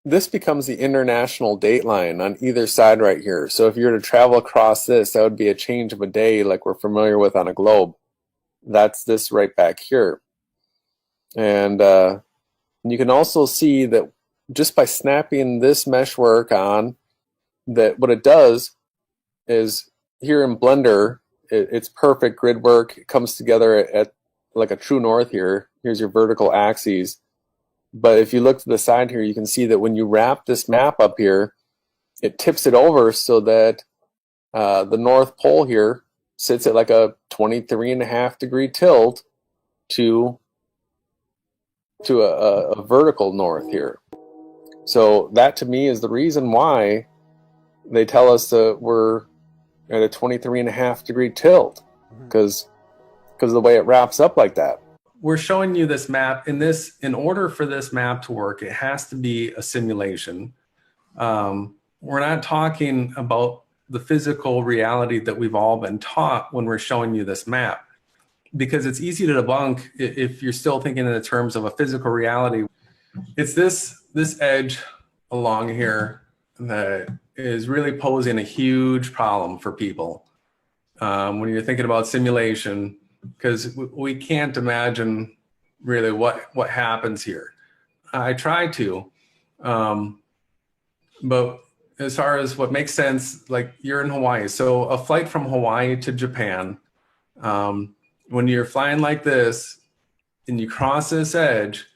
this becomes the international date line on either side right here. So if you were to travel across this, that would be a change of a day like we're familiar with on a globe. That's this right back here. And you can also see that just by snapping this meshwork on, that what it does is here in Blender, it's perfect grid work. It comes together at like a true north here. Here's your vertical axes. But if you look to the side here, you can see that when you wrap this map up here, it tips it over so that the North Pole here sits at like a 23.5 degree tilt to a vertical north here. So that to me is the reason why they tell us that we're at a 23.5 degree tilt, because of the way it wraps up like that. We're showing you this map. In order for this map to work, it has to be a simulation. We're not talking about the physical reality that we've all been taught when we're showing you this map, because it's easy to debunk if you're still thinking in the terms of a physical reality. It's this edge along here that is really posing a huge problem for people when you're thinking about simulation, because we can't imagine really what happens here. I try to, but as far as what makes sense, like you're in Hawaii. So a flight from Hawaii to Japan, when you're flying like this and you cross this edge,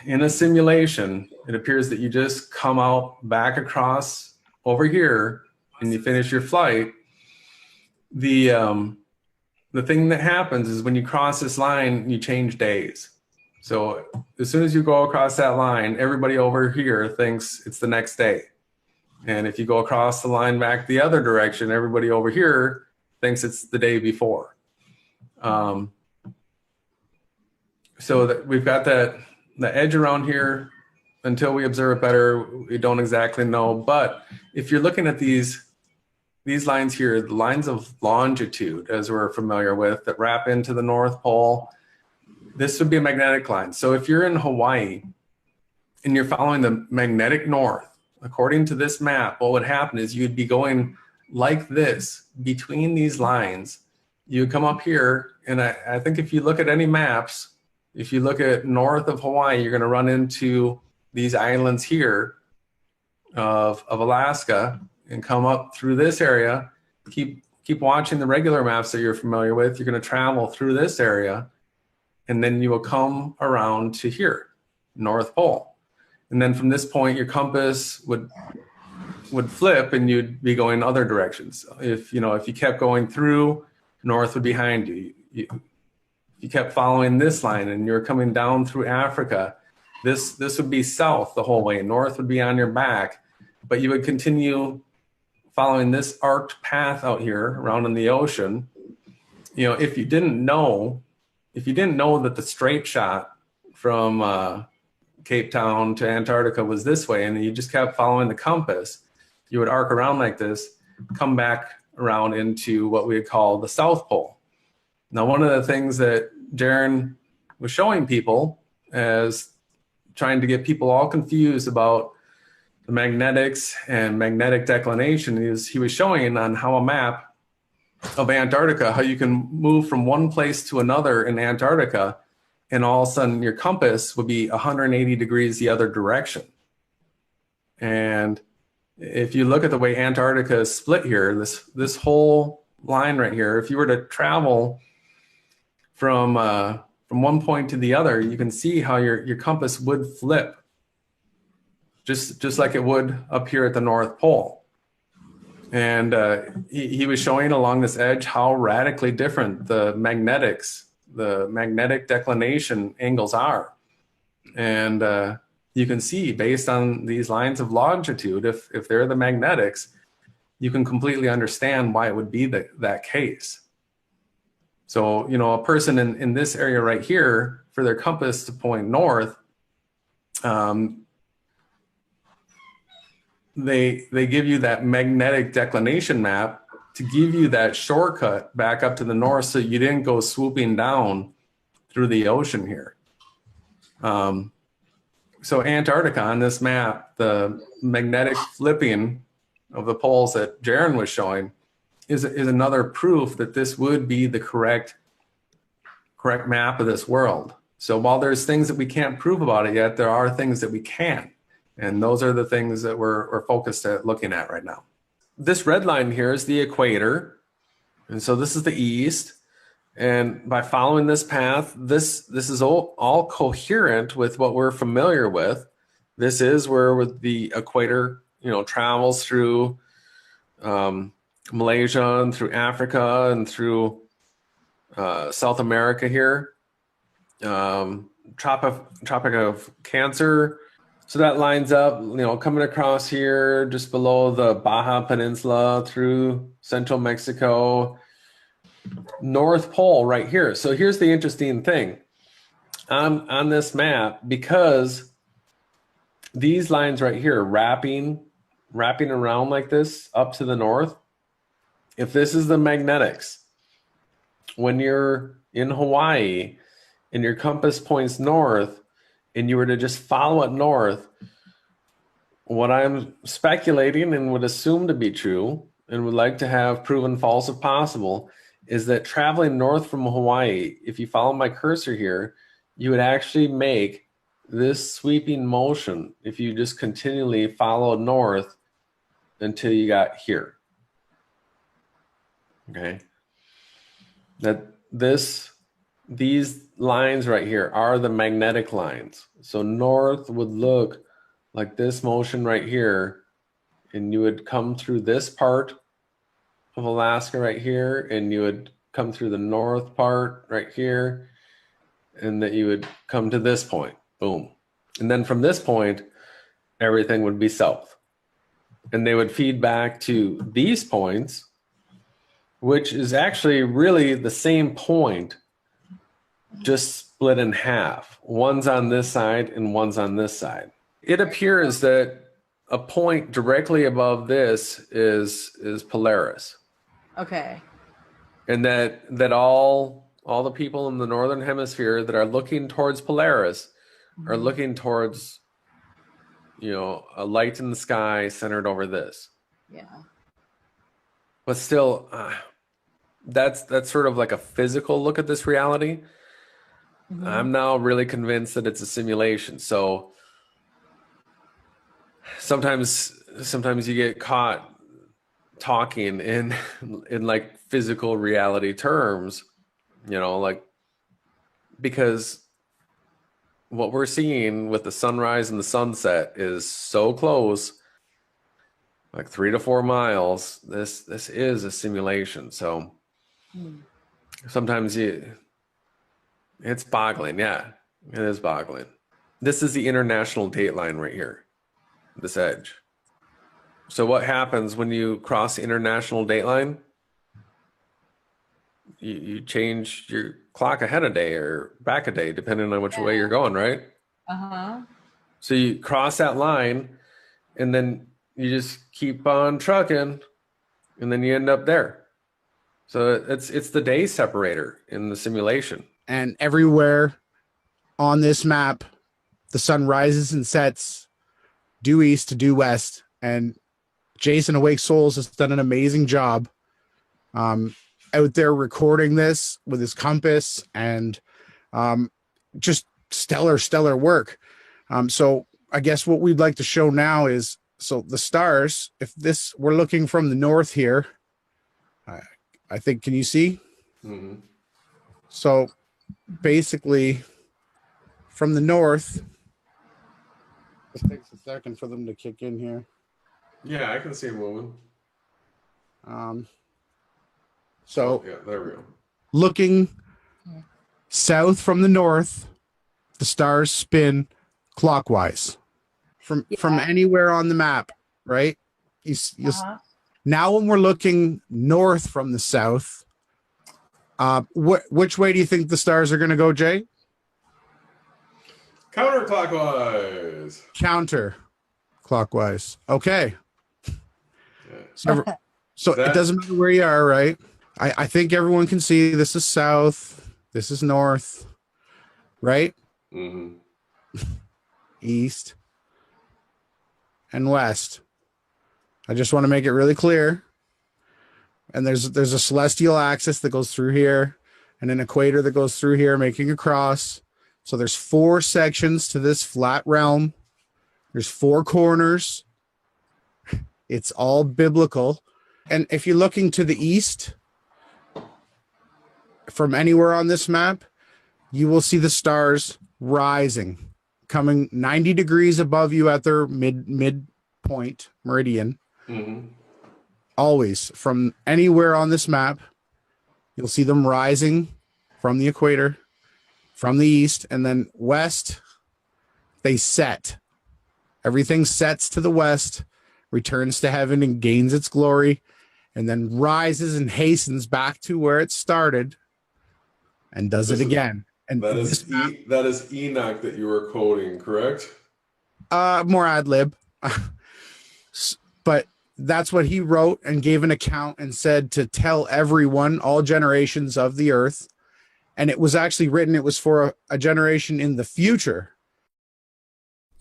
in a simulation, it appears that you just come out back across over here and you finish your flight. The thing that happens is when you cross this line, you change days. So as soon as you go across that line, everybody over here thinks it's the next day. And if you go across the line back the other direction, everybody over here thinks it's the day before. So that we've got the edge around here. Until we observe it better, we don't exactly know. But if you're looking at these lines here, the lines of longitude, as we're familiar with, that wrap into the North Pole, this would be a magnetic line. So if you're in Hawaii and you're following the magnetic north, according to this map, what would happen is you'd be going like this between these lines. You come up here, and I think if you look at any maps, if you look at north of Hawaii, you're going to run into these islands here of Alaska, and come up through this area. Keep watching the regular maps that you're familiar with. You're going to travel through this area, and then you will come around to here, North Pole. And then from this point, your compass would flip, and you'd be going other directions. If you kept going through, north would be behind you. You kept following this line, and you're coming down through Africa, this would be south the whole way. North would be on your back, but you would continue following this arced path out here around in the ocean. If you didn't know that the straight shot from Cape Town to Antarctica was this way, and you just kept following the compass, you would arc around like this, come back around into what we would call the South Pole. Now, one of the things that Jaron was showing people as trying to get people all confused about the magnetics and magnetic declination is he was showing on how a map of Antarctica, how you can move from one place to another in Antarctica, and all of a sudden your compass would be 180 degrees the other direction. And if you look at the way Antarctica is split here, this whole line right here, if you were to travel from one point to the other, you can see how your compass would flip, just like it would up here at the North Pole. And he was showing along this edge how radically different the magnetic declination angles are. And you can see based on these lines of longitude, if they're the magnetics, you can completely understand why it would be that case. So, you know, a person in this area right here, for their compass to point north, they give you that magnetic declination map to give you that shortcut back up to the north, so you didn't go swooping down through the ocean here. So Antarctica on this map, the magnetic flipping of the poles that Jaron was showing is another proof that this would be the correct map of this world. So while there's things that we can't prove about it yet, there are things that we can. And those are the things that we're focused at looking at right now. This red line here is the equator. And so this is the east. And by following this path, this is all coherent with what we're familiar with. This is where the equator, you know, travels through Malaysia and through Africa and through South America here. Tropic of Cancer. So that lines up, you know, coming across here just below the Baja Peninsula through central Mexico, North Pole right here. So here's the interesting thing on this map, because these lines right here wrapping around like this up to the north, if this is the magnetics, when you're in Hawaii and your compass points north and you were to just follow it north, what I'm speculating and would assume to be true and would like to have proven false if possible is that traveling north from Hawaii, if you follow my cursor here, you would actually make this sweeping motion if you just continually follow north until you got here. Okay. These lines right here are the magnetic lines. So north would look like this motion right here, and you would come through this part of Alaska right here, and you would come through the north part right here, and that you would come to this point, boom. And then from this point, everything would be south. And they would feed back to these points, which is actually really the same point, just split in half. One's on this side and one's on this side. It appears that a point directly above this is Polaris. Okay. And that all the people in the northern hemisphere that are looking towards Polaris are looking towards, you know, a light in the sky centered over this. Yeah. But still, that's sort of like a physical look at this reality. I'm now really convinced that it's a simulation. So sometimes you get caught talking in like physical reality terms, you know, like, because what we're seeing with the sunrise and the sunset is so close, like 3 to 4 miles. This is a simulation. So sometimes it's boggling. Yeah, it is boggling. This is the international date line right here, this edge. So what happens when you cross the international date line? You change your clock ahead a day or back a day, depending on which way you're going, right? So you cross that line, and then you just keep on trucking, and then you end up there. So it's the day separator in the simulation. And everywhere on this map, the sun rises and sets due east to due west. And Jason Awake Souls has done an amazing job out there recording this with his compass, and just stellar work. So I guess what we'd like to show now is, so the stars, if this, we're looking from the north here, I think, can you see? Mm-hmm. So basically from the north, it takes a second for them to kick in here. Yeah, I can see him moving. So yeah, there we go. Looking south from the north, the stars spin clockwise from anywhere on the map, right? Now when we're looking north from the south, which way do you think the stars are going to go, Jay? Counterclockwise. Counterclockwise. Okay. So it doesn't matter where you are, right? I think everyone can see this is south, this is north, right? Mm-hmm. East and west. I just want to make it really clear. And there's a celestial axis that goes through here and an equator that goes through here, making a cross. So there's 4 sections to this flat realm. There's 4 corners. It's all biblical. And if you're looking to the east from anywhere on this map, you will see the stars rising, coming 90 degrees above you at their midpoint meridian. Mm-hmm. Always from anywhere on this map, you'll see them rising from the equator, from the east, and then west, they set. Everything sets to the west, returns to heaven and gains its glory, and then rises and hastens back to where it started and does it again. And that is Enoch that you were quoting, correct? More ad lib. But that's what he wrote and gave an account and said to tell everyone, all generations of the earth. And it was actually written, it was for a generation in the future.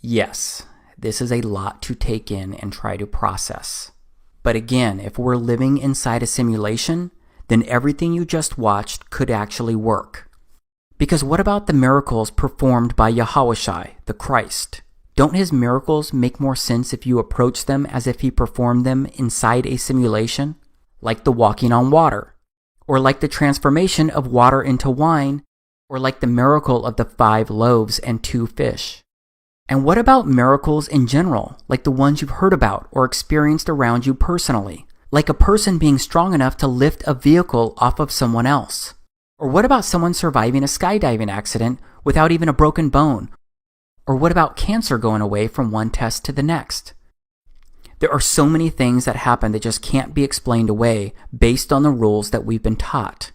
Yes, this is a lot to take in and try to process. But again, if we're living inside a simulation, then everything you just watched could actually work. Because what about the miracles performed by Yahushua, the Christ? Don't his miracles make more sense if you approach them as if he performed them inside a simulation? Like the walking on water, or like the transformation of water into wine, or like the miracle of the 5 loaves and 2 fish. And what about miracles in general, like the ones you've heard about or experienced around you personally? Like a person being strong enough to lift a vehicle off of someone else? Or what about someone surviving a skydiving accident without even a broken bone? Or what about cancer going away from one test to the next? There are so many things that happen that just can't be explained away based on the rules that we've been taught.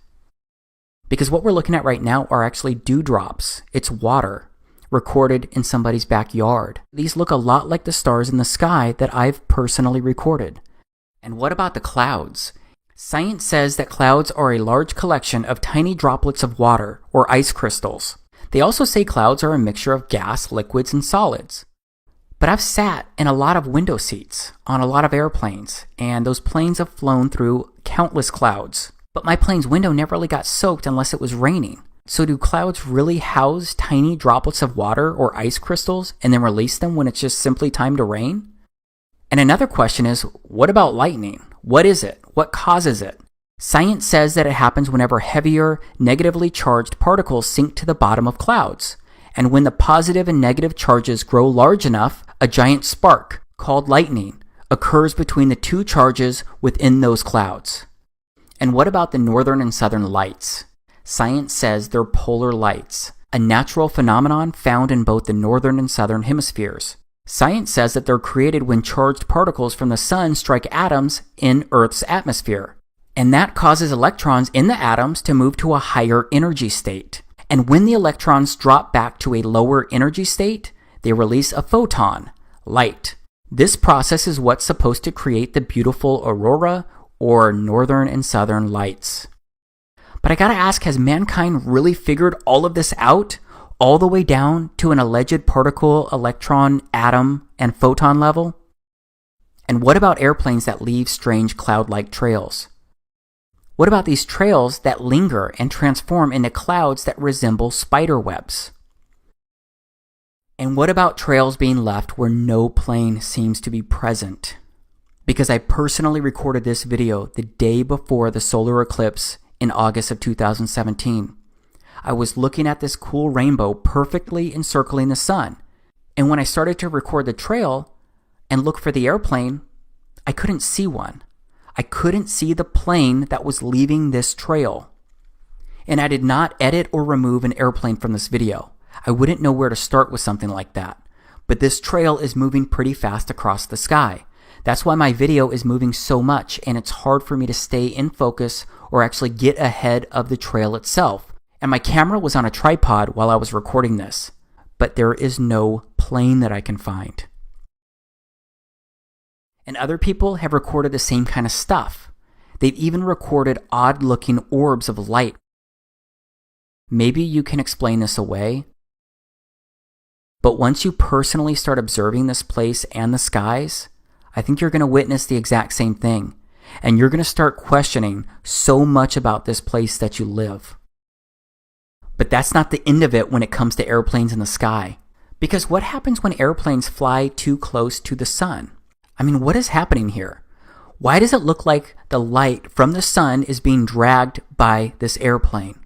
Because what we're looking at right now are actually dewdrops. It's water, recorded in somebody's backyard. These look a lot like the stars in the sky that I've personally recorded. And what about the clouds? Science says that clouds are a large collection of tiny droplets of water or ice crystals. They also say clouds are a mixture of gas, liquids, and solids. But I've sat in a lot of window seats on a lot of airplanes, and those planes have flown through countless clouds. But my plane's window never really got soaked unless it was raining. So do clouds really house tiny droplets of water or ice crystals and then release them when it's just simply time to rain? And another question is, what about lightning? What is it? What causes it? Science says that it happens whenever heavier, negatively charged particles sink to the bottom of clouds. And when the positive and negative charges grow large enough, a giant spark, called lightning, occurs between the 2 charges within those clouds. And what about the northern and southern lights? Science says they're polar lights, a natural phenomenon found in both the northern and southern hemispheres. Science says that they're created when charged particles from the sun strike atoms in Earth's atmosphere. And that causes electrons in the atoms to move to a higher energy state. And when the electrons drop back to a lower energy state, they release a photon, light. This process is what's supposed to create the beautiful aurora or northern and southern lights. But I gotta ask, has mankind really figured all of this out? All the way down to an alleged particle, electron, atom, and photon level? And what about airplanes that leave strange cloud-like trails? What about these trails that linger and transform into clouds that resemble spider webs? And what about trails being left where no plane seems to be present? Because I personally recorded this video the day before the solar eclipse in August of 2017. I was looking at this cool rainbow perfectly encircling the sun. And when I started to record the trail and look for the airplane, I couldn't see one. I couldn't see the plane that was leaving this trail. And I did not edit or remove an airplane from this video. I wouldn't know where to start with something like that. But this trail is moving pretty fast across the sky. That's why my video is moving so much, and it's hard for me to stay in focus or actually get ahead of the trail itself. And my camera was on a tripod while I was recording this, but there is no plane that I can find. And other people have recorded the same kind of stuff. They've even recorded odd-looking orbs of light. Maybe you can explain this away, but once you personally start observing this place and the skies, I think you're going to witness the exact same thing, and you're going to start questioning so much about this place that you live. But that's not the end of it when it comes to airplanes in the sky. Because what happens when airplanes fly too close to the sun? I mean, what is happening here? Why does it look like the light from the sun is being dragged by this airplane?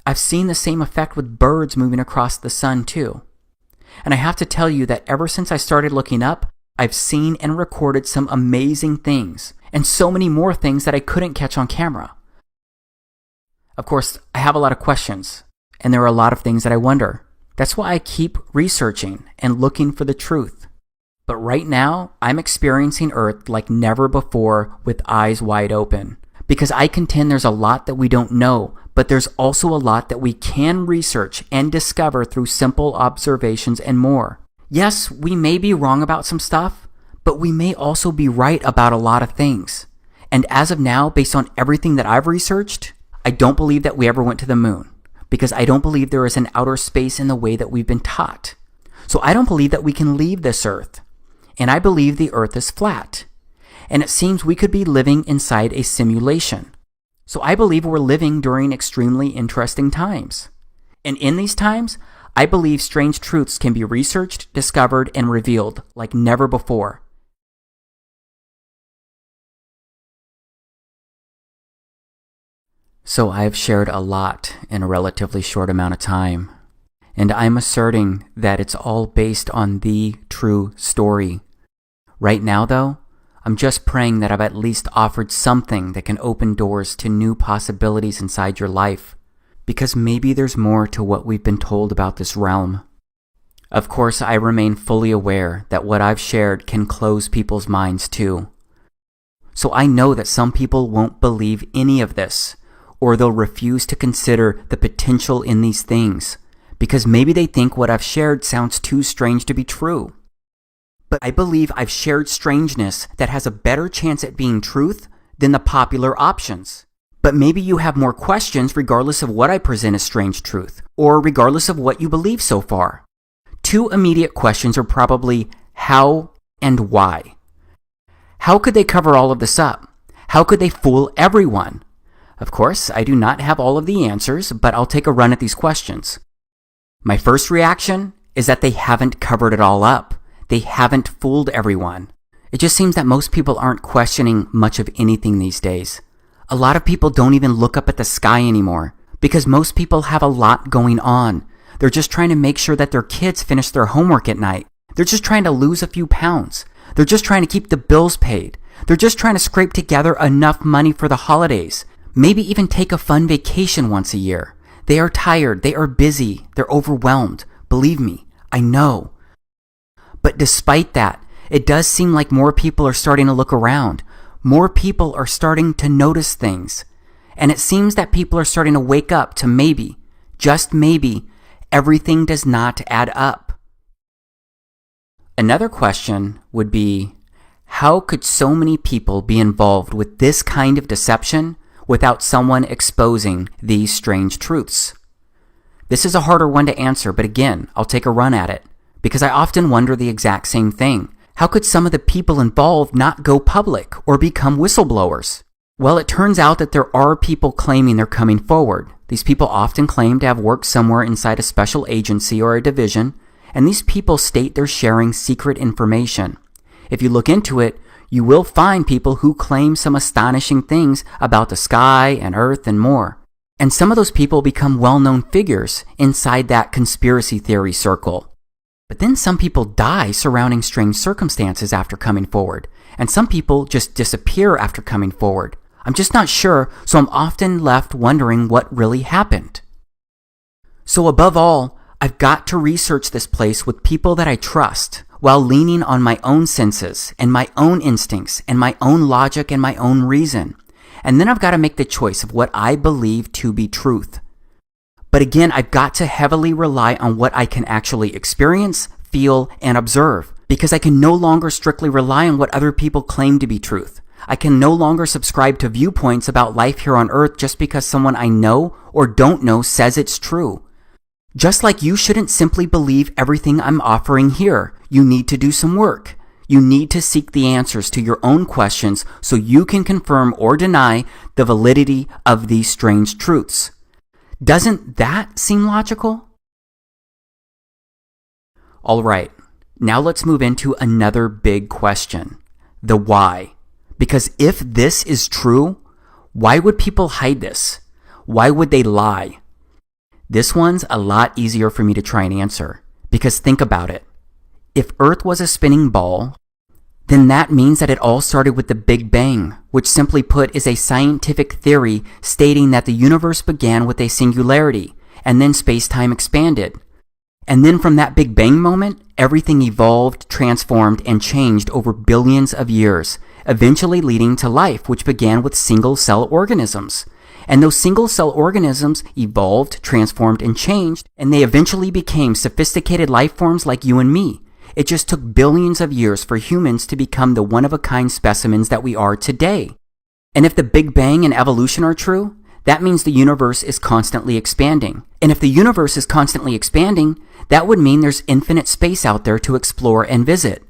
I've seen the same effect with birds moving across the sun too. And I have to tell you that ever since I started looking up, I've seen and recorded some amazing things, and so many more things that I couldn't catch on camera. Of course, I have a lot of questions, and there are a lot of things that I wonder. That's why I keep researching and looking for the truth. But right now, I'm experiencing Earth like never before with eyes wide open. Because I contend there's a lot that we don't know, but there's also a lot that we can research and discover through simple observations and more. Yes, we may be wrong about some stuff, but we may also be right about a lot of things. And as of now, based on everything that I've researched, I don't believe that we ever went to the moon, because I don't believe there is an outer space in the way that we've been taught. So I don't believe that we can leave this Earth. And I believe the Earth is flat. And it seems we could be living inside a simulation. So I believe we're living during extremely interesting times. And in these times, I believe strange truths can be researched, discovered, and revealed like never before. So I have shared a lot in a relatively short amount of time. And I'm asserting that it's all based on the true story. Right now, though, I'm just praying that I've at least offered something that can open doors to new possibilities inside your life. Because maybe there's more to what we've been told about this realm. Of course, I remain fully aware that what I've shared can close people's minds too. So I know that some people won't believe any of this, or they'll refuse to consider the potential in these things, because maybe they think what I've shared sounds too strange to be true. But I believe I've shared strangeness that has a better chance at being truth than the popular options. But maybe you have more questions regardless of what I present as strange truth, or regardless of what you believe so far. Two immediate questions are probably how and why. How could they cover all of this up? How could they fool everyone? Of course, I do not have all of the answers, but I'll take a run at these questions. My first reaction is that they haven't covered it all up. They haven't fooled everyone. It just seems that most people aren't questioning much of anything these days. A lot of people don't even look up at the sky anymore because most people have a lot going on. They're just trying to make sure that their kids finish their homework at night. They're just trying to lose a few pounds. They're just trying to keep the bills paid. They're just trying to scrape together enough money for the holidays. Maybe even take a fun vacation once a year. They are tired. They are busy. They're overwhelmed. Believe me, I know. But despite that, it does seem like more people are starting to look around. More people are starting to notice things. And it seems that people are starting to wake up to maybe, just maybe, everything does not add up. Another question would be, how could so many people be involved with this kind of deception without someone exposing these strange truths? This is a harder one to answer, but again, I'll take a run at it, because I often wonder the exact same thing. How could some of the people involved not go public or become whistleblowers? Well, it turns out that there are people claiming they're coming forward. These people often claim to have worked somewhere inside a special agency or a division, and these people state they're sharing secret information. If you look into it, you will find people who claim some astonishing things about the sky and earth and more. And some of those people become well-known figures inside that conspiracy theory circle. But then some people die surrounding strange circumstances after coming forward, and some people just disappear after coming forward. I'm just not sure, so I'm often left wondering what really happened. So above all, I've got to research this place with people that I trust, while leaning on my own senses and my own instincts and my own logic and my own reason. And then I've got to make the choice of what I believe to be truth. But again, I've got to heavily rely on what I can actually experience, feel, and observe, because I can no longer strictly rely on what other people claim to be truth. I can no longer subscribe to viewpoints about life here on Earth just because someone I know or don't know says it's true. Just like you shouldn't simply believe everything I'm offering here, you need to do some work. You need to seek the answers to your own questions so you can confirm or deny the validity of these strange truths. Doesn't that seem logical? All right, now let's move into another big question, the why. Because if this is true, why would people hide this? Why would they lie? This one's a lot easier for me to try and answer, because think about it. If Earth was a spinning ball, then that means that it all started with the Big Bang, which simply put is a scientific theory stating that the universe began with a singularity, and then space-time expanded. And then from that Big Bang moment, everything evolved, transformed, and changed over billions of years, eventually leading to life, which began with single-cell organisms. And those single-cell organisms evolved, transformed, and changed, and they eventually became sophisticated life forms like you and me. It just took billions of years for humans to become the one-of-a-kind specimens that we are today. And if the Big Bang and evolution are true, that means the universe is constantly expanding. And if the universe is constantly expanding, that would mean there's infinite space out there to explore and visit.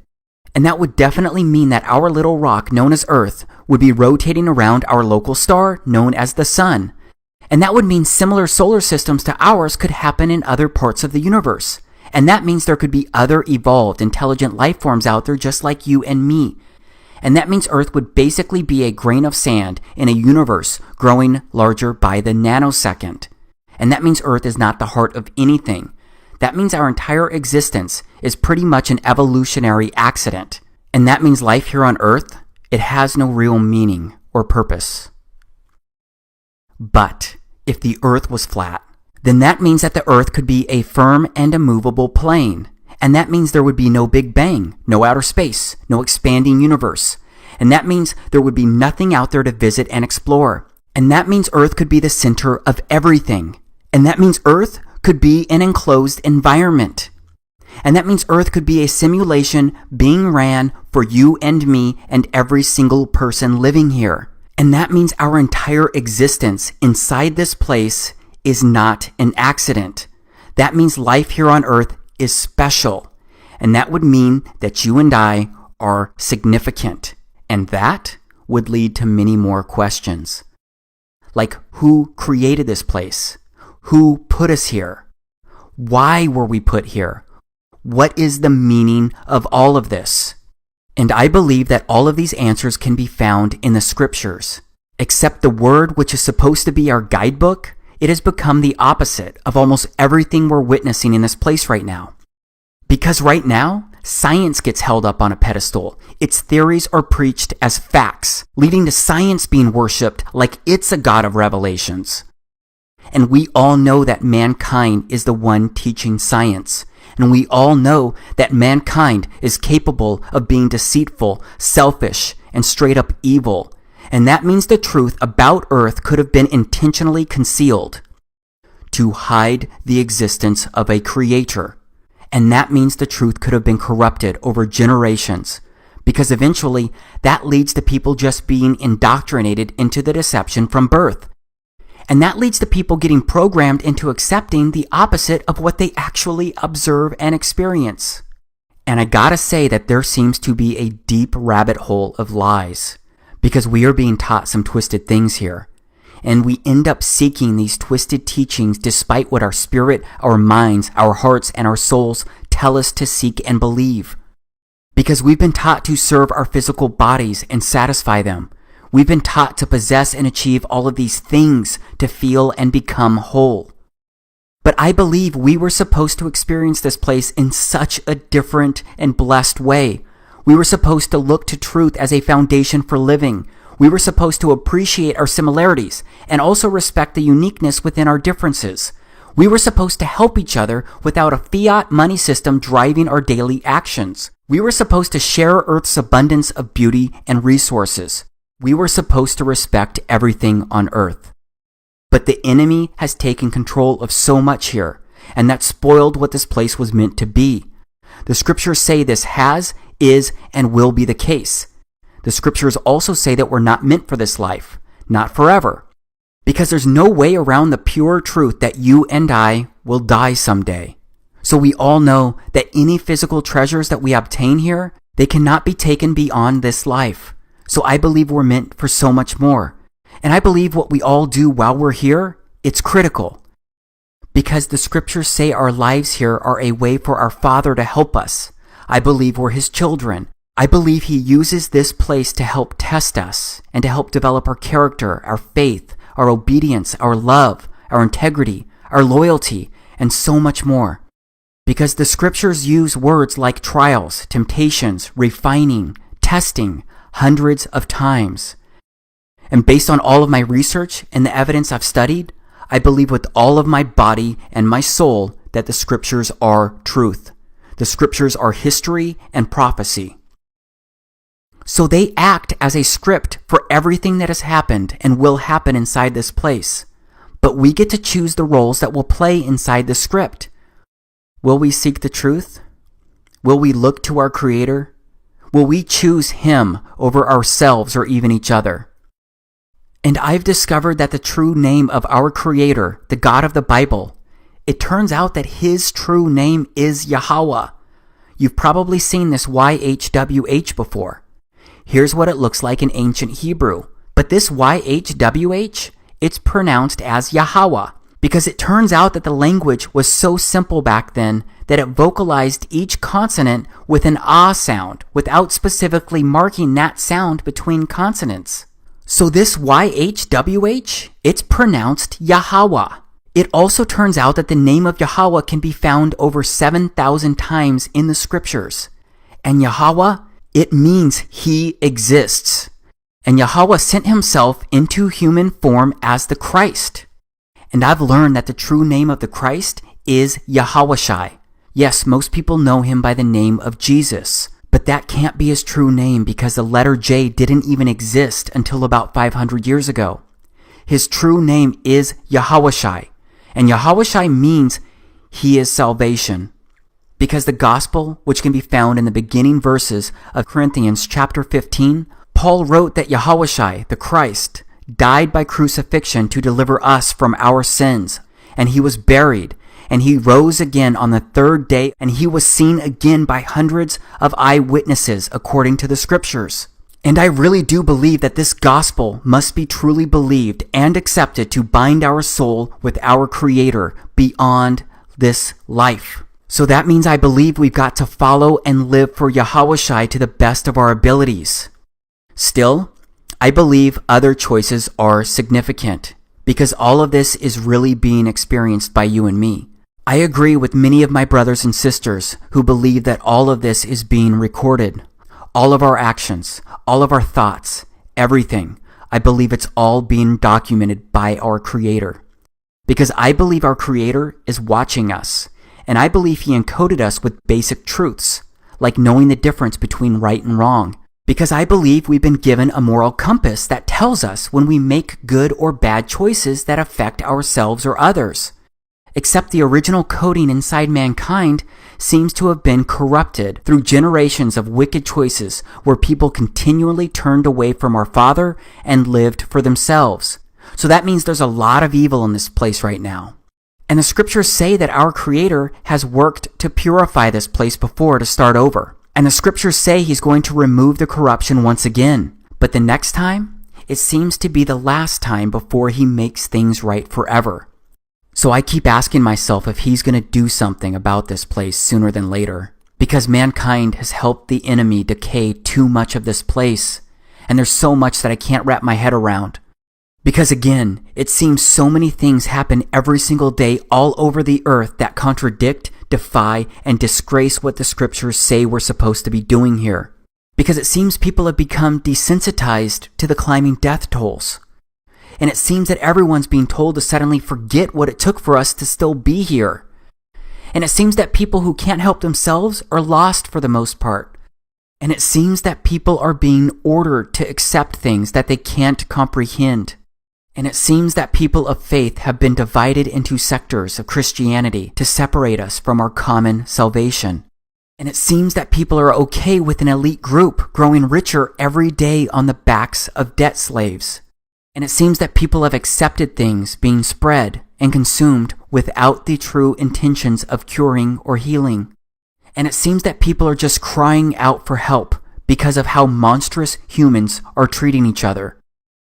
And that would definitely mean that our little rock known as Earth would be rotating around our local star known as the Sun. And that would mean similar solar systems to ours could happen in other parts of the universe. And that means there could be other evolved, intelligent life forms out there just like you and me. And that means Earth would basically be a grain of sand in a universe growing larger by the nanosecond. And that means Earth is not the heart of anything. That means our entire existence is pretty much an evolutionary accident. And that means life here on Earth, it has no real meaning or purpose. But if the Earth was flat, then that means that the Earth could be a firm and immovable plane. And that means there would be no Big Bang, no outer space, no expanding universe. And that means there would be nothing out there to visit and explore. And that means Earth could be the center of everything. And that means Earth could be an enclosed environment. And that means Earth could be a simulation being ran for you and me and every single person living here. And that means our entire existence inside this place is not an accident. That means life here on Earth is special. And that would mean that you and I are significant. And that would lead to many more questions. Like, who created this place? Who put us here? Why were we put here? What is the meaning of all of this? And I believe that all of these answers can be found in the scriptures. Except the word which is supposed to be our guidebook, it has become the opposite of almost everything we're witnessing in this place right now. Because right now, science gets held up on a pedestal. Its theories are preached as facts, leading to science being worshipped like it's a god of revelations. And we all know that mankind is the one teaching science. And we all know that mankind is capable of being deceitful, selfish, and straight up evil. And that means the truth about Earth could have been intentionally concealed to hide the existence of a creator. And that means the truth could have been corrupted over generations, because eventually that leads to people just being indoctrinated into the deception from birth. And that leads to people getting programmed into accepting the opposite of what they actually observe and experience. And I gotta say that there seems to be a deep rabbit hole of lies. because we are being taught some twisted things here. And we end up seeking these twisted teachings despite what our spirit, our minds, our hearts, and our souls tell us to seek and believe. Because we've been taught to serve our physical bodies and satisfy them. We've been taught to possess and achieve all of these things to feel and become whole. But I believe we were supposed to experience this place in such a different and blessed way. We were supposed to look to truth as a foundation for living. We were supposed to appreciate our similarities and also respect the uniqueness within our differences. We were supposed to help each other without a fiat money system driving our daily actions. We were supposed to share Earth's abundance of beauty and resources. We were supposed to respect everything on Earth. But the enemy has taken control of so much here, and that spoiled what this place was meant to be. The scriptures say this has, is, and will be the case. The scriptures also say that we're not meant for this life, not forever, because there's no way around the pure truth that you and I will die someday. So we all know that any physical treasures that we obtain here, they cannot be taken beyond this life. So I believe we're meant for so much more. And I believe what we all do while we're here, it's critical. Because the scriptures say our lives here are a way for our Father to help us. I believe we're His children. I believe He uses this place to help test us and to help develop our character, our faith, our obedience, our love, our integrity, our loyalty, and so much more. Because the scriptures use words like trials, temptations, refining, testing, hundreds of times. And based on all of my research and the evidence I've studied, I believe with all of my body and my soul that the scriptures are truth. The scriptures are history and prophecy. So they act as a script for everything that has happened and will happen inside this place. But we get to choose the roles that will play inside the script. Will we seek the truth? Will we look to our Creator? Will we choose Him over ourselves or even each other? And I've discovered that the true name of our Creator, the God of the Bible, it turns out that His true name is Yahweh. You've probably seen this YHWH before. Here's what it looks like in ancient Hebrew. But this YHWH, it's pronounced as Yahweh, because it turns out that the language was so simple back then that it vocalized each consonant with an ah sound without specifically marking that sound between consonants. So this YHWH, it's pronounced Yahweh. It also turns out that the name of Yahweh can be found over 7,000 times in the scriptures. And Yahweh, it means He exists. And Yahweh sent Himself into human form as the Christ. And I've learned that the true name of the Christ is Yahawashai. Yes, most people know Him by the name of Jesus. But that can't be His true name because the letter J didn't even exist until about 500 years ago. His true name is Yahawashai. And Yahawashai means He is salvation. Because the gospel, which can be found in the beginning verses of Corinthians chapter 15, Paul wrote that Yahawashai, the Christ, died by crucifixion to deliver us from our sins. And He was buried. And He rose again on the third day, and He was seen again by hundreds of eyewitnesses according to the scriptures. And I really do believe that this gospel must be truly believed and accepted to bind our soul with our Creator beyond this life. So that means I believe we've got to follow and live for Yahawashai to the best of our abilities. Still, I believe other choices are significant, because all of this is really being experienced by you and me. I agree with many of my brothers and sisters who believe that all of this is being recorded. All of our actions, all of our thoughts, everything. I believe it's all being documented by our Creator. Because I believe our Creator is watching us, and I believe He encoded us with basic truths, like knowing the difference between right and wrong. Because I believe we've been given a moral compass that tells us when we make good or bad choices that affect ourselves or others. Except the original coding inside mankind seems to have been corrupted through generations of wicked choices where people continually turned away from our Father and lived for themselves. So that means there's a lot of evil in this place right now. And the scriptures say that our Creator has worked to purify this place before to start over. And the scriptures say He's going to remove the corruption once again. But the next time, it seems to be the last time before he makes things right forever. So I keep asking myself if he's going to do something about this place sooner than later, because mankind has helped the enemy decay too much of this place, and there's so much that I can't wrap my head around. Because again, it seems so many things happen every single day all over the earth that contradict, defy, and disgrace what the scriptures say we're supposed to be doing here. Because it seems people have become desensitized to the climbing death tolls. And it seems that everyone's being told to suddenly forget what it took for us to still be here. And it seems that people who can't help themselves are lost for the most part. And it seems that people are being ordered to accept things that they can't comprehend. And it seems that people of faith have been divided into sectors of Christianity to separate us from our common salvation. And it seems that people are okay with an elite group growing richer every day on the backs of debt slaves. And it seems that people have accepted things being spread and consumed without the true intentions of curing or healing. And it seems that people are just crying out for help because of how monstrous humans are treating each other.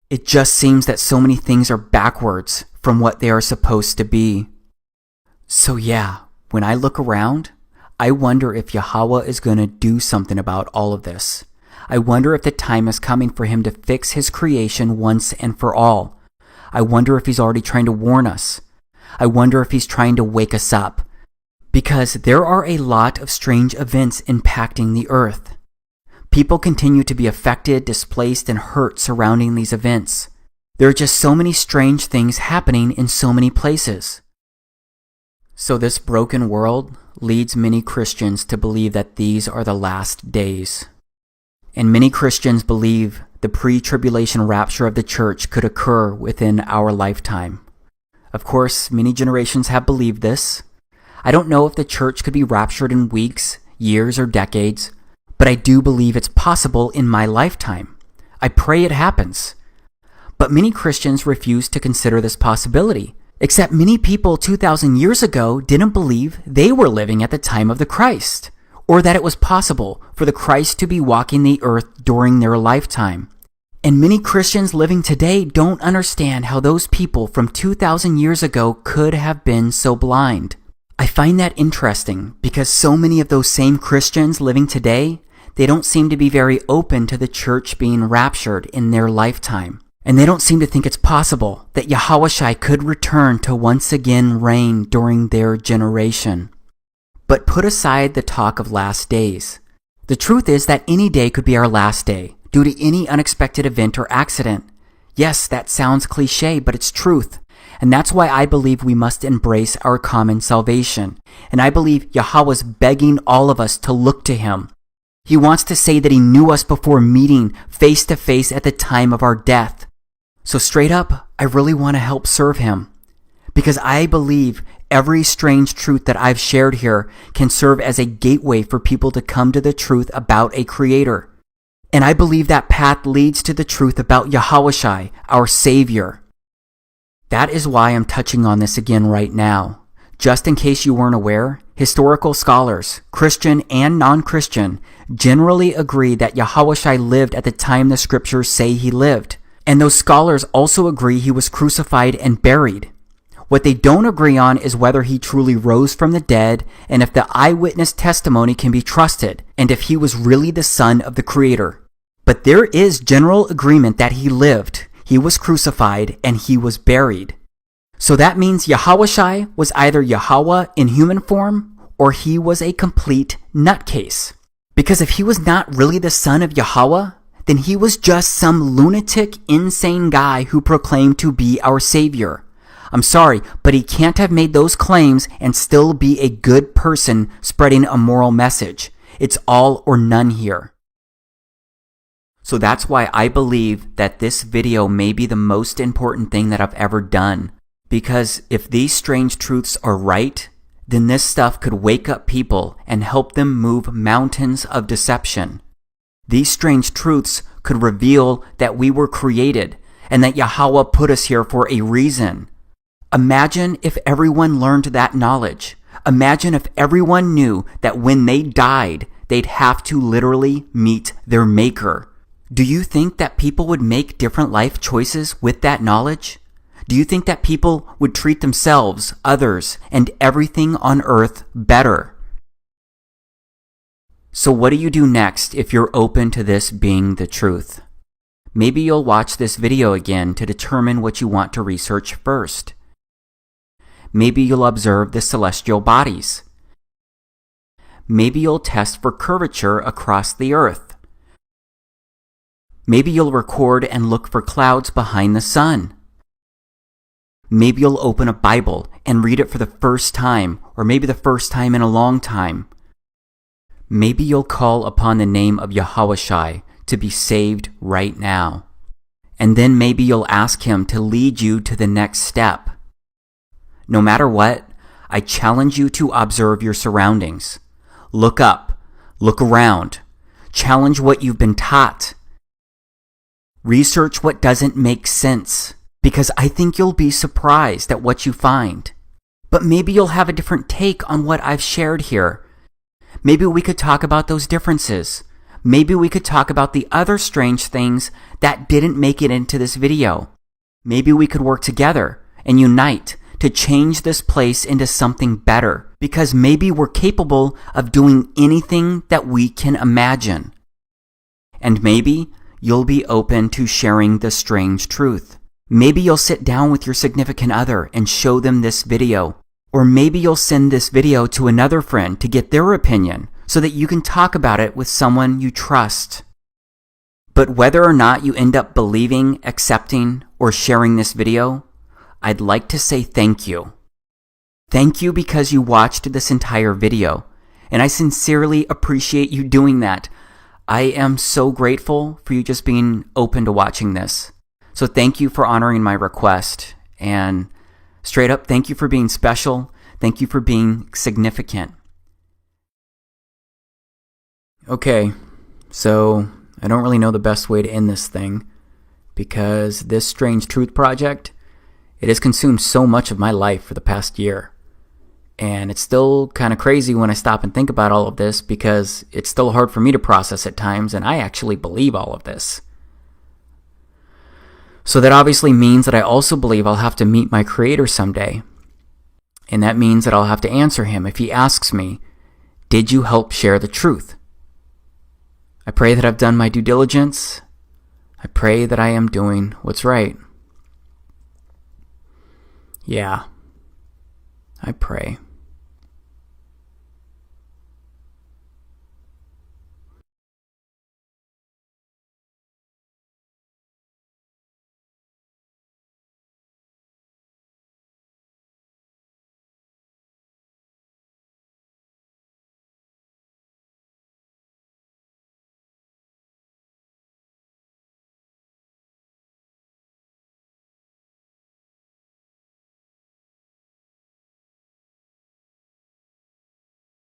It just seems that so many things are backwards from what they are supposed to be. So yeah, when I look around, I wonder if Yahweh is going to do something about all of this. I wonder if the time is coming for him to fix his creation once and for all. I wonder if he's already trying to warn us. I wonder if he's trying to wake us up. Because there are a lot of strange events impacting the earth. People continue to be affected, displaced, and hurt surrounding these events. There are just so many strange things happening in so many places. So this broken world leads many Christians to believe that these are the last days. And many Christians believe the pre-tribulation rapture of the church could occur within our lifetime. Of course, many generations have believed this. I don't know if the church could be raptured in weeks, years, or decades, but I do believe it's possible in my lifetime. I pray it happens. But many Christians refuse to consider this possibility, except many people 2,000 years ago didn't believe they were living at the time of the Christ, or that it was possible for the Christ to be walking the earth during their lifetime. And many Christians living today don't understand how those people from 2,000 years ago could have been so blind. I find that interesting because so many of those same Christians living today, they don't seem to be very open to the church being raptured in their lifetime. And they don't seem to think it's possible that Yahushua could return to once again reign during their generation. But put aside the talk of last days. The truth is that any day could be our last day due to any unexpected event or accident. Yes, that sounds cliche, but it's truth. And that's why I believe we must embrace our common salvation. And I believe Yahweh's begging all of us to look to him. He wants to say that he knew us before meeting face to face at the time of our death. So straight up, I really want to help serve him. Because I believe every strange truth that I've shared here can serve as a gateway for people to come to the truth about a creator. And I believe that path leads to the truth about Yahushua, our Savior. That is why I'm touching on this again right now. Just in case you weren't aware, historical scholars, Christian and non-Christian, generally agree that Yahushua lived at the time the scriptures say he lived. And those scholars also agree he was crucified and buried. What they don't agree on is whether he truly rose from the dead and if the eyewitness testimony can be trusted and if he was really the son of the Creator. But there is general agreement that he lived, he was crucified, and he was buried. So that means Yahushua was either Yahweh in human form or he was a complete nutcase. Because if he was not really the son of Yahweh, then he was just some lunatic, insane guy who proclaimed to be our Savior. I'm sorry, but he can't have made those claims and still be a good person spreading a moral message. It's all or none here. So that's why I believe that this video may be the most important thing that I've ever done. Because if these strange truths are right, then this stuff could wake up people and help them move mountains of deception. These strange truths could reveal that we were created and that Yahweh put us here for a reason. Imagine if everyone learned that knowledge. Imagine if everyone knew that when they died, they'd have to literally meet their Maker. Do you think that people would make different life choices with that knowledge? Do you think that people would treat themselves, others, and everything on earth better? So what do you do next if you're open to this being the truth? Maybe you'll watch this video again to determine what you want to research first. Maybe you'll observe the celestial bodies. Maybe you'll test for curvature across the earth. Maybe you'll record and look for clouds behind the sun. Maybe you'll open a Bible and read it for the first time, or maybe the first time in a long time. Maybe you'll call upon the name of Yahweh to be saved right now. And then maybe you'll ask him to lead you to the next step. No matter what, I challenge you to observe your surroundings. Look up, look around, challenge what you've been taught. Research what doesn't make sense, because I think you'll be surprised at what you find. But maybe you'll have a different take on what I've shared here. Maybe we could talk about those differences. Maybe we could talk about the other strange things that didn't make it into this video. Maybe we could work together and unite to change this place into something better, because maybe we're capable of doing anything that we can imagine. And maybe you'll be open to sharing the strange truth. Maybe you'll sit down with your significant other and show them this video. Or maybe you'll send this video to another friend to get their opinion so that you can talk about it with someone you trust. But whether or not you end up believing, accepting, or sharing this video, I'd like to say thank you. Thank you because you watched this entire video, and I sincerely appreciate you doing that. I am so grateful for you just being open to watching this. So thank you for honoring my request, and straight up, thank you for being special. Thank you for being significant. Okay, so I don't really know the best way to end this thing, because this Strange Truth project, it has consumed so much of my life for the past year. And it's still kind of crazy when I stop and think about all of this, because it's still hard for me to process at times, and I actually believe all of this. So that obviously means that I also believe I'll have to meet my Creator someday. And that means that I'll have to answer him if he asks me, did you help share the truth? I pray that I've done my due diligence. I pray that I am doing what's right. Yeah, I pray.